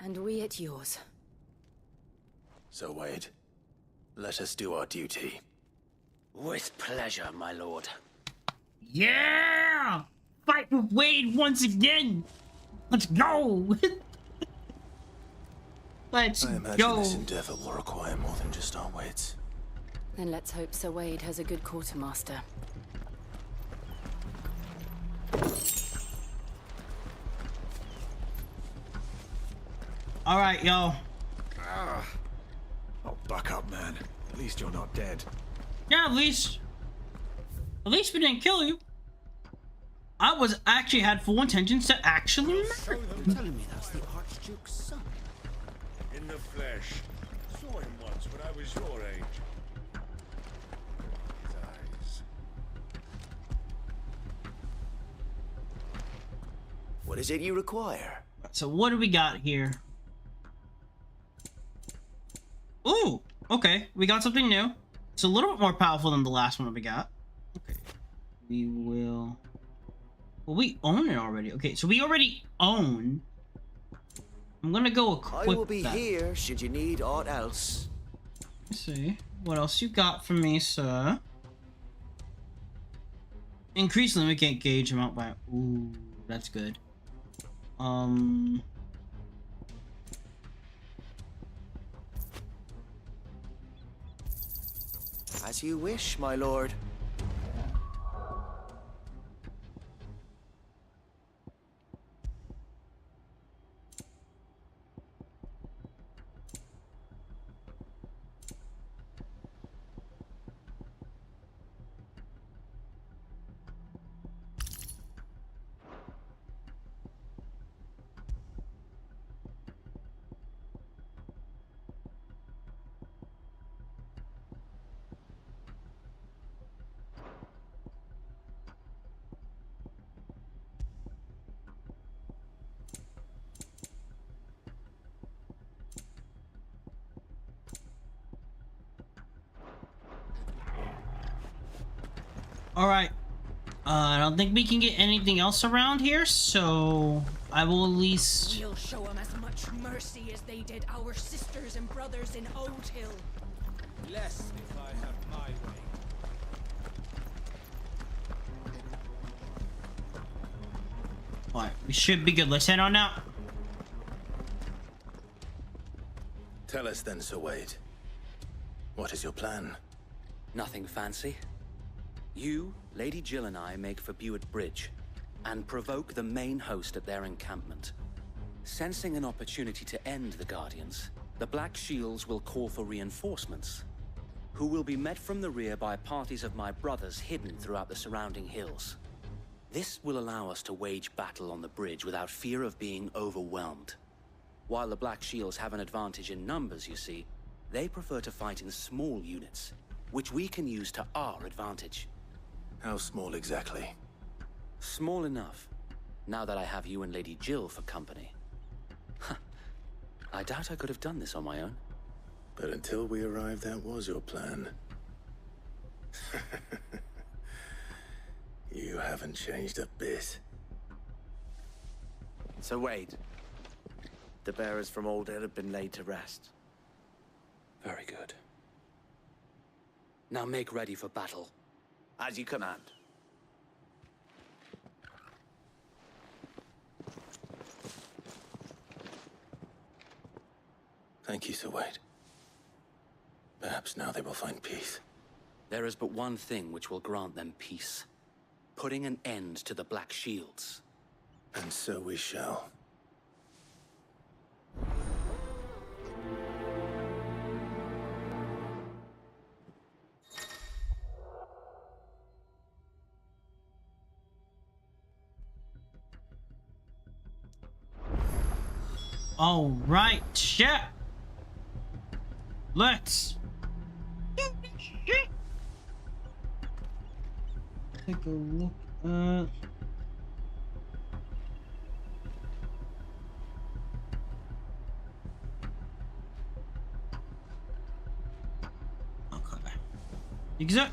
And we at yours. So, Wade, let us do our duty. With pleasure, my lord. Yeah! Fight with Wade once again! Let's go! Let's I imagine go! this endeavor will require more than just our wits. Then let's hope Sir Wade has a good quartermaster. All right, yo. Oh, buck up, man. At least you're not dead. Yeah, at least we didn't kill you. I was actually had full intentions to actually murder. You're telling me that's the Archduke's son? In the flesh. Saw him once when I was your age. His eyes. What is it you require? So what do we got here? Ooh, okay, we got something new. It's a little bit more powerful than the last one that we got. Okay, we will. Well, we own it already. Okay, so we already own. I'm gonna go equip I will be that. here should you need aught else. Let's see what else you got for me, sir. Increase limit can't gauge amount by. Ooh, that's good. As you wish, my lord. All right. I don't think we can get anything else around here, so I will at least. We'll show them as much mercy as they did our sisters and brothers in Old Hill. Less if I have my way. All right, we should be good. Let's head on out. Tell us then, Sir Wade. What is your plan? Nothing fancy. You, Lady Jill and I make for Buett Bridge and provoke the main host at their encampment. Sensing an opportunity to end the Guardians, the Black Shields will call for reinforcements, who will be met from the rear by parties of my brothers hidden throughout the surrounding hills. This will allow us to wage battle on the bridge without fear of being overwhelmed. While the Black Shields have an advantage in numbers, you see, they prefer to fight in small units, which we can use to our advantage. How small exactly? Small enough, now that I have you and Lady Jill for company. I doubt I could have done this on my own. But until we arrived, that was your plan. You haven't changed a bit. So Wade, the bearers from Old Hill have been laid to rest. Very good. Now make ready for battle. As you command. Thank you, Sir Wade. Perhaps now they will find peace. There is but one thing which will grant them peace. Putting an end to the Black Shields. And so we shall. All right, shit. Let's take a look at. Okay. Exact.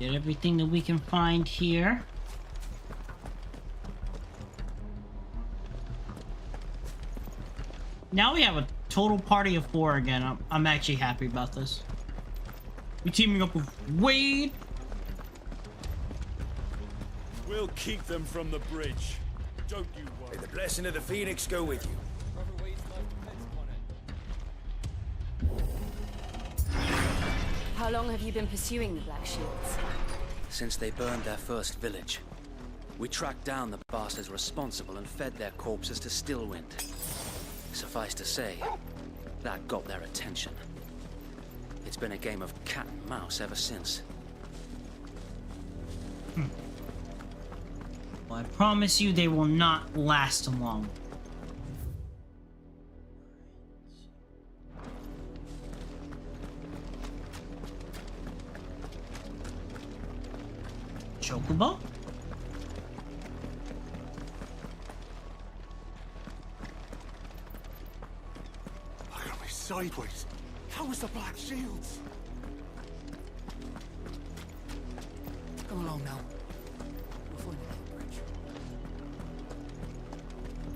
Get everything that we can find here. Now we have a total party of 4 again. I'm actually happy about this. We're teaming up with Wade. We'll keep them from the bridge. Don't you worry. May the blessing of the Phoenix go with you. How long have you been pursuing the Black Shields? Since they burned their first village, we tracked down the bastards responsible and fed their corpses to Stillwind. Suffice to say, that got their attention. It's been a game of cat and mouse ever since. Well, I promise you they will not last long. Chocobo? Look at me sideways. How was the Black Shields? Come along now.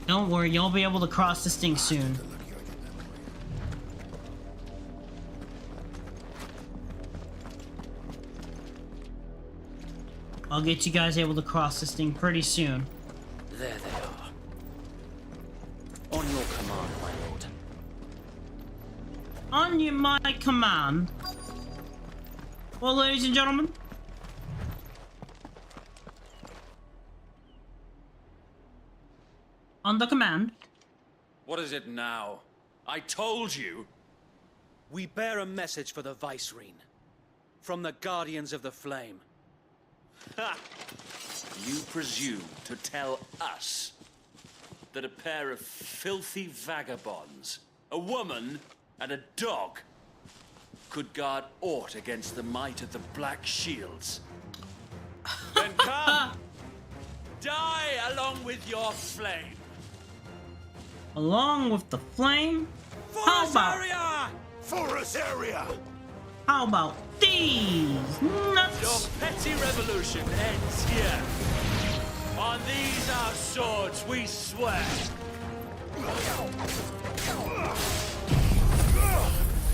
Don't worry, you'll be able to cross this thing soon. I'll get you guys able to cross this thing pretty soon. There they are. On your command, my lord. On my command. Well, ladies and gentlemen. On the command. What is it now? I told you! We bear a message for the Vicereine. From the Guardians of the Flame. Ha! You presume to tell us that a pair of filthy vagabonds, a woman and a dog, could guard aught against the might of the Black Shields? Then come! Die along with your flame! Along with the flame? How about... Forest area! How about these nuts? Your petty revolution ends here. On these our swords we swear.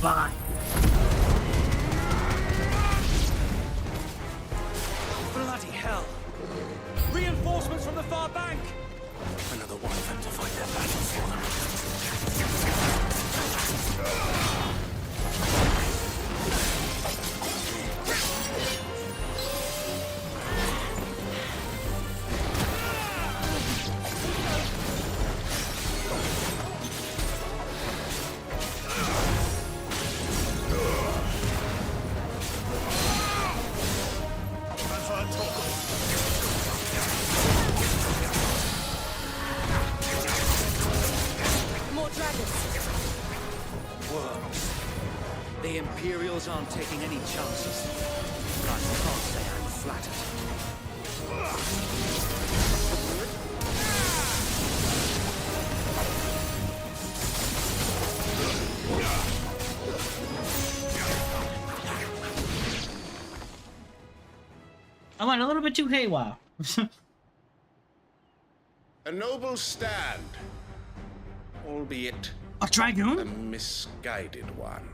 Bye. Bloody hell! Reinforcements from the far bank! Another one of them to fight their battles for them. More dragons. Worms. The Imperials aren't taking any chances. I can't say I'm flattered. I went a little bit too haywire. A noble stand, albeit a dragoon? A misguided one.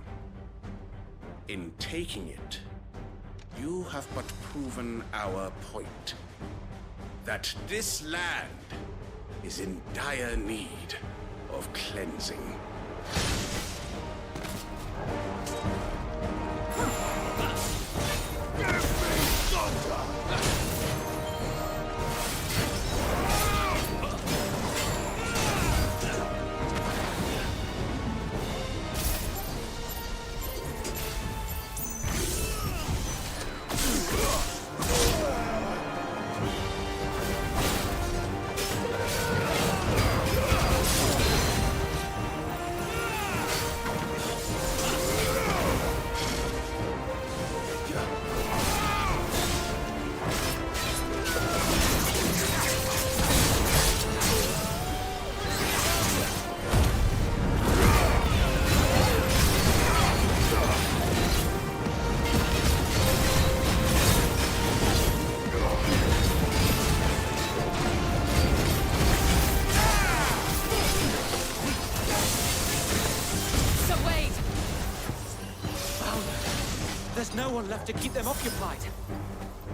In taking it, you have but proven our point. That this land is in dire need of cleansing. There's no one left to keep them occupied.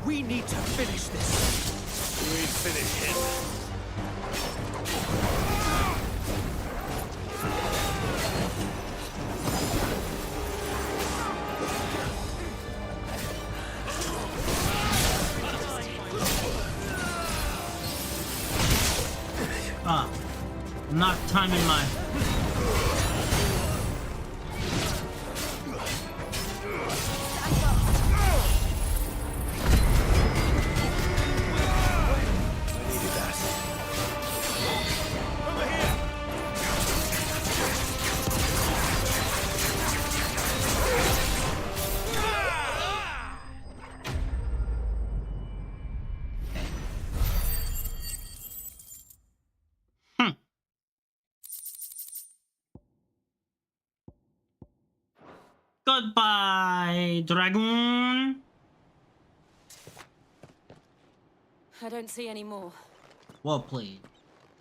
We need to finish this. We'd finish him. Ah, I'm not timing my... Goodbye, dragoon. I don't see any more. Well played.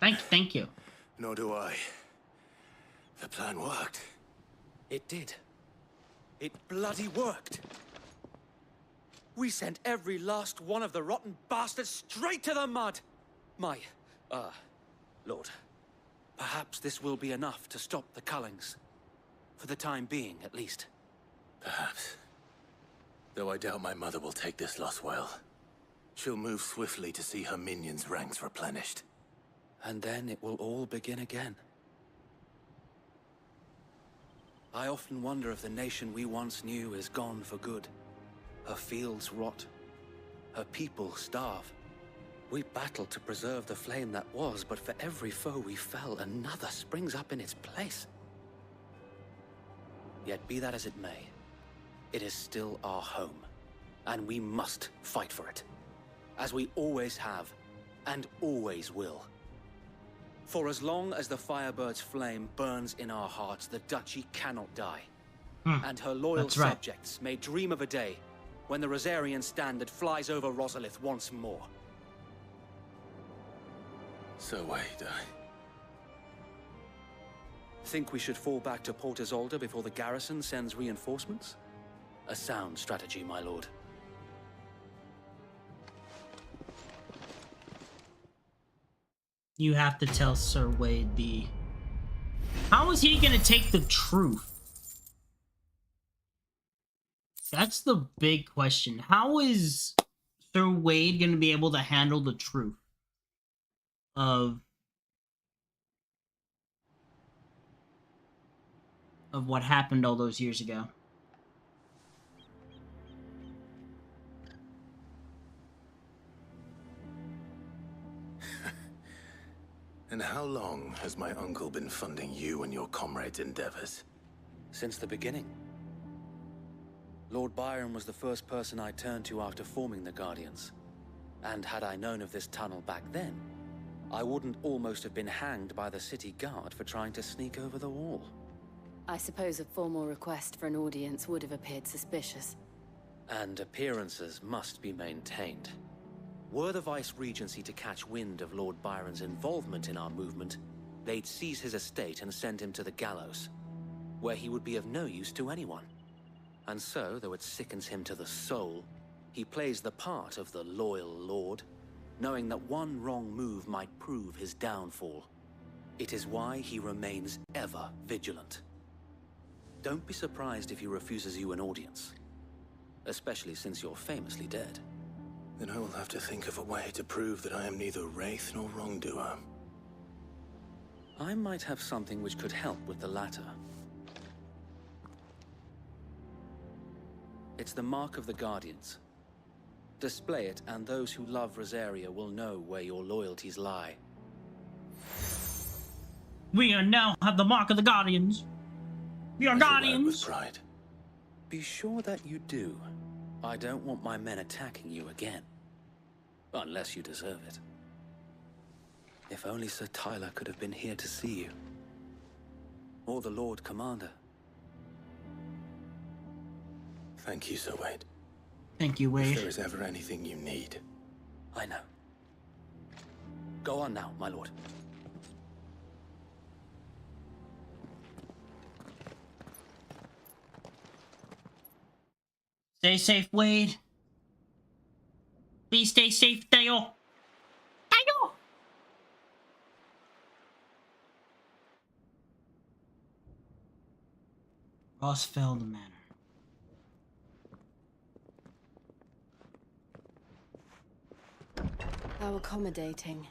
Thank you. Nor do I. The plan worked. It did. It bloody worked. We sent every last one of the rotten bastards straight to the mud. My, Lord, perhaps this will be enough to stop the Cullings. For the time being, at least. Perhaps. Though I doubt my mother will take this loss well. She'll move swiftly to see her minions' ranks replenished. And then it will all begin again. I often wonder if the nation we once knew is gone for good. Her fields rot. Her people starve. We battled to preserve the flame that was, but for every foe we fell, another springs up in its place. Yet be that as it may, it is still our home, and we must fight for it, as we always have, and always will. For as long as the Firebird's flame burns in our hearts, the Duchy cannot die. And her loyal subjects may dream of a day when the Rosarian standard flies over Rosalith once more. So wait, Think we should fall back to Port Isolde before the garrison sends reinforcements? A sound strategy, my lord. You have to tell Sir Wade the... How is he gonna take the truth? That's the big question. How is Sir Wade gonna be able to handle the truth of what happened all those years ago? And how long has my uncle been funding you and your comrades' endeavors? Since the beginning. Lord Byron was the first person I turned to after forming the Guardians. And had I known of this tunnel back then, I wouldn't almost have been hanged by the city guard for trying to sneak over the wall. I suppose a formal request for an audience would have appeared suspicious. And appearances must be maintained. Were the Vice-Regency to catch wind of Lord Byron's involvement in our movement, they'd seize his estate and send him to the gallows, where he would be of no use to anyone. And so, though it sickens him to the soul, he plays the part of the loyal lord, knowing that one wrong move might prove his downfall. It is why he remains ever vigilant. Don't be surprised if he refuses you an audience, especially since you're famously dead. Then I will have to think of a way to prove that I am neither wraith nor wrongdoer. I might have something which could help with the latter. It's the mark of the Guardians. Display it, and those who love Rosaria will know where your loyalties lie. We are now have the mark of the Guardians. We are Guardians. With pride. Be sure that you do. I don't want my men attacking you again. Unless you deserve it. If only Sir Tyler could have been here to see you. Or the Lord Commander. Thank you, Sir Wade. Thank you, Wade. If there is ever anything you need. I know. Go on now, my lord. Stay safe, Wade. Please stay safe, Dale. Dale! Rosfeld Manor. How accommodating.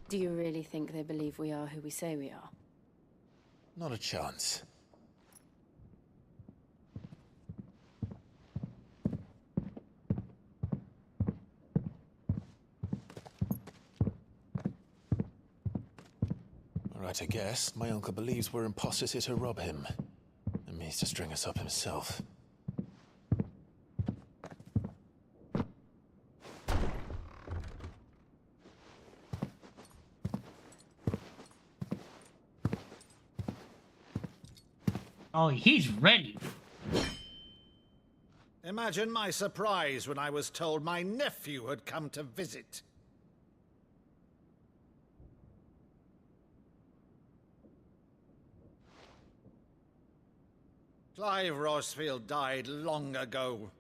Do you really think they believe we are who we say we are? Not a chance. Alright, I guess. My uncle believes we're imposters here to rob him. And means to string us up himself. Oh, he's ready. Imagine my surprise when I was told my nephew had come to visit. Clive Rosefield died long ago.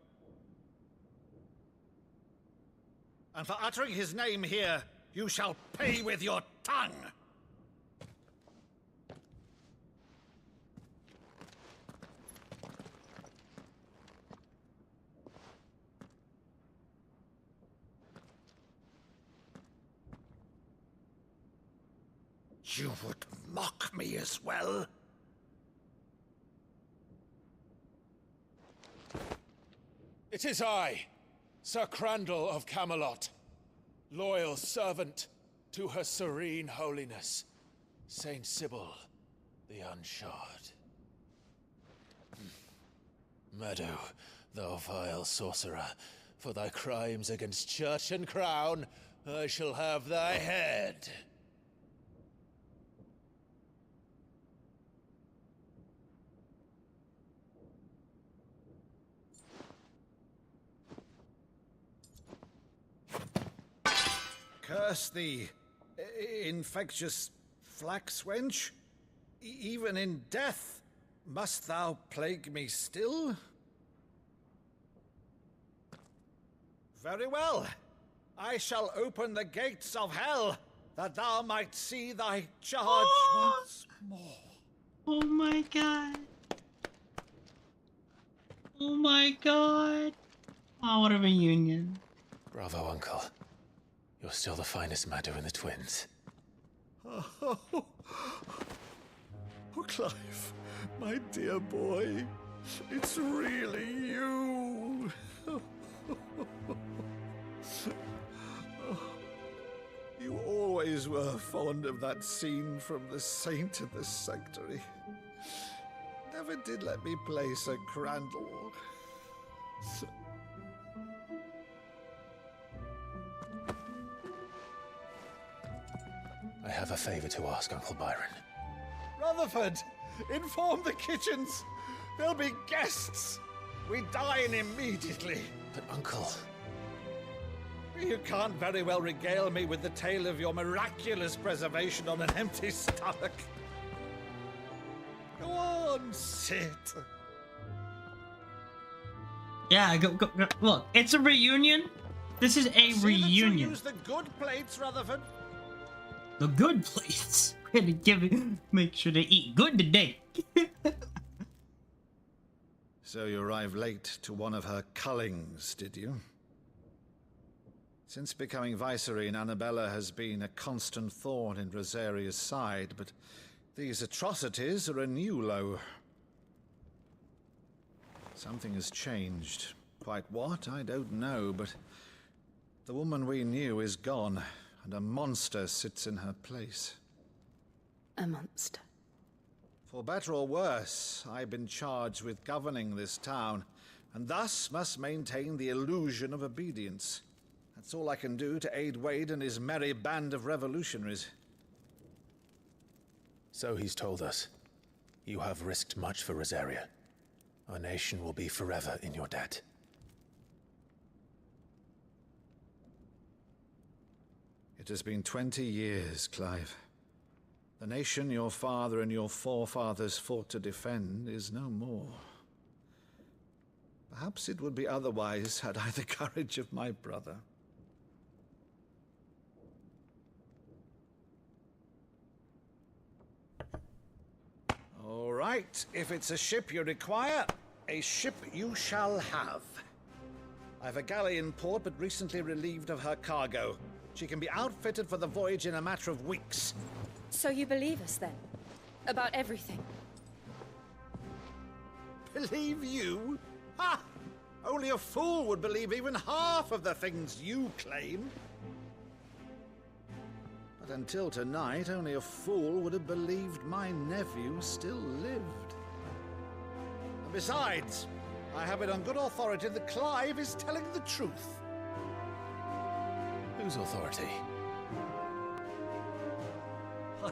And for uttering his name here, you shall pay with your tongue! You would mock me as well? It is I, Sir Crandall of Camelot, loyal servant to Her Serene Holiness, Saint Sybil the Unshod. Meadow, thou vile sorcerer, for thy crimes against church and crown, I shall have thy head. Curse thee, infectious flax wench. Even in death, must thou plague me still? Very well. I shall open the gates of hell, that thou might see thy charge once more. Oh my god. Oh my god. Oh, what a reunion. Bravo, Uncle. You're still the finest Meadow in the twins. Oh, Clive, my dear boy, it's really you. You always were fond of that scene from The Saint in the Sanctuary. Never did let me play Sir Crandall. I have a favor to ask, Uncle Byron. Rutherford, inform the kitchens. There'll be guests. We dine immediately. But, Uncle... You can't very well regale me with the tale of your miraculous preservation on an empty stomach. Go on, sit. Yeah, go. Look, it's a reunion. This is a reunion. Use the good plates, Rutherford. The good plates. We're gonna make sure they eat good today. So you arrived late to one of her cullings, did you? Since becoming Vicereine, Annabella has been a constant thorn in Rosaria's side, but these atrocities are a new low. Something has changed. Quite what, I don't know, but the woman we knew is gone, and a monster sits in her place. A monster? For better or worse, I've been charged with governing this town, and thus must maintain the illusion of obedience. That's all I can do to aid Wade and his merry band of revolutionaries. So he's told us. You have risked much for Rosaria. Our nation will be forever in your debt. It has been 20 years, Clive. The nation your father and your forefathers fought to defend is no more. Perhaps it would be otherwise had I the courage of my brother. All right, if it's a ship you require, a ship you shall have. I've a galley in port, but recently relieved of her cargo. She can be outfitted for the voyage in a matter of weeks. So you believe us then? About everything? Believe you? Ha! Only a fool would believe even half of the things you claim. But until tonight, only a fool would have believed my nephew still lived. And besides, I have it on good authority that Clive is telling the truth. Whose authority?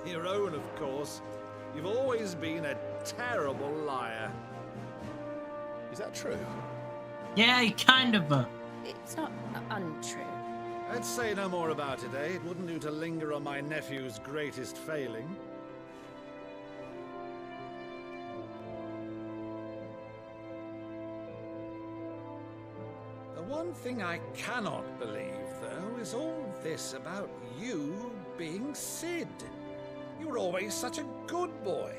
Your own, of course. You've always been a terrible liar. Is that true? Yeah, kind of. It's not untrue. Let's say no more about it, eh? It wouldn't do to linger on my nephew's greatest failing. The one thing I cannot believe, though, is all this about you being Sid. You were always such a good boy,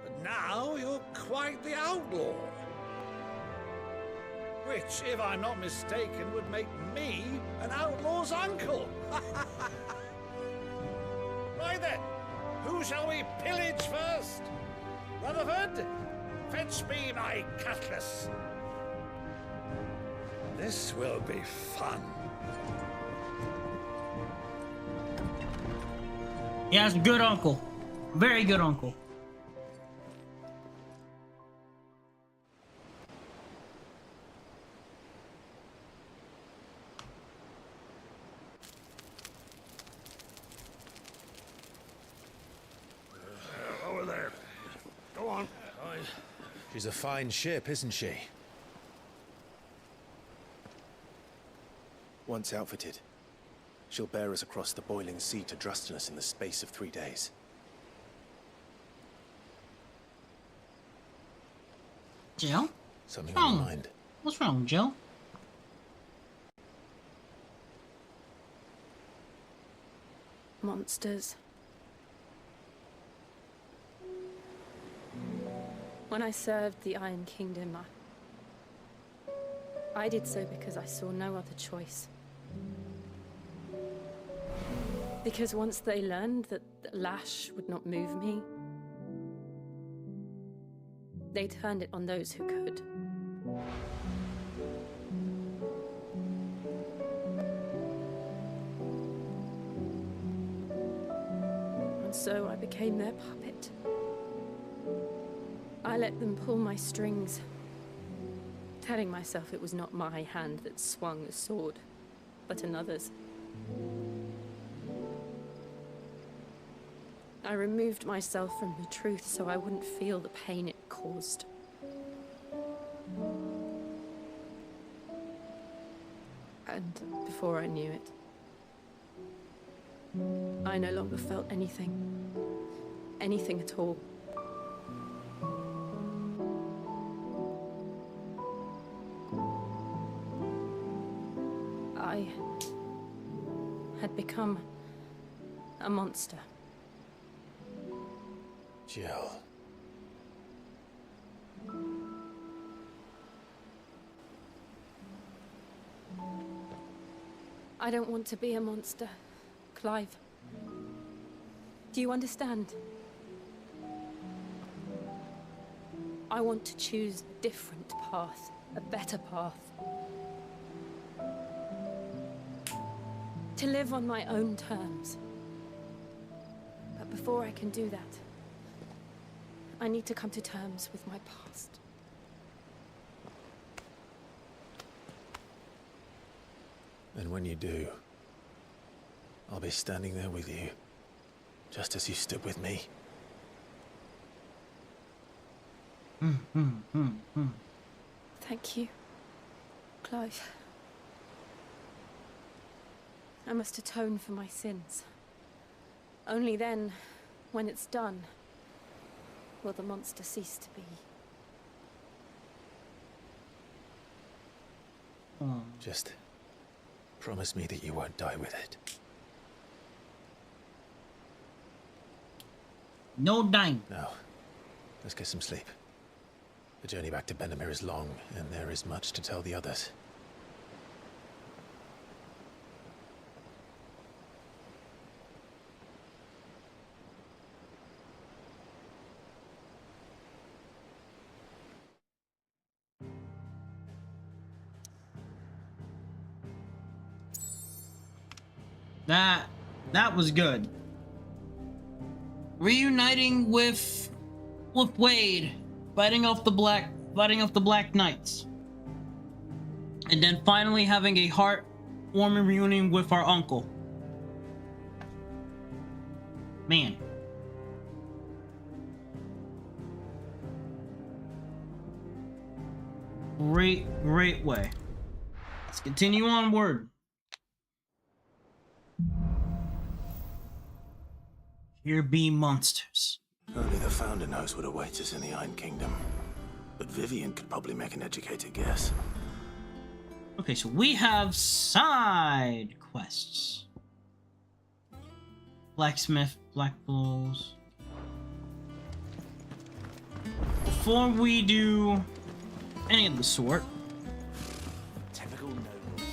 but now you're quite the outlaw. Which, if I'm not mistaken, would make me an outlaw's uncle. Right then, who shall we pillage first? Rutherford, fetch me my cutlass. This will be fun. Yeah, that's a good uncle. Very good uncle. Over there. Go on. She's a fine ship, isn't she? Once outfitted, she'll bear us across the boiling sea to Drustinus in the space of 3 days. Jill? Something on your Oh. mind? What's wrong, Jill? Monsters. When I served the Iron Kingdom, I did so because I saw no other choice. Because once they learned that the lash would not move me, they turned it on those who could. And so I became their puppet. I let them pull my strings, telling myself it was not my hand that swung the sword, but another's. I removed myself from the truth so I wouldn't feel the pain it caused. And before I knew it, I no longer felt anything. Anything at all. I had become a monster. Jill. I don't want to be a monster, Clive. Do you understand? I want to choose a different path, a better path. To live on my own terms. But before I can do that, I need to come to terms with my past. And when you do, I'll be standing there with you, just as you stood with me. Thank you, Clive. I must atone for my sins. Only then, when it's done, will the monster cease to be. Just promise me that you won't die with it. No dying. Now, let's get some sleep. The journey back to Benamir is long, and there is much to tell the others. That was good. Reuniting with Wade, fighting off the Black Knights, and then finally having a heartwarming reunion with our uncle. Man. Great way. Let's continue onward. Here be monsters. Only the Founder knows what awaits us in the Iron Kingdom. But Vivian could probably make an educated guess. Okay, so we have side quests. Blacksmith, Black Bulls. Before we do any of the sort, Typical nobles.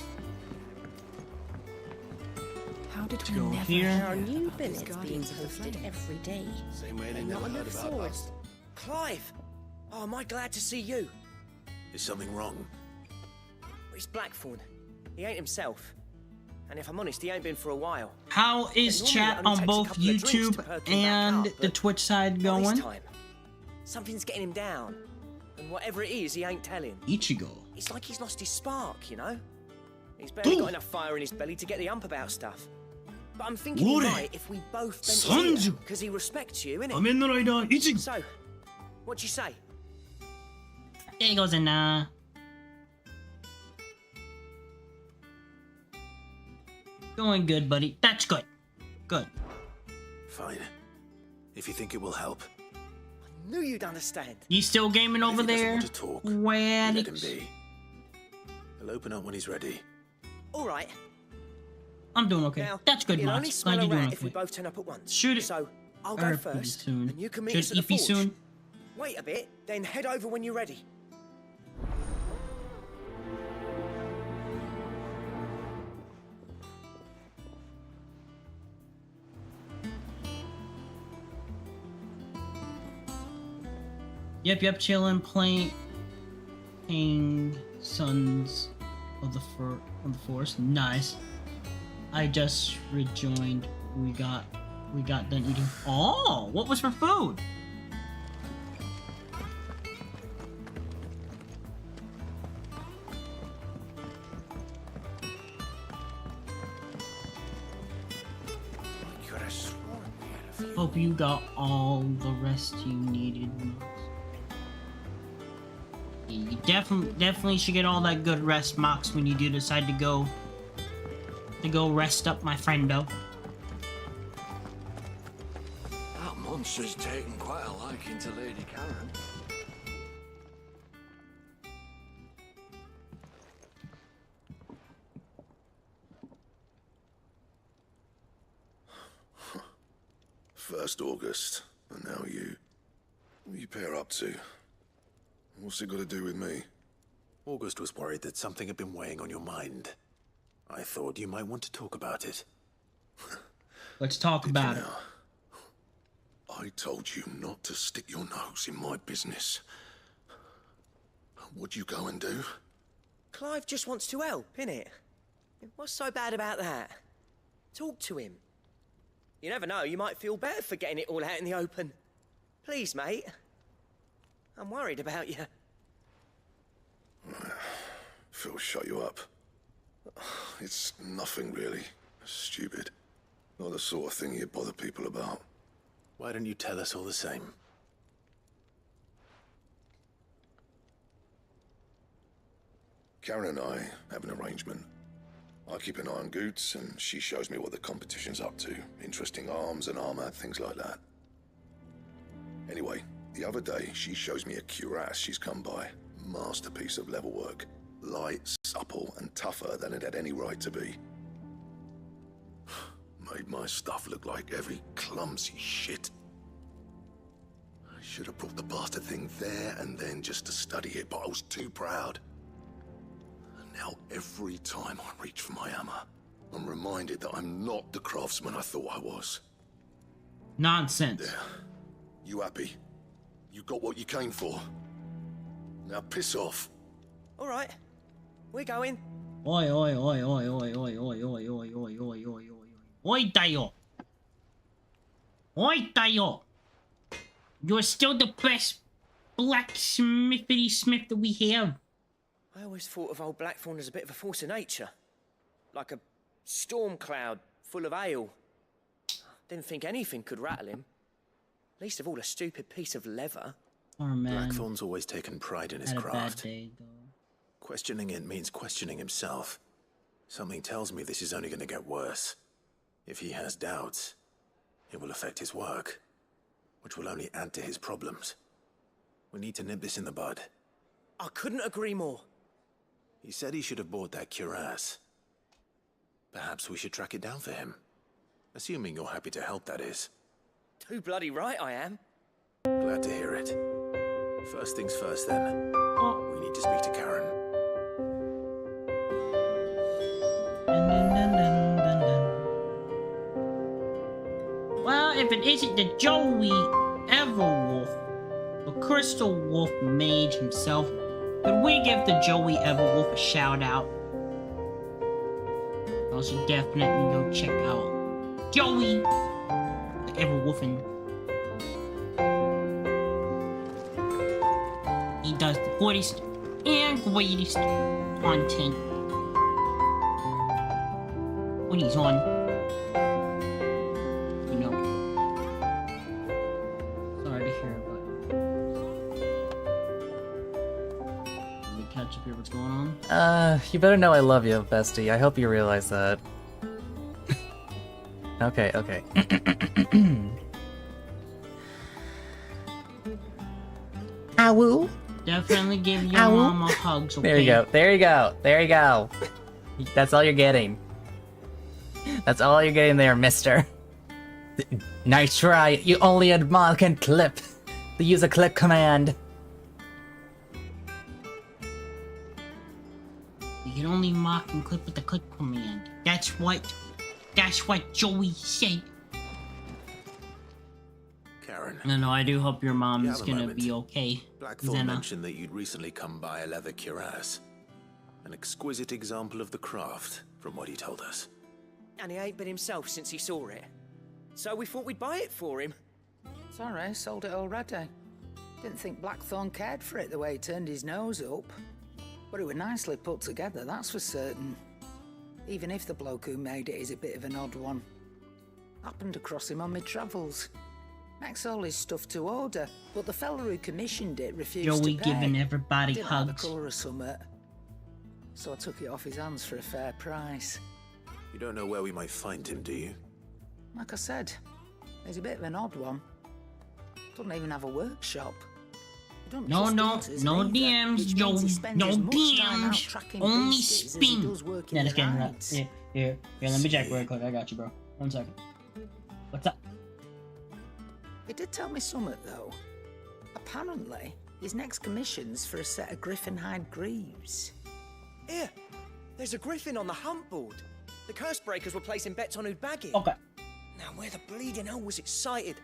How did we never hear our new village being hosted every day? Same way they And never not heard enough about swords. us. Clive! Oh, am I glad to see you? Is something wrong? It's Blackthorn. He ain't himself. And if I'm honest, he ain't been for a while. how is chat on both YouTube and the Twitch side Not this going? time. Something's getting him down. And whatever it is, he ain't telling. Ichigo. It's like he's lost his spark, you know? He's barely got enough fire in his belly to get the ump about stuff. But I'm thinking he Ore. might if we both bent his Sanju. ear, because he respects you, innit? 仮面ライダーIchigo. So, what you say? There he goes in Going good, buddy. That's good. Good. Fine. If you think it will help. Knew you'd understand. You still gaming over If he doesn't there? want to talk, When let him be. He'll open up when he's ready. All right. I'm doing okay. Now, That's good, you'll only Mods. smell Glad a you're doing rat if we okay. both turn up at once. Shoot it. So, I'll Or go pretty first, soon. and you can meet Should us at the it be forge. soon? Wait a bit, then head over when you're ready. Yep, chilling, playing Sons of the Forest. Nice. I just rejoined. We got done eating. Oh, what was for food? Hope you got all the rest you needed. You definitely should get all that good rest, Mox, when you do decide to go rest up, my friendo. That monster's taken quite a liking to Lady Karen. First August, and now you. What you pair up to? What's it got to do with me? August was worried that something had been weighing on your mind. I thought you might want to talk about it. Let's talk about it. I told you not to stick your nose in my business. What'd you go and do? Clive just wants to help, innit? What's so bad about that? Talk to him. You never know, you might feel better for getting it all out in the open. Please, mate. I'm worried about you. Phil shut you up. It's nothing really. Stupid. Not the sort of thing you bother people about. Why don't you tell us all the same? Karen and I have an arrangement. I keep an eye on Goots, and she shows me what the competition's up to. Interesting arms and armor, things like that. Anyway, the other day, she shows me a cuirass she's come by. Masterpiece of level work. Light, supple, and tougher than it had any right to be. Made my stuff look like every clumsy shit. I should have brought the bastard thing there and then just to study it, but I was too proud. And now every time I reach for my hammer, I'm reminded that I'm not the craftsman I thought I was. Nonsense. There. You happy? You got what you came for. Now piss off. All right, we're going. Oi, oi, oi, oi, oi, oi, oi, oi, oi, oi, oi, oi, oi. Oi, Tayo. Oi, Tayo. You're still the best blacksmithity smith that we have. I always thought of old Blackthorn as a bit of a force of nature. Like a storm cloud full of ale. Didn't think anything could rattle him. Least of all a stupid piece of leather. Oh man. Blackthorn's always taken pride in his Had a craft. bad day, though. Questioning it means questioning himself. Something tells me this is only going to get worse. If he has doubts, it will affect his work, which will only add to his problems. We need to nip this in the bud. I couldn't agree more. He said he should have bought that cuirass. Perhaps we should track it down for him. Assuming you're happy to help, that is. Too bloody right I am. Glad to hear it. First things first, then. We need to speak to Karen. Well, if it isn't the Joey Everwolf, the Crystal Wolf Mage himself, could we give the Joey Everwolf a shout out? Also, definitely go check out Joey the Everwolfin. He does the greatest and greatest content when he's on, you know. Sorry to hear, but let me catch up here. What's going on? You better know I love you, bestie. I hope you realize that. Okay, okay. Ow. Definitely give your mom a hug. Okay? There you go. There you go. There you go. That's all you're getting. That's all you're getting there, mister. Nice try. You only had mark and clip. To use a clip command. You can only mark and clip with the click command. That's what Joey said. Karen. No, I do hope your mom You is have a gonna moment. be okay. Blackthorn Xena. mentioned that you'd recently come by a leather cuirass. An exquisite example of the craft, from what he told us. And he ain't been himself since he saw it. So we thought we'd buy it for him. Sorry, sold it already. Didn't think Blackthorn cared for it the way he turned his nose up. But it was nicely put together, that's for certain. Even if the bloke who made it is a bit of an odd one. Happened across him on my travels. Makes all his stuff to order, but the fella who commissioned it refused Joey to pay. giving everybody Didn't like hugs. the colour of summit. So I took it off his hands for a fair price. You don't know where we might find him, do you? Like I said, he's a bit of an odd one. Doesn't even have a workshop. He don't No, trust no, hunters no neither, DMs, which Joe. means he spends No as much time out DMs. tracking Only beasties as he spin. does working Yeah, the just kidding. Right. hides. Here, let me check real quick. I got you, bro. 1 second. What's up? He did tell me something, though. Apparently, his next commission's for a set of griffin hide greaves. Here, there's a griffin on the hunt board. The curse breakers were placing bets on who'd bag it. Okay. Now, where the bleeding hell was it sighted?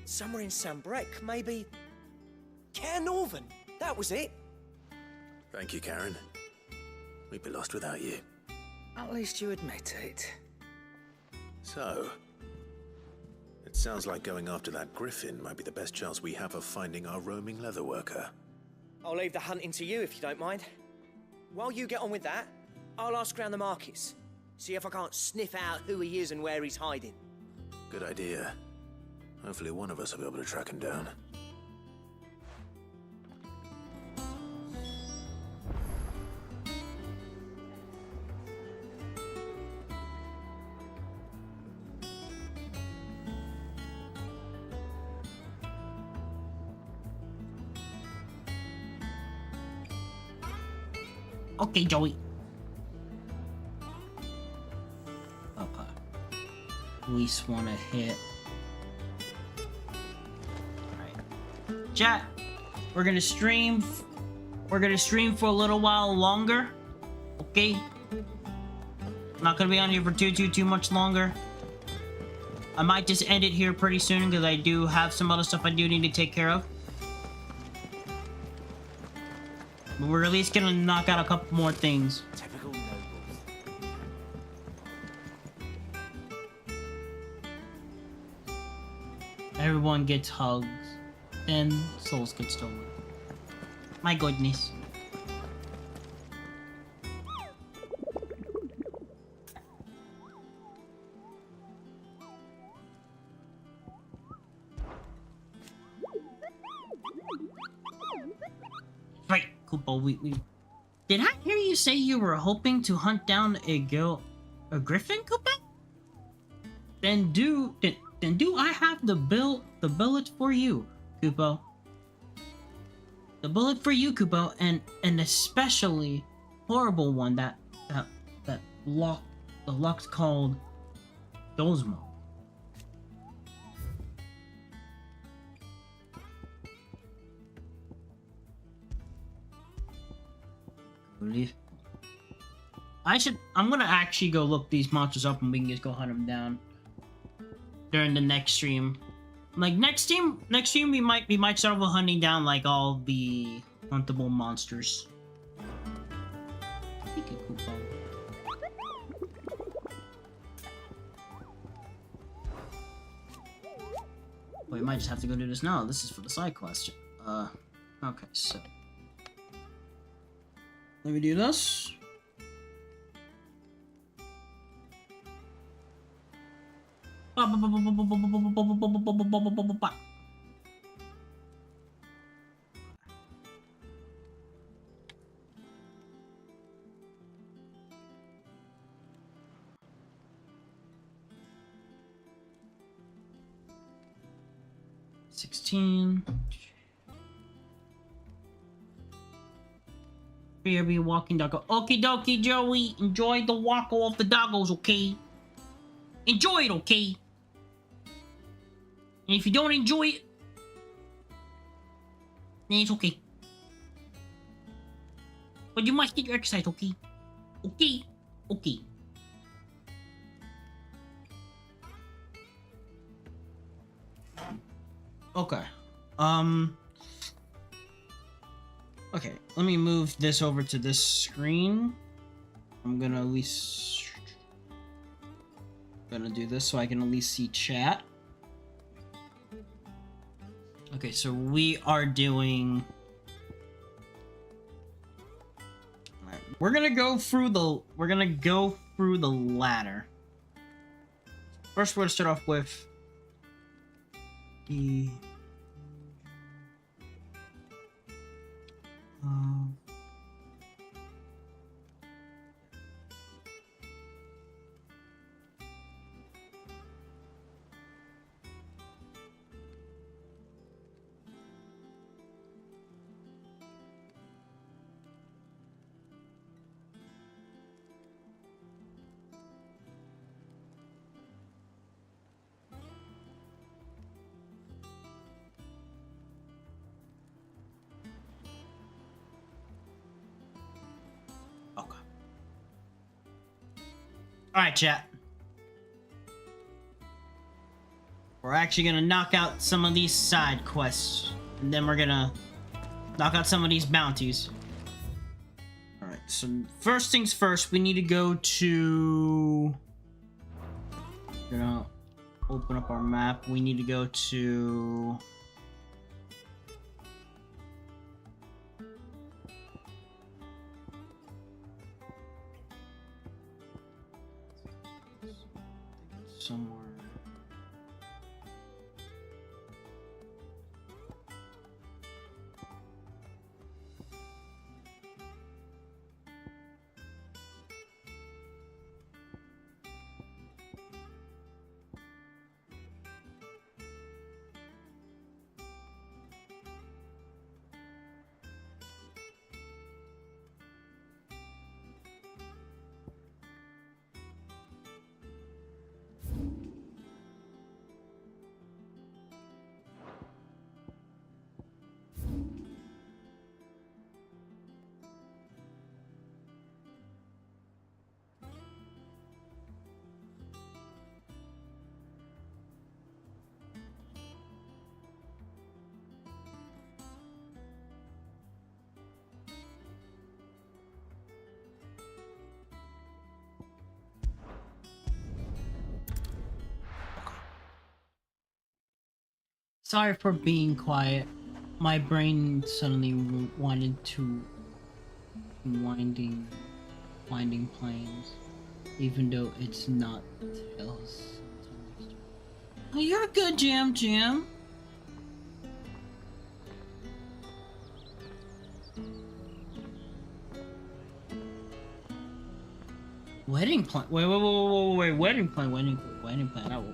Somewhere in Sambrec, maybe... Care Northern, that was it. Thank you, Karen. We'd be lost without you. At least you admit it. So, it sounds like going after that griffin might be the best chance we have of finding our roaming leatherworker. I'll leave the hunting to you if you don't mind. While you get on with that, I'll ask around the markets. See if I can't sniff out who he is and where he's hiding. Good idea. Hopefully one of us will be able to track him down. Okay, Joey. Okay. We just want to hit. Alright. Chat, we're gonna stream. We're gonna stream for a little while longer. Okay? Not gonna be on here for too much longer. I might just end it here pretty soon because I do have some other stuff I do need to take care of. But we're at least gonna knock out a couple more things. Typical nobles. everyone gets hugs, then souls get stolen. My goodness. Right, Koopa, we... Did I hear you say you were hoping to hunt down a griffin, Koopa? Then do I have the bullet for you, Koopa? The bullet for you, Koopa, and an especially horrible one that lock's called Dozmo. I'm gonna actually go look these monsters up and we can just go hunt them down during the next stream. Like next stream we might start with hunting down like all the huntable monsters. We might just have to go do this now. This is for the side quest. Okay, so let me do this. BRB walking doggo. Okie dokie, Joey. Enjoy the walk of the doggos, okay? Enjoy it, okay? And if you don't enjoy it, then it's okay. But you must get your exercise, okay? Okay? Okay. Okay. Okay, let me move this over to this screen. I'm gonna at least... gonna do this so I can at least see chat. Okay, so we are doing... Alright, we're gonna go through the ladder. First, we're gonna start off with the... Alright, chat. We're actually gonna knock out some of these side quests. And then we're gonna knock out some of these bounties. Alright, so first things first, we need to go to... We're gonna open up our map. We need to go to... somewhere. Sorry for being quiet. My brain suddenly wanted to winding planes, even though it's not Tales. Oh, you're good, Jam Jam. Wedding plan. Wait. Wedding plan. I will.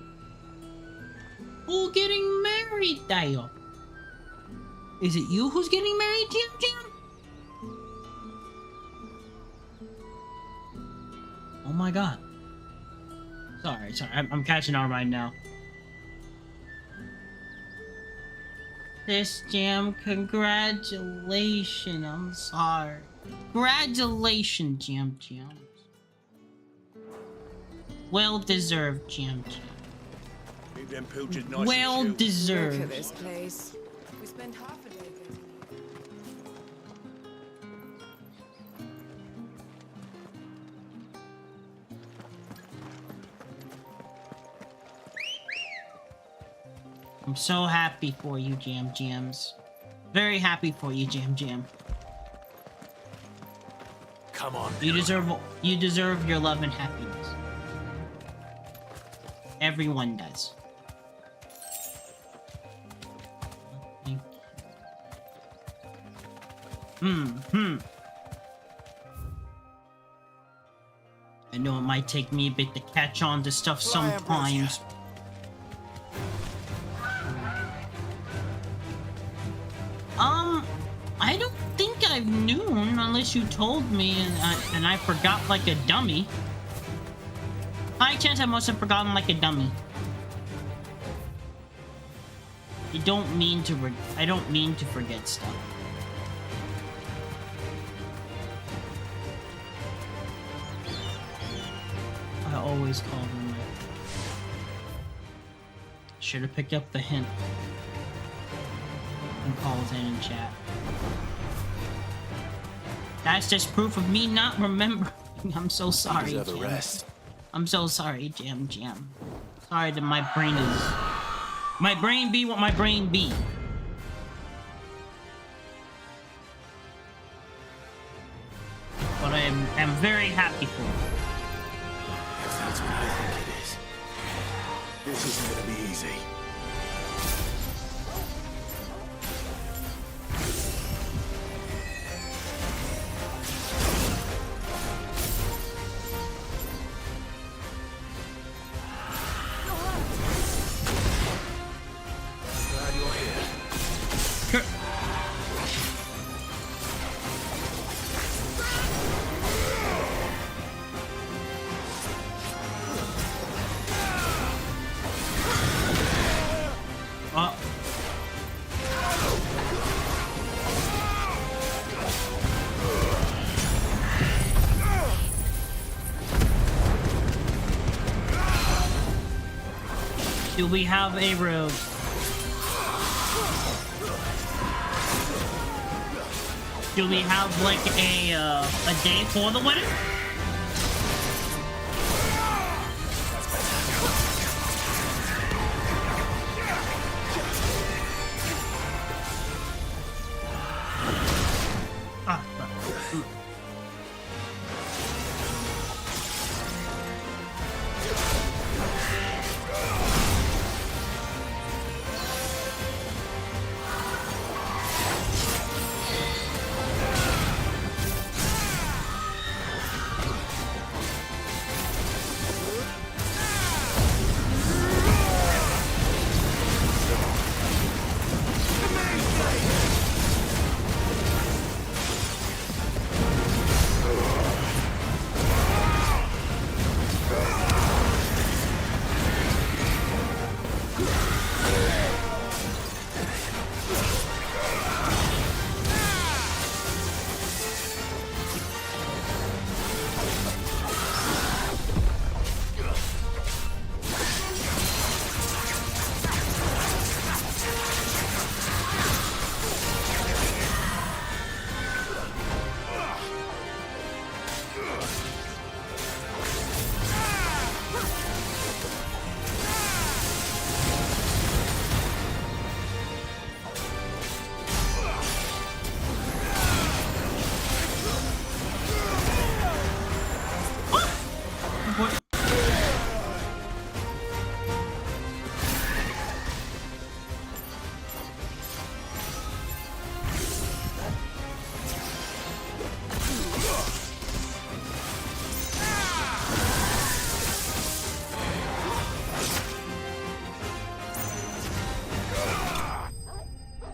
Who's getting married, Dio? Is it you who's getting married, Jam Jam? Oh my god. Sorry. I'm catching on right now. This Jam, congratulations. I'm sorry. Congratulations, Jam Jam. Well deserved, Jam Jam. Leave them pilchards nice Well and chilled. deserved. Look at this place. We spent half a day getting I'm so happy for you, Jam Jams. Very happy for you, Jam Jam. Come on. You deserve your love and happiness. Everyone does. Thank you. I know it might take me a bit to catch on to stuff sometimes. I don't think I've known unless you told me and I forgot like a dummy. High chance I must have forgotten like a dummy. I don't mean to forget stuff. I always call them that. Should have picked up the hint. And calls in chat. That's just proof of me not remembering. I'm so sorry, You deserve a Jam. rest. I'm so sorry, Jam Jam. Sorry that my brain is... My brain be what my brain be. But I am very happy for it. If that's what I think it is, this isn't gonna be easy. Glad you're here. Do we have a road? Do we have like a day for the wedding?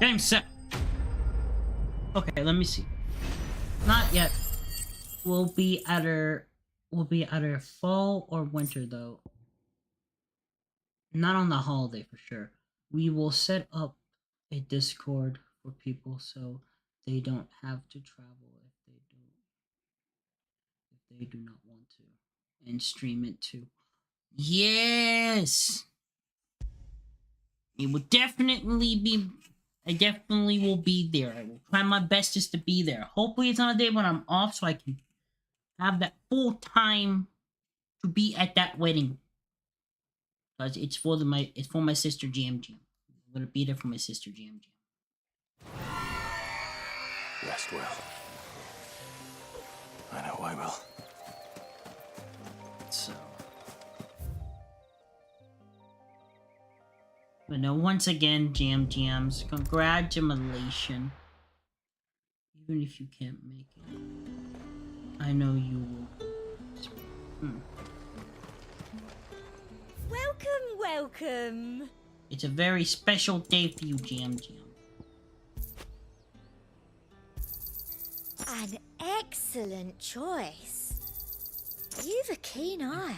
Game set. Okay, let me see. Not yet. We'll be either fall or winter though. Not on the holiday for sure. We will set up a Discord for people so they don't have to travel if they do not want to, and stream it too. Yes. It will definitely be. I definitely will be there. I will try my bestest to be there. Hopefully, it's on a day when I'm off, so I can have that full time to be at that wedding. Cause it's for my sister Jam Jam. I'm gonna be there for my sister Jam Jam. Rest well. I know I will. So. But no, once again, Jam Jams, congratulations. Even if you can't make it, I know you will. Welcome. It's a very special day for you, Jam Jam. An excellent choice. You've a keen eye.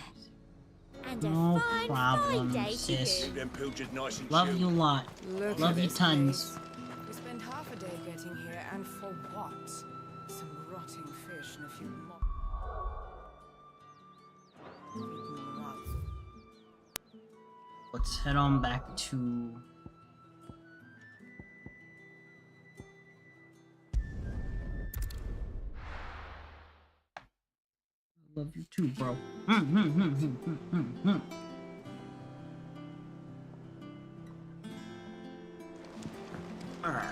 And a No fine problem, day sis. to you. Love you a lot. Look Love at you this tons. place. We spent half a day getting here, and for what? Some rotting fish and a few more. Let's head on back to... Love you too, bro. Alright.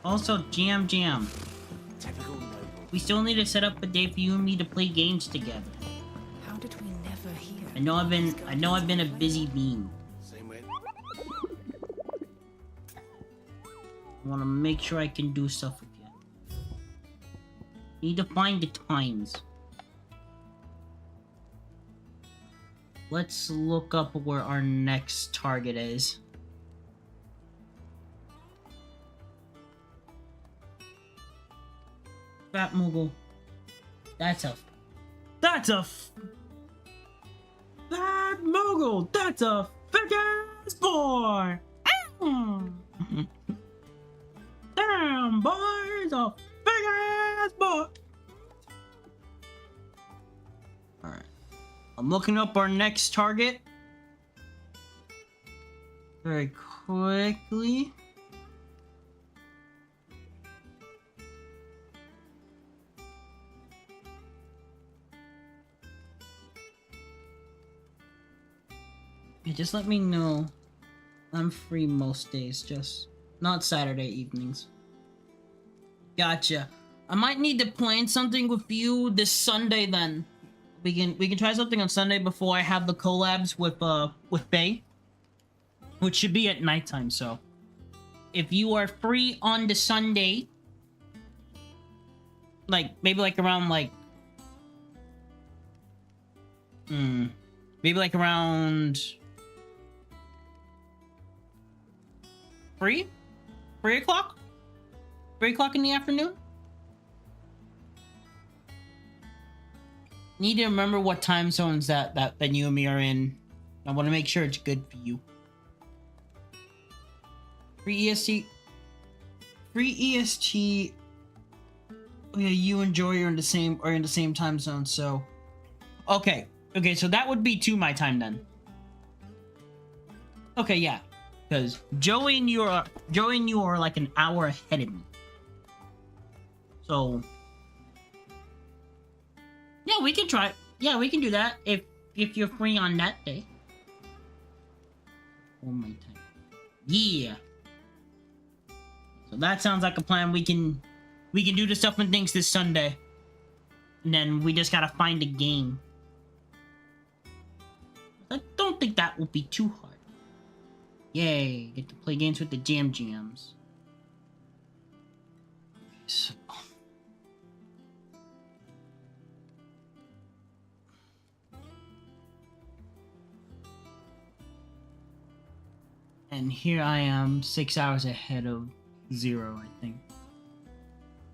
Also, Jam Jam. We still need to set up a day for you and me to play games together. How did we never hear? I know I've been a busy bean. I want to make sure I can do stuff with you. Need to find the times. Let's look up where our next target is. Fat Moogle. That's a Fat Moogle! That's a fat ass boy! Damn, boys! A big ass boy! Alright. I'm looking up our next target. Very quickly. Yeah, just let me know. I'm free most days, just not Saturday evenings. Gotcha. I might need to plan something with you this Sunday then. We can try something on Sunday before I have the collabs with Bay. Which should be at nighttime, so if you are free on the Sunday, like maybe like around like maybe like around 3 o'clock? 3 o'clock in the afternoon? Need to remember what time zones that you and me are in. I want to make sure it's good for you. Free EST. Oh yeah, you and Joey are in the same time zone, so okay, so that would be 2 my time then. Okay, yeah. Because Joey and you are like an hour ahead of me. So yeah, we can try. Yeah, we can do that if you're free on that day. Oh my time. Yeah. So that sounds like a plan. We can do the stuff and things this Sunday. And then we just gotta find a game. I don't think that will be too hard. Yay, get to play games with the Jam Jams. So. And here I am, 6 hours ahead of Zero, I think.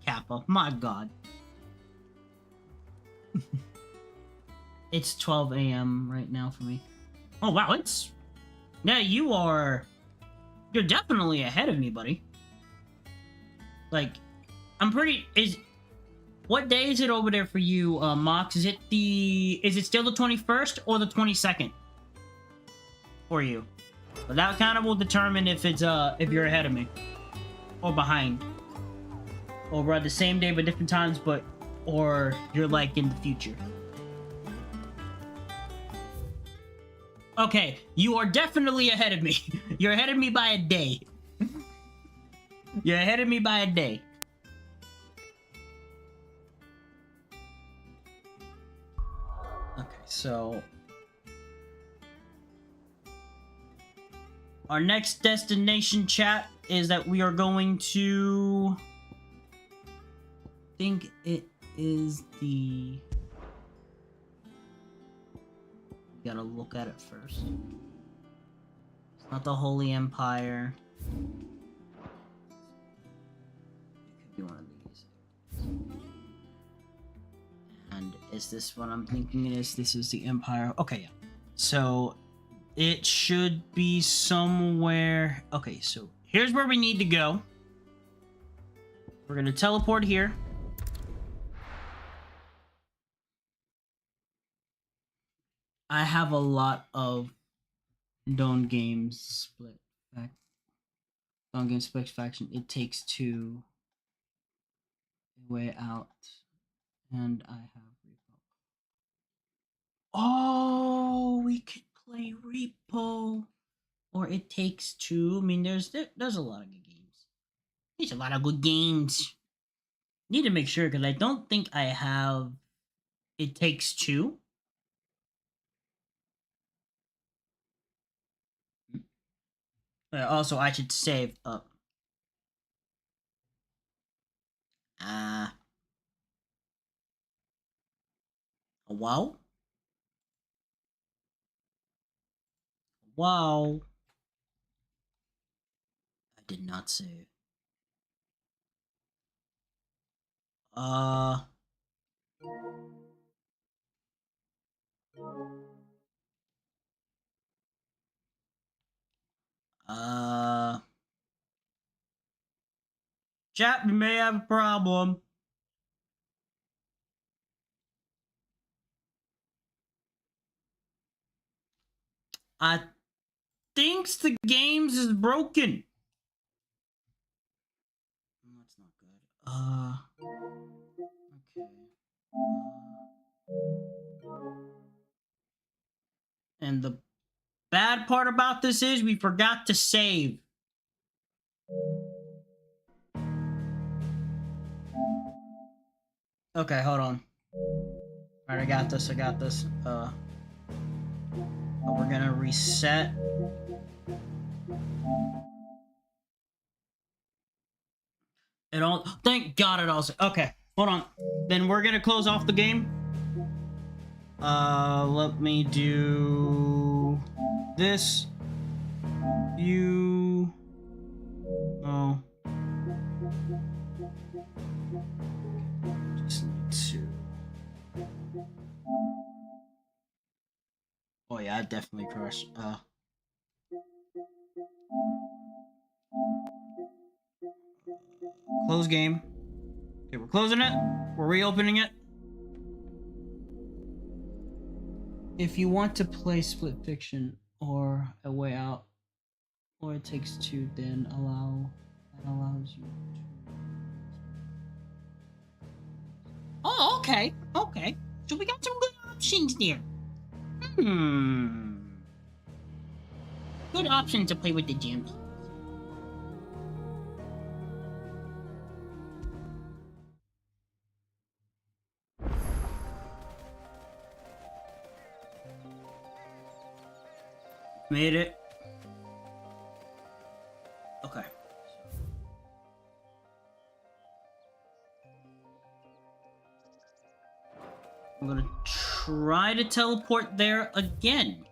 Kappa, my god. It's 12 a.m. right now for me. Oh wow, it's... Yeah, you're definitely ahead of me, buddy. Like, I'm pretty... What day is it over there for you, Mox? Is it still the 21st or the 22nd? For you? But that kind of will determine if if you're ahead of me. Or behind. Or we're at the same day but different times, or you're like in the future. Okay, you are definitely ahead of me. You're ahead of me by a day. You're ahead of me by a day. Okay, so... Our next destination, chat, is that we are going to... I think it is the... We gotta look at it first. It's not the Holy Empire. It could be one of these. And is this what I'm thinking it is? This is the Empire. Okay, yeah. So... It should be somewhere... Okay, so here's where we need to go. We're gonna teleport here. I have a lot of Dawn Games split faction. It Takes Two, Way Out, and I have Repo. Oh, we could play Repo, or It Takes Two. I mean, there's a lot of good games. There's a lot of good games. Need to make sure because I don't think I have It Takes Two. Also, I should save up. Wow. Wow. I did not save. Chat, we may have a problem. I think the games is broken. That's not good. Okay. And the bad part about this is we forgot to save. Okay, hold on. Alright, I got this. We're gonna reset. It all... Thank God it also... Okay, hold on. Then we're gonna close off the game. Let me do... this. You... Oh. Just need to... Oh yeah, I definitely crushed. Close game. Okay, we're closing it. We're reopening it. If you want to play Split Fiction or A Way Out or It Takes Two, then that allows you to... Oh, okay. Okay. So we got some good options there. Good option to play with the gems. Made it. Okay. I'm gonna try to teleport there again.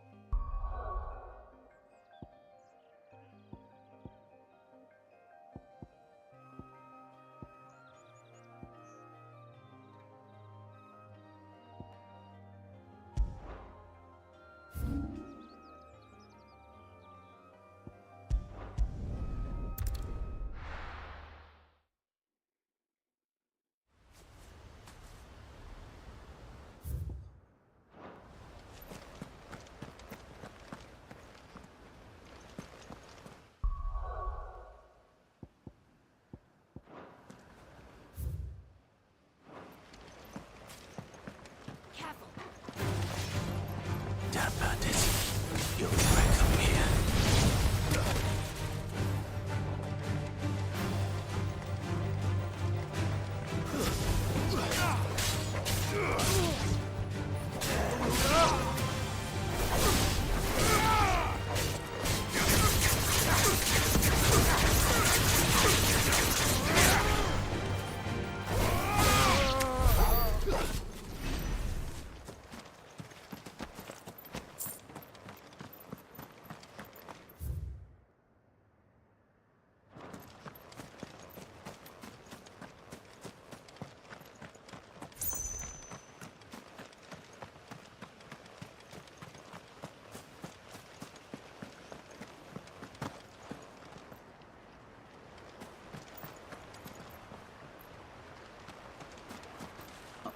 You'll regret coming here.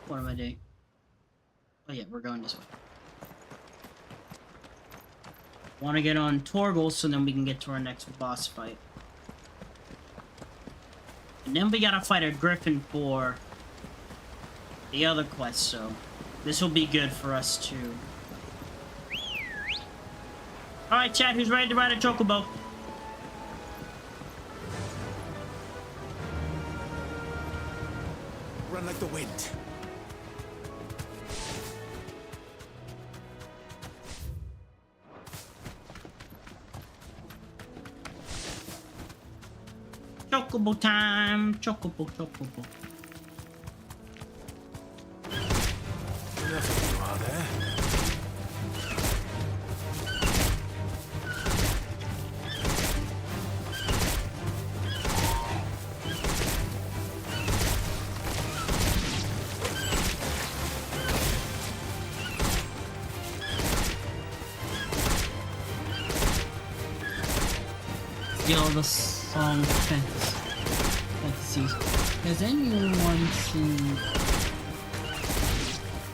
What am I doing? Oh yeah, we're going this way. Want to get on Torgal so then we can get to our next boss fight. And then we gotta fight a griffin for the other quest, so this will be good for us too. Alright chat, who's ready to ride a chocobo? Run like the wind. Chocobo time! Chocobo, chocobo. Enough of you are there. Steal the song fantasies. Has anyone seen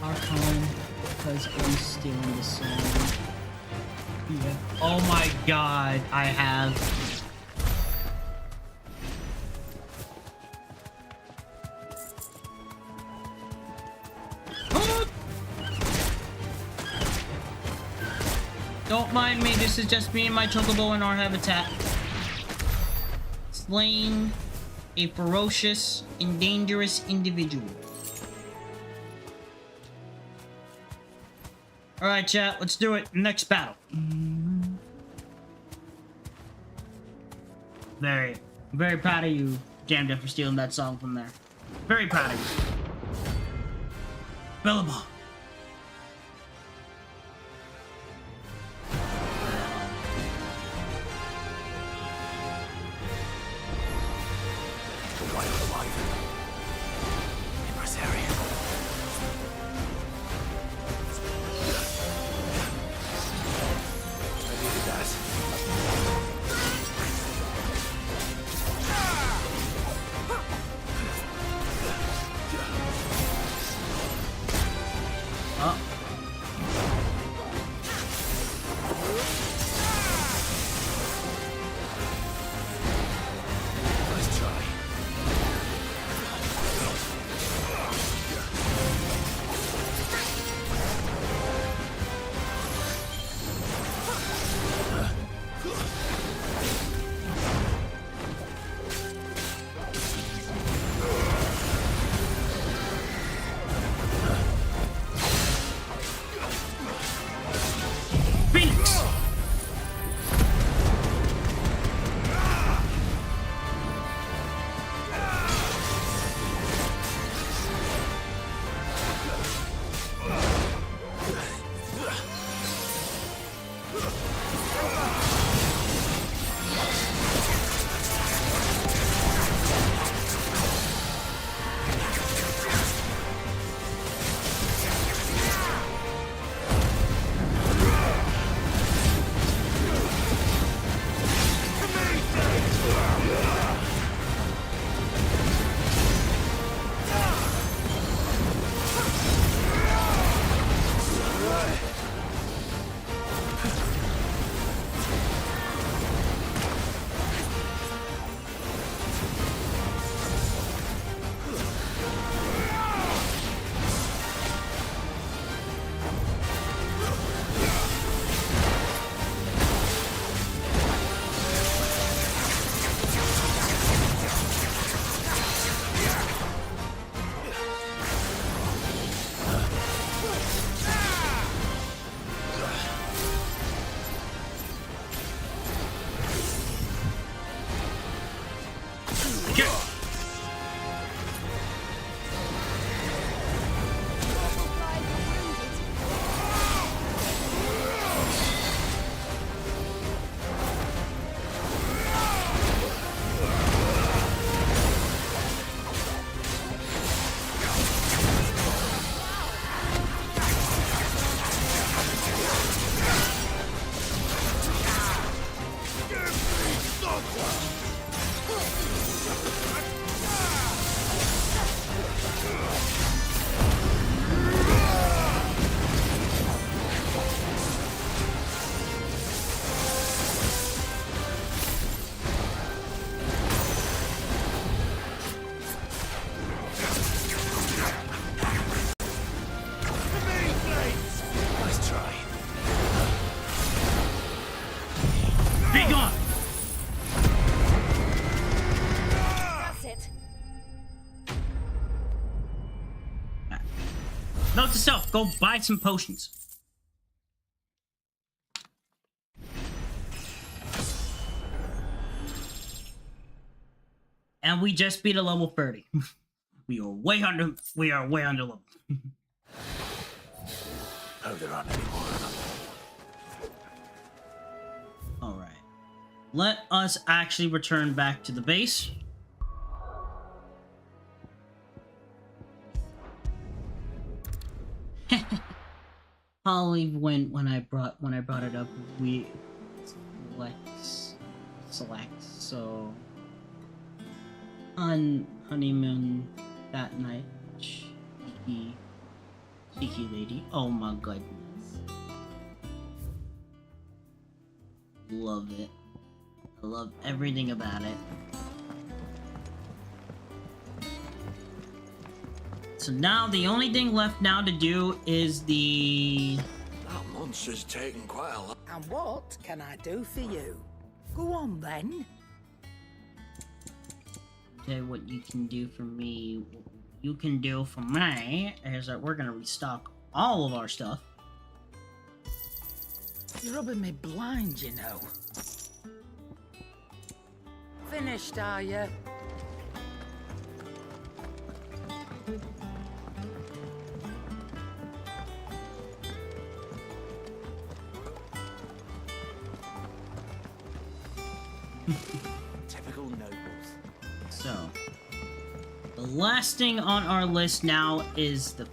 Archon? Because I'm stealing the song. Yeah. Oh my god, I have. Don't mind me, this is just me and my chocobo in our habitat. Slaying a ferocious and dangerous individual. Alright chat, let's do it. Next battle. Very proud of you, Jamda, for stealing that song from there. Very proud of you. Billabong. go buy some potions. And we just beat a level 30. We are way under level. Oh, there aren't any more of them. Alright. Let us actually return back to the base. Holly when I brought it up, we select so on honeymoon that night. Cheeky lady. Oh my goodness. Love it. I love everything about it. So now the only thing left now to do is the... That monster's taken quite a lot. And what can I do for you? Go on then. Okay, what you can do for me, what you can do for me is that we're gonna restock all of our stuff. You're rubbing me blind, you know. Finished, are you? Typical nobles. So, the last thing on our list now is the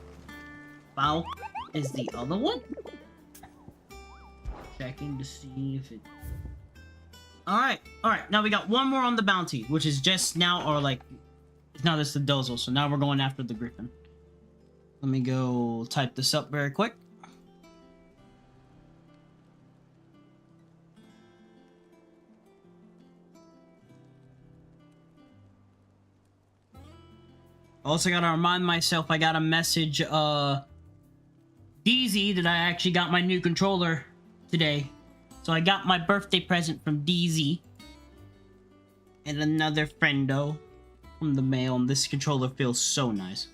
foul. Is the other one? Checking to see if it. Alright. Now we got one more on the bounty, which is just now, or like, now this the dozo. So now we're going after the griffin. Let me go type this up very quick. Also gotta remind myself I got a message, DZ, that I actually got my new controller today. So I got my birthday present from DZ. And another friendo from the mail, and this controller feels so nice.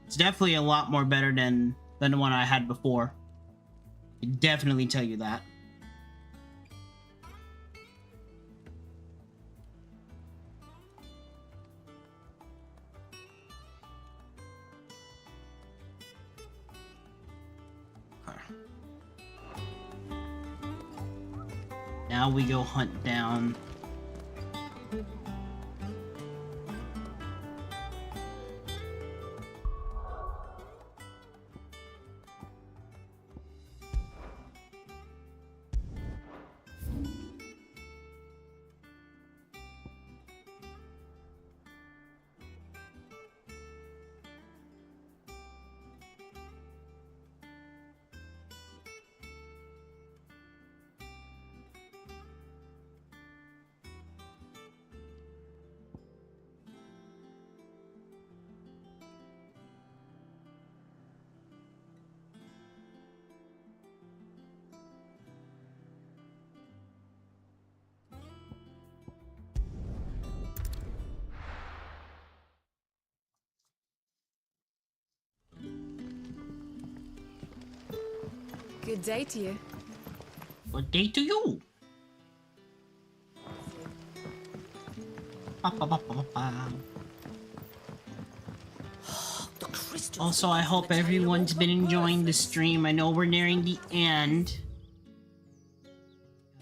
It's definitely a lot more better than the one I had before. I can definitely tell you that. Now we go hunt down Good day to you. Good day to you. Also, I hope everyone's been enjoying the stream. I know we're nearing the end.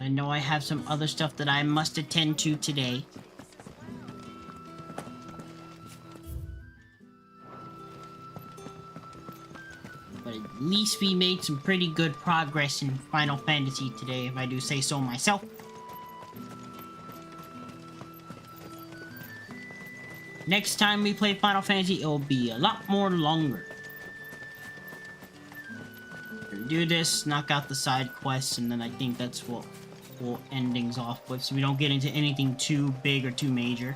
I know I have some other stuff that I must attend to today. But at least we made some pretty good progress in Final Fantasy today, if I do say so myself. Next time we play Final Fantasy, it will be a lot more longer. We're gonna do this, knock out the side quests, and then I think that's what we'll end things off with, so we don't get into anything too big or too major.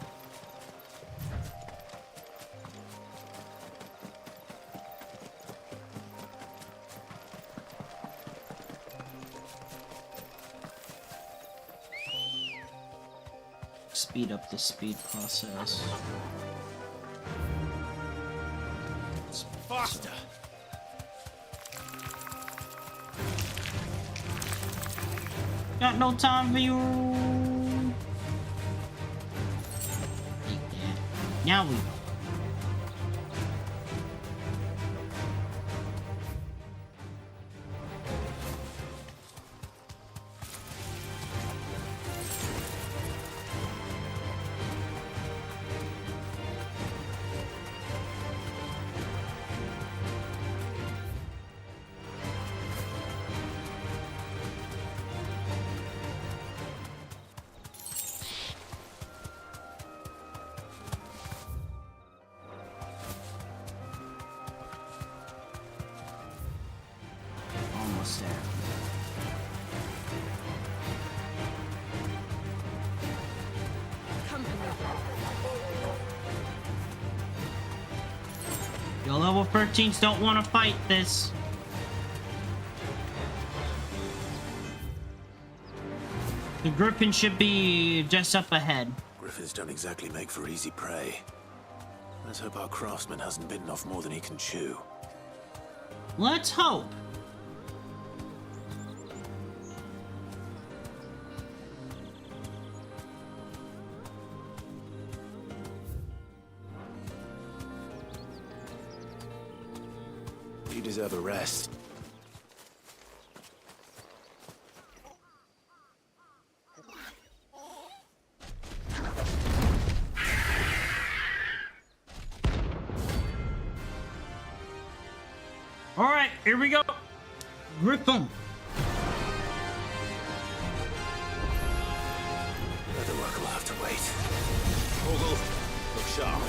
Speed up the speed process. Faster! Got no time for you. Now we go. Almost there. Your level 13s don't want to fight this. The griffin should be just up ahead. Griffins don't exactly make for easy prey. Let's hope our craftsman hasn't bitten off more than he can chew. Let's hope. You deserve a rest. All right, here we go. Griffin. The work will have to wait. Ogle, look sharp.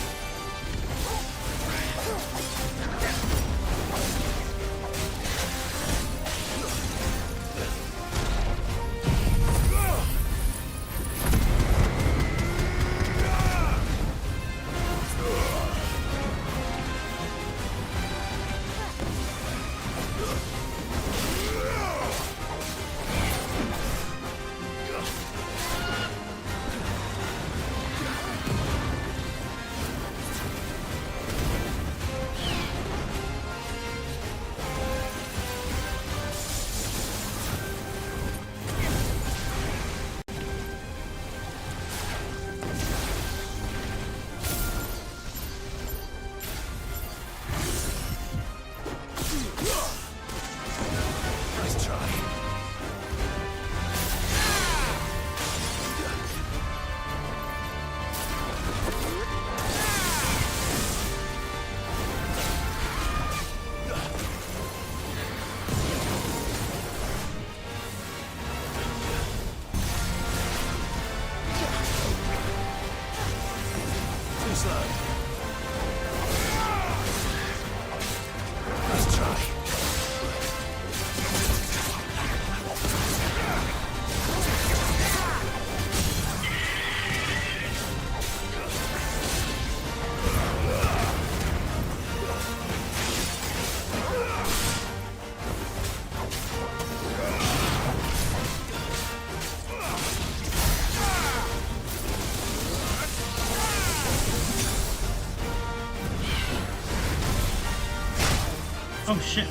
Oh shit.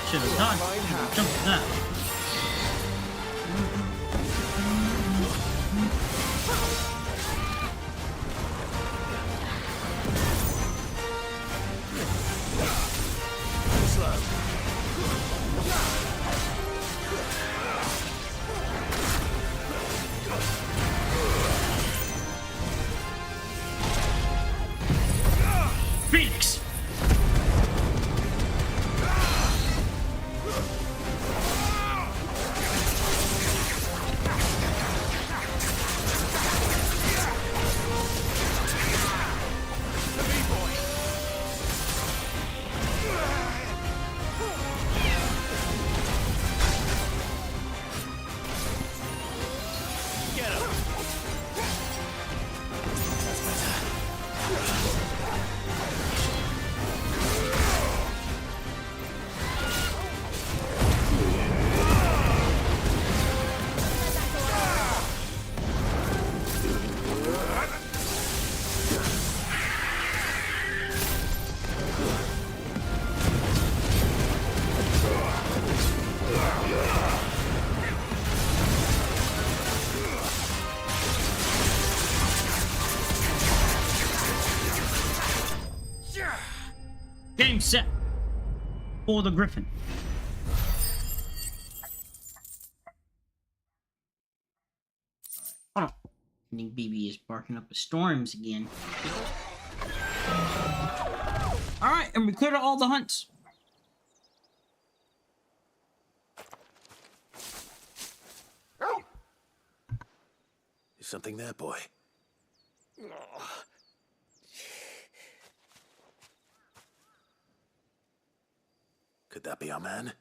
Should have done. Jump to that. Phoenix! Game set for the Griffin. Hold on. I think BB is barking up the storms again. Alright, and we cleared out all the hunts. Is something there, boy? Could that be our man?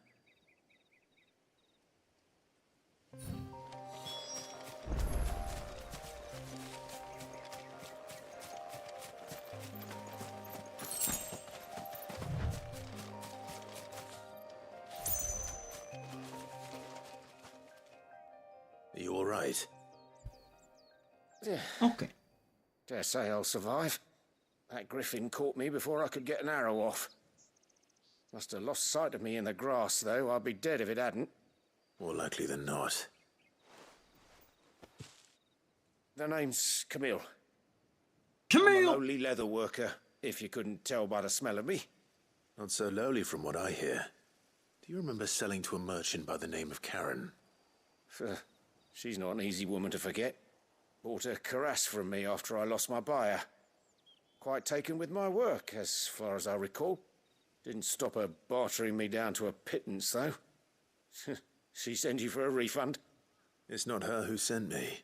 Are you all right? Okay. Dare say I'll survive. That griffin caught me before I could get an arrow off. Must have lost sight of me in the grass, though. I'd be dead if it hadn't. More likely than not. The name's Camille. Camille! I'm a lowly leather worker, if you couldn't tell by the smell of me. Not so lowly from what I hear. Do you remember selling to a merchant by the name of Karen? She's not an easy woman to forget. Bought a cuirass from me after I lost my buyer. Quite taken with my work, as far as I recall. Didn't stop her bartering me down to a pittance, though. She sent you for a refund? It's not her who sent me.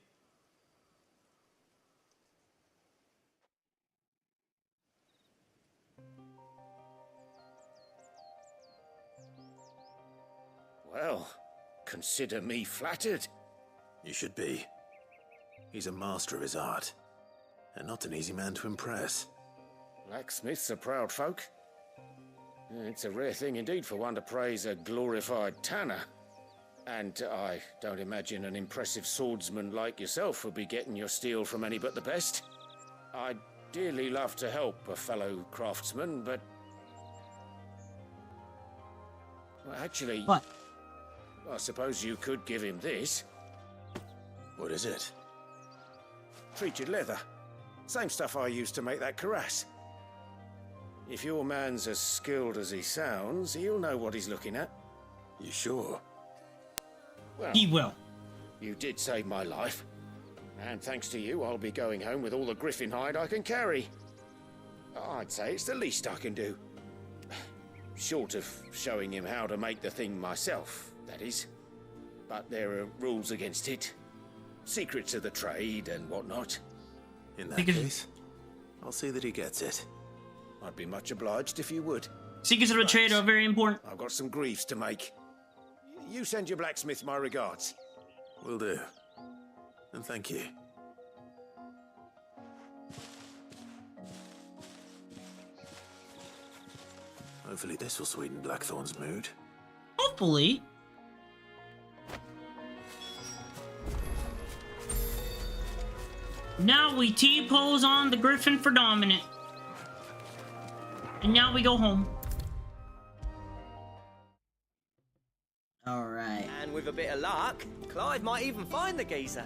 Well, consider me flattered. You should be. He's a master of his art, and not an easy man to impress. Blacksmiths are proud folk. It's a rare thing indeed for one to praise a glorified tanner. And I don't imagine an impressive swordsman like yourself would be getting your steel from any but the best. I'd dearly love to help a fellow craftsman, but... Well, actually... What? I suppose you could give him this. What is it? Treated leather. Same stuff I used to make that cuirass. If your man's as skilled as he sounds, he'll know what he's looking at. You sure? Well, he will. You did save my life. And thanks to you, I'll be going home with all the griffin hide I can carry. I'd say it's the least I can do. Short of showing him how to make the thing myself, that is. But there are rules against it. Secrets of the trade and whatnot. In that case, I'll see that he gets it. I'd be much obliged if you would. Secrets of the trade are very important. I've got some griefs to make. You send your blacksmith my regards. Will do. And thank you. Hopefully this will sweeten Blackthorn's mood. Hopefully. Now we T-pose on the Griffin for dominant. And now we go home. Alright. And with a bit of luck, Clive might even find the geezer.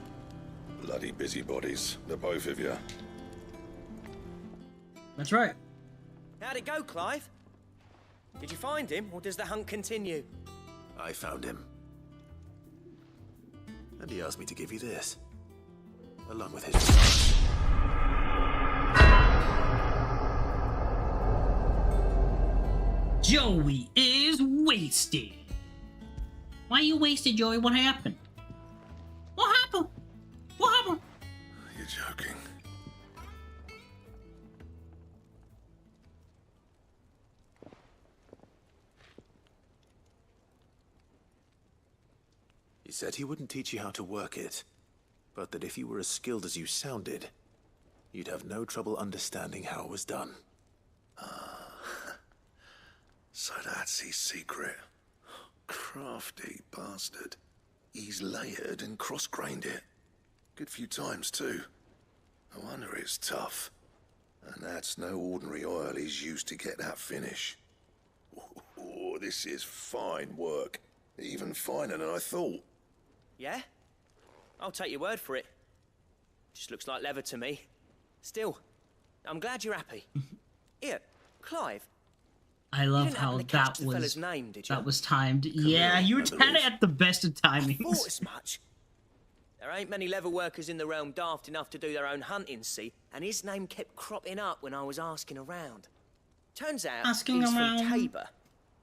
Bloody busybodies, the both of you. That's right. How'd it go, Clive? Did you find him, or does the hunt continue? I found him. And he asked me to give you this. Along with his... Joey is wasted. Why are you wasted, Joey? What happened? What happened? What happened? You're joking. He said he wouldn't teach you how to work it, but that if you were as skilled as you sounded, you'd have no trouble understanding how it was done. So that's his secret. Crafty bastard. He's layered and cross-grained it. Good few times, too. No wonder it's tough. And that's no ordinary oil he's used to get that finish. Oh, this is fine work. Even finer than I thought. Yeah? I'll take your word for it. Just looks like leather to me. Still, I'm glad you're happy. Here, Clive, I You love didn't happen how to catch that the fella's was name, did you? that was timed. Yeah, you had it at the best of I timings. thought as much. There ain't many leather workers in the realm daft enough to do their own hunting, see? And his name kept cropping up when I was asking around. Turns out Asking he's around. from Tabor.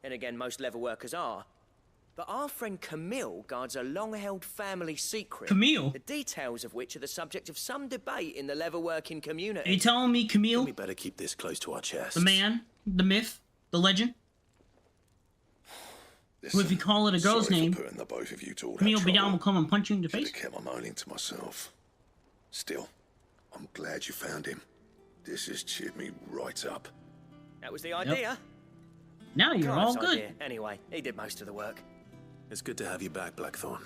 Then again, most leather workers are. But our friend Camille guards a long-held family secret. Camille? The details of which are the subject of some debate in the leather-working community. Are you telling me Camille? We better keep this close to our chest. The man, the myth, the legend? Who, if you call it a girl's Sorry name, for putting the both of you to all that Camille be down trouble. will come and punch you in the face. Should've kept my moaning to myself. Still, I'm glad you found him. This has cheered me right up. That was the idea. Now you're Clive's all good. idea. Anyway, he did most of the work. It's good to have you back, Blackthorn.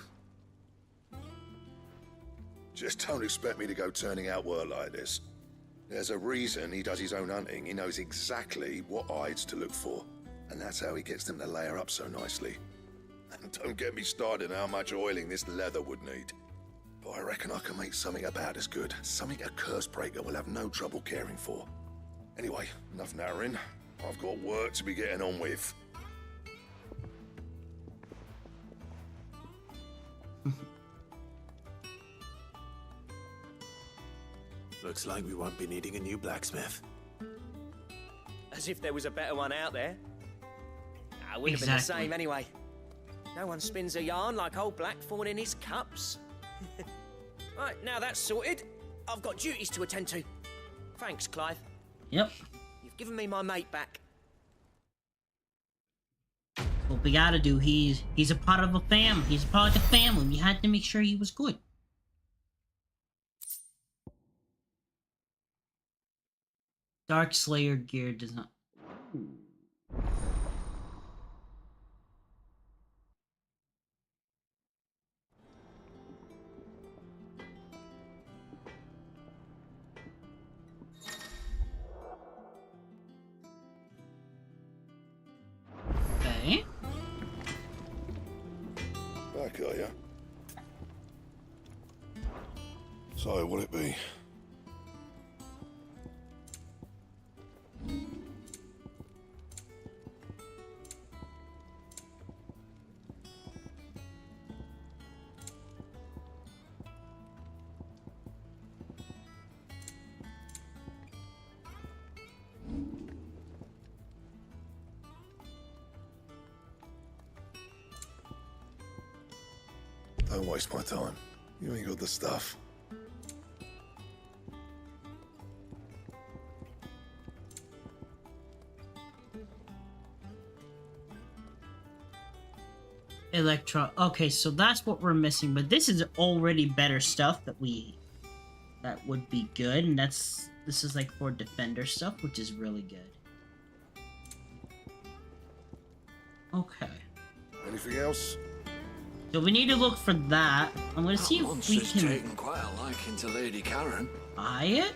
Just don't expect me to go turning out work like this. There's a reason he does his own hunting. He knows exactly what hides to look for. And that's how he gets them to layer up so nicely. And don't get me started on how much oiling this leather would need. But I reckon I can make something about as good. Something a curse breaker will have no trouble caring for. Anyway, enough narrowing. I've got work to be getting on with. Looks like we won't be needing a new blacksmith. As if there was a better one out there. Nah, it wouldn't have been the same anyway. No one spins a yarn like old Blackthorn in his cups. Right, now that's sorted. I've got duties to attend to. Thanks, Clive. Yep. You've given me my mate back. What we gotta do, he's a part of a family. He's a part of the family. We had to make sure he was good. Dark Slayer gear does not. Okay. Back, are ya? So, what'll it be? Don't waste my time. You ain't got the stuff. Electro. Okay, so that's what we're missing, but this is already better stuff that would be good, and this is like for defender stuff, which is really good. Okay. Anything else? So we need to look for that. I'm gonna see if we Monster's can taken quite a liking to Lady Karen. buy it.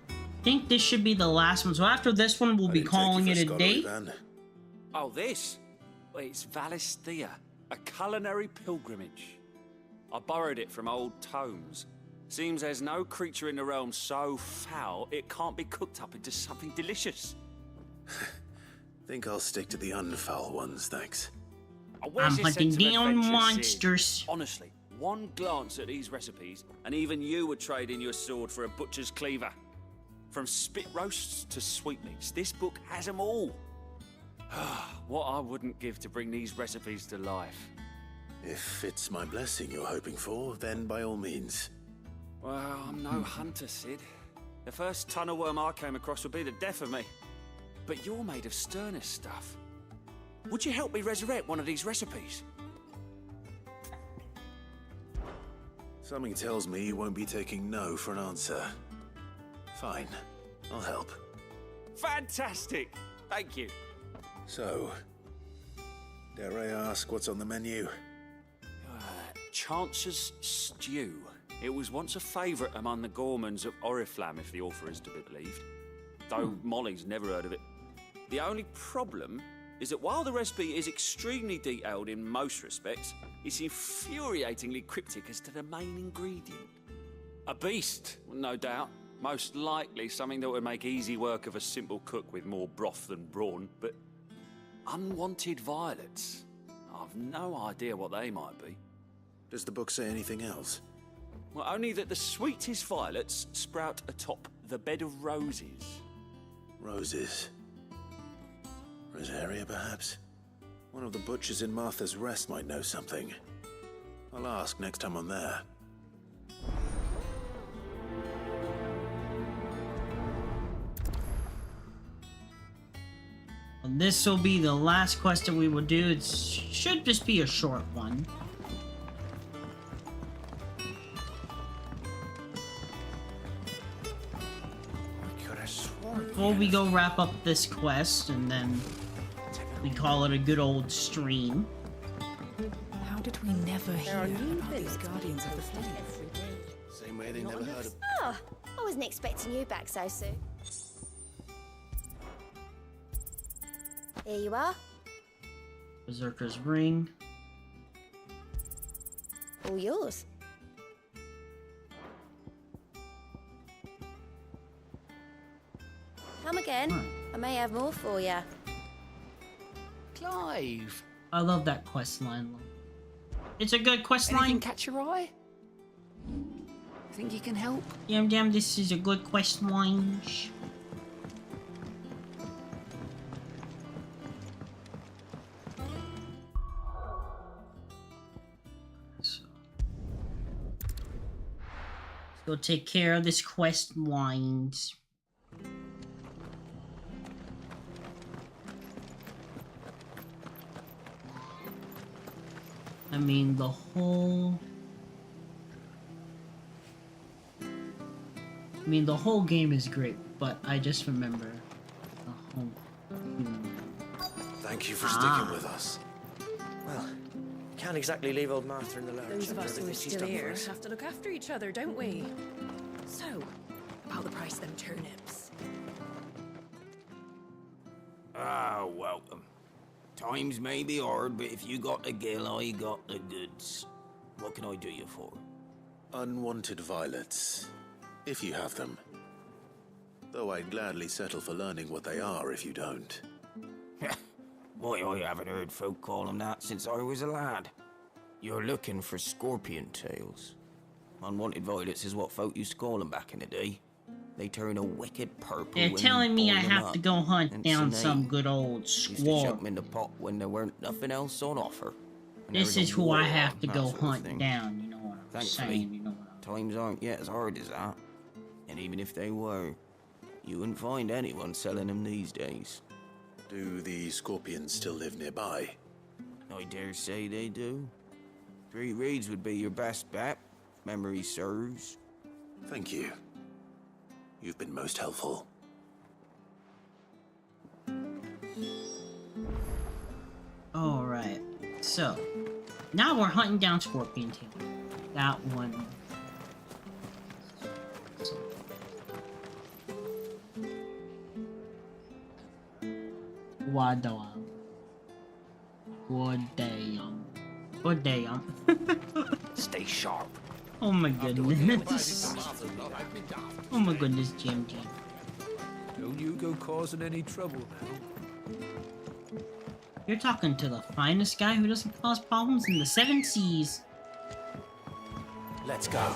I think this should be the last one. So after this one, we'll be calling it a day. Oh, this? Well, it's Valisthea, a culinary pilgrimage. I borrowed it from old tomes. Seems there's no creature in the realm so foul it can't be cooked up into something delicious. Think I'll stick to the unfoul ones, thanks. Where's I'm your hunting sense of down adventure, Sid? monsters. Honestly, one glance at these recipes, and even you would trade in your sword for a butcher's cleaver. From spit roasts to sweetmeats, this book has them all. What I wouldn't give to bring these recipes to life. If it's my blessing you're hoping for, then by all means. Well, I'm no hunter, Sid. The first tunnel worm I came across would be the death of me. But you're made of sterner stuff. Would you help me resurrect one of these recipes? Something tells me you won't be taking no for an answer. Fine, I'll help. Fantastic! Thank you. So, dare I ask what's on the menu? Chance's Stew. It was once a favourite among the gourmands of Oriflamme, if the author is to be believed. Though Molly's never heard of it. The only problem is that while the recipe is extremely detailed in most respects, it's infuriatingly cryptic as to the main ingredient. A beast, no doubt. Most likely something that would make easy work of a simple cook with more broth than brawn, but unwanted violets. I've no idea what they might be. Does the book say anything else? Well, only that the sweetest violets sprout atop the bed of roses. Roses. Rosaria, perhaps? One of the butchers in Martha's Rest might know something. I'll ask next time I'm there. This will be the last quest that we will do. It should just be a short one. Before we go wrap up this quest, and then we call it a good old stream. How did we never hear about these Guardians of the Flame? Same way they never heard of... Oh, I wasn't expecting you back so soon. Here you are. Berserker's Ring. All yours. Come again. I may have more for you. Clive! I love that quest line. It's a good quest line. Anything catch your eye? Think you can help? Damn, this is a good quest line. Go take care of this quest lines. I mean, the whole game is great, but I just remember the whole... Thank you for sticking with us. Well, can't exactly leave old Martha in the lurch. Those of us who are she's still done for here us. have to look after each other, don't we? So, about the price of them turnips. Ah, welcome. Times may be hard, but if you got the gill, I got the goods. What can I do you for? Unwanted violets, if you have them. Though I'd gladly settle for learning what they are if you don't. Why, I haven't heard folk call them that since I was a lad. You're looking for scorpion tails. Unwanted violets is what folk used to call them back in the day. They turn a wicked purple. They're when telling you me I boil them have up. to go hunt And down so some they good old used to squaw. chuck 'em in the pot when there weren't nothing else on offer. And This there is was a who I war have on, to that go sort of hunt thing. down, you know what I'm Thankfully, saying, you know what times aren't yet as hard as that. And even if they were, you wouldn't find anyone selling them these days. Do the scorpions still live nearby? I dare say they do. 3 Reeds would be your best bet, if memory serves. Thank you. You've been most helpful. Alright, so now we're hunting down Scorpion Tail. That one. Wadawam. Good day. Stay sharp. Oh my goodness. Oh my goodness, Jim. Don't you go causing any trouble now. You're talking to the finest guy who doesn't cause problems in the 7 seas. Let's go.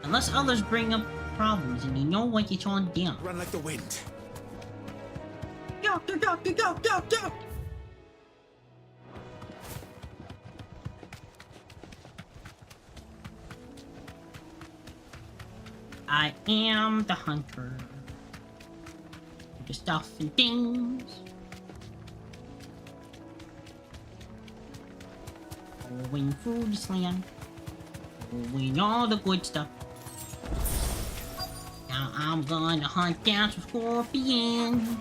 Unless others bring up problems and you know what you're trying to do. Run like the wind. Go. I am the hunter. The stuff and things. Going through this land. Doing all the good stuff. Now I'm gonna hunt down some scorpions.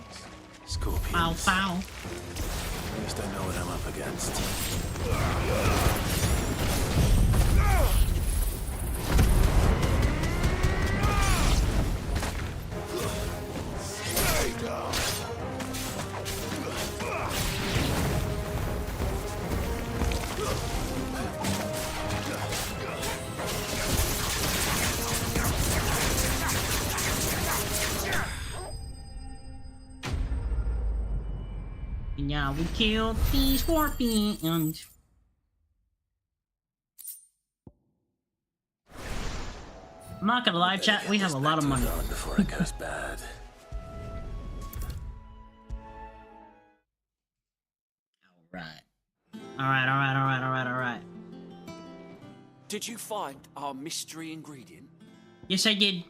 Scorpions. Bow. At least I know what I'm up against. Yeah, we killed the scorpion. I'm not gonna lie, chat, we have a lot of money. Before it goes bad. Alright. Did you find our mystery ingredient? Yes, I did.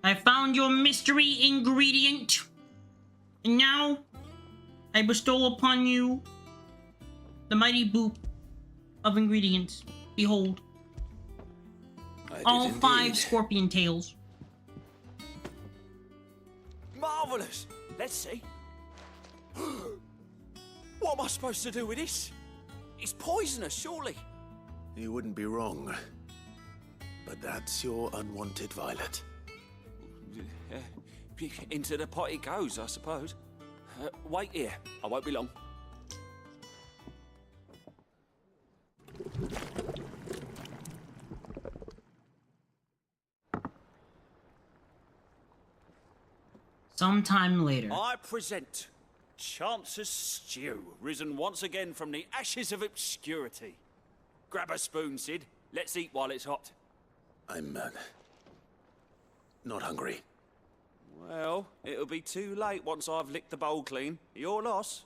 I found your mystery ingredient. And now, I bestow upon you the mighty boop of ingredients. Behold. All 5 scorpion tails. Marvelous! Let's see. What am I supposed to do with this? It's poisonous, surely. You wouldn't be wrong. But that's your unwanted violet. Into the pot it goes, I suppose. Wait here. I won't be long. Sometime later. I present Chance's Stew, risen once again from the ashes of obscurity. Grab a spoon, Sid. Let's eat while it's hot. I'm, not hungry. Well, it'll be too late once I've licked the bowl clean. Your loss.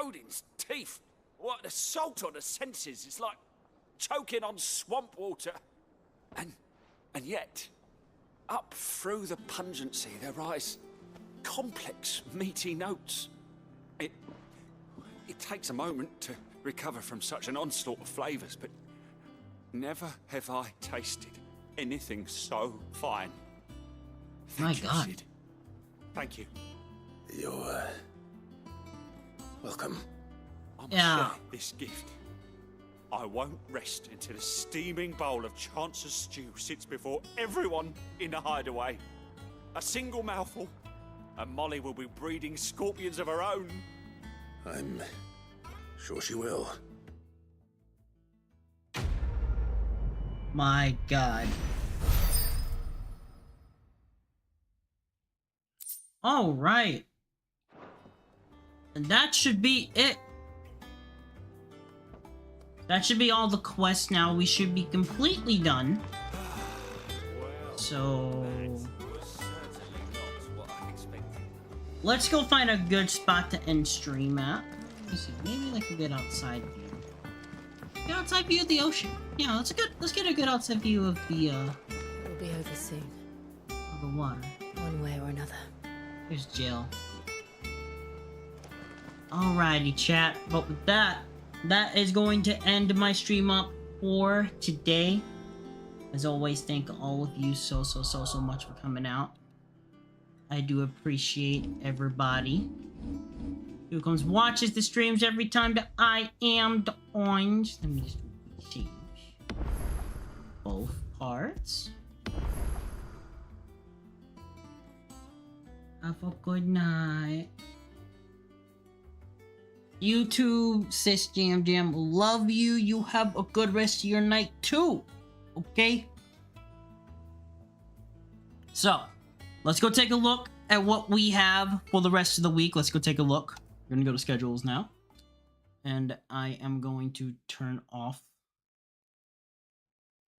Odin's teeth. What the salt on the senses. It's like choking on swamp water. And yet, up through the pungency there rise complex, meaty notes. It takes a moment to recover from such an onslaught of flavors, but never have I tasted anything so fine. My God. Sid. Thank you. You're, welcome. I must share this gift. I won't rest until a steaming bowl of Chance's stew sits before everyone in the hideaway. A single mouthful, and Molly will be breeding scorpions of her own. I'm sure she will. My God. All right. And that should be it. That should be all the quests now. We should be completely done. So... let's go find a good spot to end stream at. Let's see, maybe like a good outside view. Good outside view of the ocean. Yeah, let's get a good outside view of the It'll be over soon. of the water. One way or another. Here's Jill. Alrighty, chat. But with that is going to end my stream up for today. As always, thank all of you so much for coming out. I do appreciate everybody who comes watches the streams every time that I am on. Let me just change both parts. Have a good night. YouTube, Sis Jam, love you. You have a good rest of your night too. Okay? So, let's go take a look at what we have for the rest of the week. Let's go take a look. We're gonna go to schedules now. And I am going to turn off.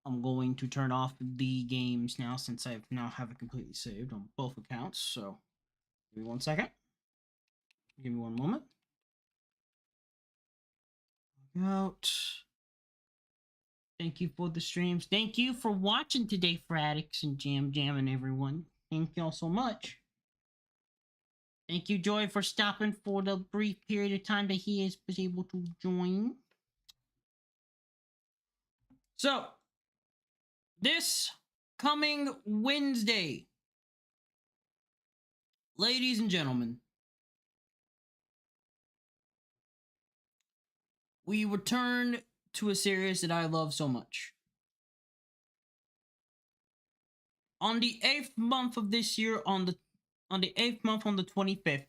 I'm going to turn off the games now since I now have it completely saved on both accounts. So, give me 1 second. Give me 1 moment. Out. Thank you for the streams. Thank you for watching today, Fradix and Jam and everyone. Thank y'all so much. Thank you, Joy, for stopping for the brief period of time that he was able to join. So, this coming Wednesday, ladies and gentlemen, we return to a series that I love so much. On the 8th month of this year, on the 8th month on the 25th,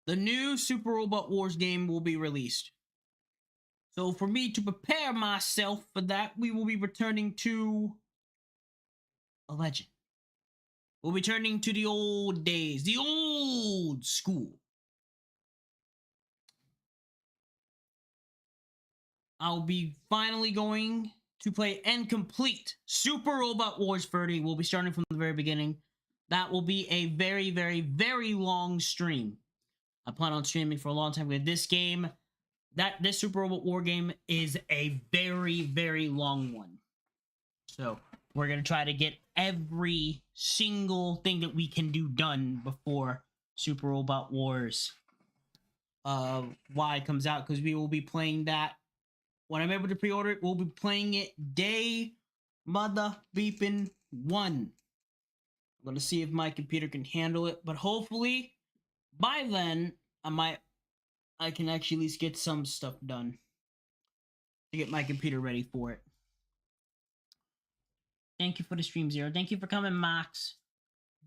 the new Super Robot Wars game will be released. So for me to prepare myself for that, we will be returning to a legend. We'll be returning to the old days, the old school. I'll be finally going to play and complete Super Robot Wars 30. We'll be starting from the very beginning. That will be a very, very, very long stream. I plan on streaming for a long time with this game. This Super Robot War game is a very, very long one. So we're going to try to get every single thing that we can do done before Super Robot Wars Y comes out, because we will be playing that. When I'm able to pre-order it, we'll be playing it day mother beeping 1. I'm going to see if my computer can handle it, but hopefully by then I can actually at least get some stuff done to get my computer ready for it. Thank you for the stream, Zero. Thank you for coming, Max.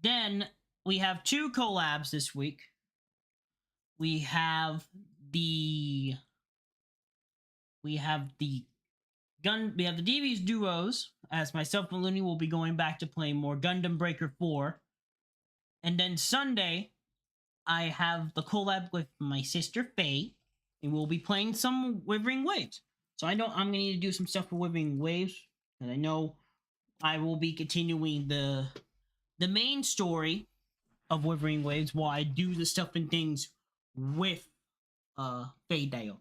Then we have 2 collabs this week. We have the DV's duos, as myself and Looney will be going back to playing more Gundam Breaker 4. And then Sunday, I have the collab with my sister Faye, and we'll be playing some Withering Waves. So I know I'm gonna need to do some stuff for Withering Waves, and I know I will be continuing the main story of Withering Waves while I do the stuff and things with Faye Dale.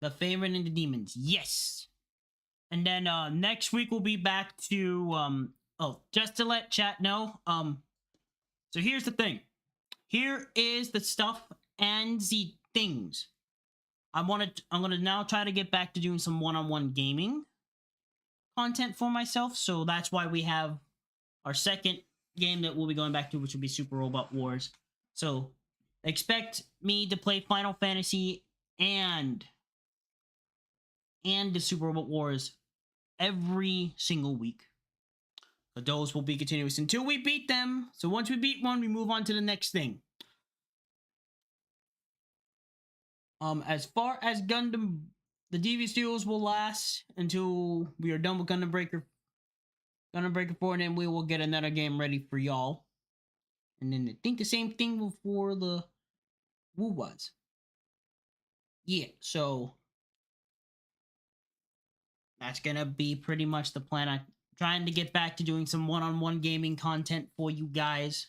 The Favorite and the Demons, yes. And then next week we'll be back to just to let chat know. So here's the thing. Here is the stuff and the things. I'm gonna now try to get back to doing some one-on-one gaming content for myself. So that's why we have our second game that we'll be going back to, which will be Super Robot Wars. So expect me to play Final Fantasy and the Super Robot Wars every single week. But those will be continuous until we beat them. So once we beat one, we move on to the next thing. As far as Gundam, the DV Studios will last until we are done with Gundam Breaker 4, and then we will get another game ready for y'all. And then I think the same thing for the Woo-Wads. Yeah, so that's gonna be pretty much the plan. I'm trying to get back to doing some one-on-one gaming content for you guys.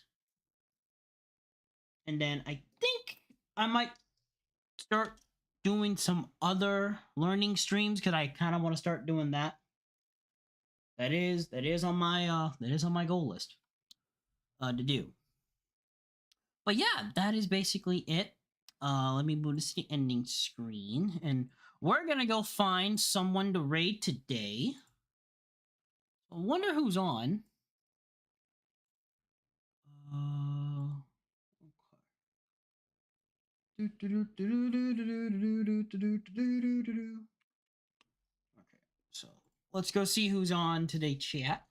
And then I think I might start doing some other learning streams, because I kind of want to start doing that. That is on my goal list to do. But yeah, that is basically it. Let me move this to the ending screen, and we're gonna go find someone to raid today. I wonder who's on. Okay, so let's go see who's on today, chat.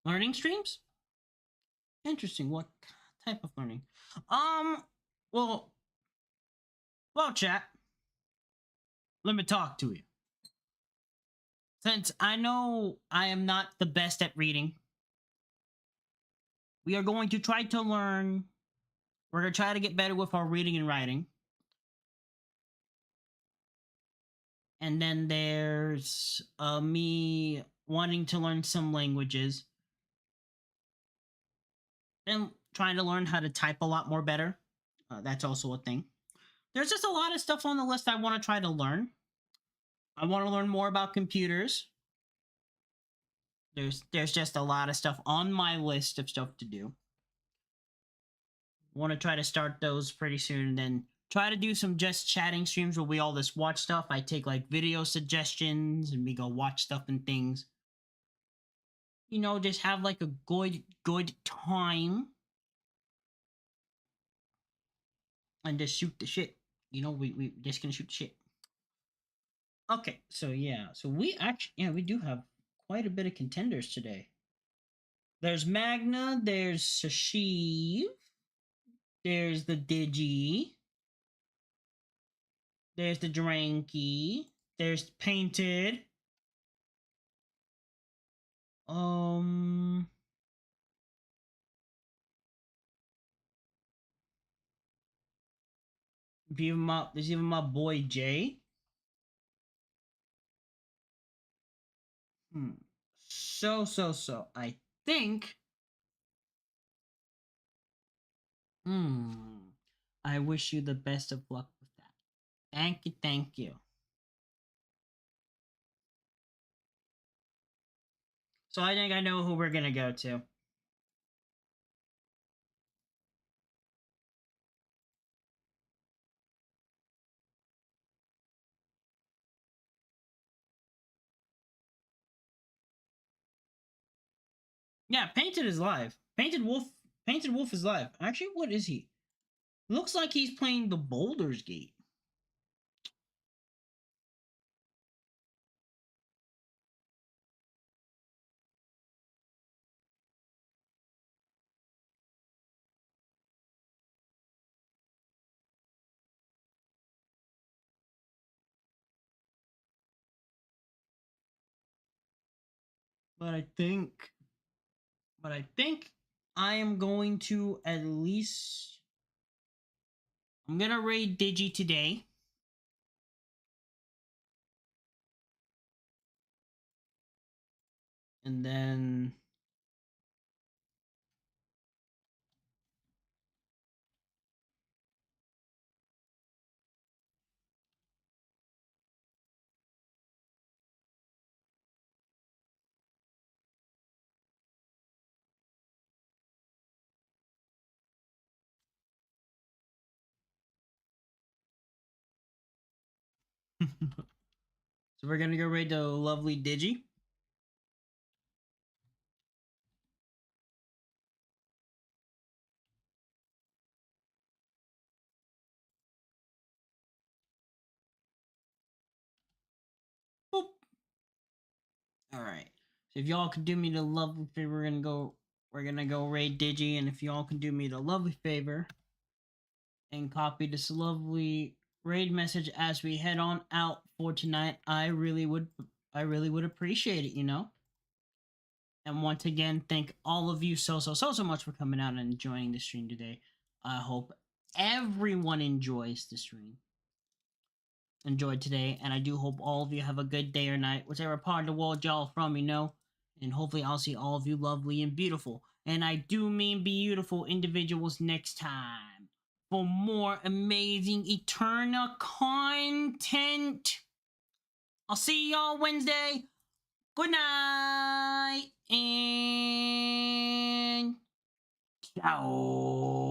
Learning streams? Interesting. What type of learning? Well, chat. Let me talk to you. Since I know I am not the best at reading, we are going to try to learn. We're going to try to get better with our reading and writing. And then there's me wanting to learn some languages. And trying to learn how to type a lot more better. That's also a thing. There's just a lot of stuff on the list I want to try to learn. I want to learn more about computers. There's just a lot of stuff on my list of stuff to do. Want to try to start those pretty soon, and then try to do some just chatting streams where we all just watch stuff. I take like video suggestions and we go watch stuff and things. You know, just have like a good time. And just shoot the shit. You know, we just gonna shoot the shit. Okay, so yeah. So we actually, yeah, we do have quite a bit of contenders today. There's Magna, there's Sashiv, There's the Digi. There's the Dranky. There's Painted. There's even my boy Jay. So. I think. I wish you the best of luck with that. Thank you. So I think I know who we're gonna go to. Yeah, Painted is live. Painted Wolf is live. Actually, what is he? Looks like he's playing the Baldur's Gate. But I think I am going to at least. I'm gonna raid Digi today. And then. So we're gonna go raid the lovely Digi. Boop. All right. So if y'all could do me the lovely favor, we're gonna go raid Digi, and if y'all can do me the lovely favor and copy this lovely raid message as we head on out for tonight, I really would appreciate it, you know. And once again, thank all of you so much for coming out and joining the stream today. I hope everyone enjoyed today, and I do hope all of you have a good day or night, whichever part of the world y'all from, you know. And hopefully I'll see all of you lovely and beautiful, and I do mean beautiful individuals next time for more amazing Eterna content. I'll see y'all Wednesday. Good night and ciao.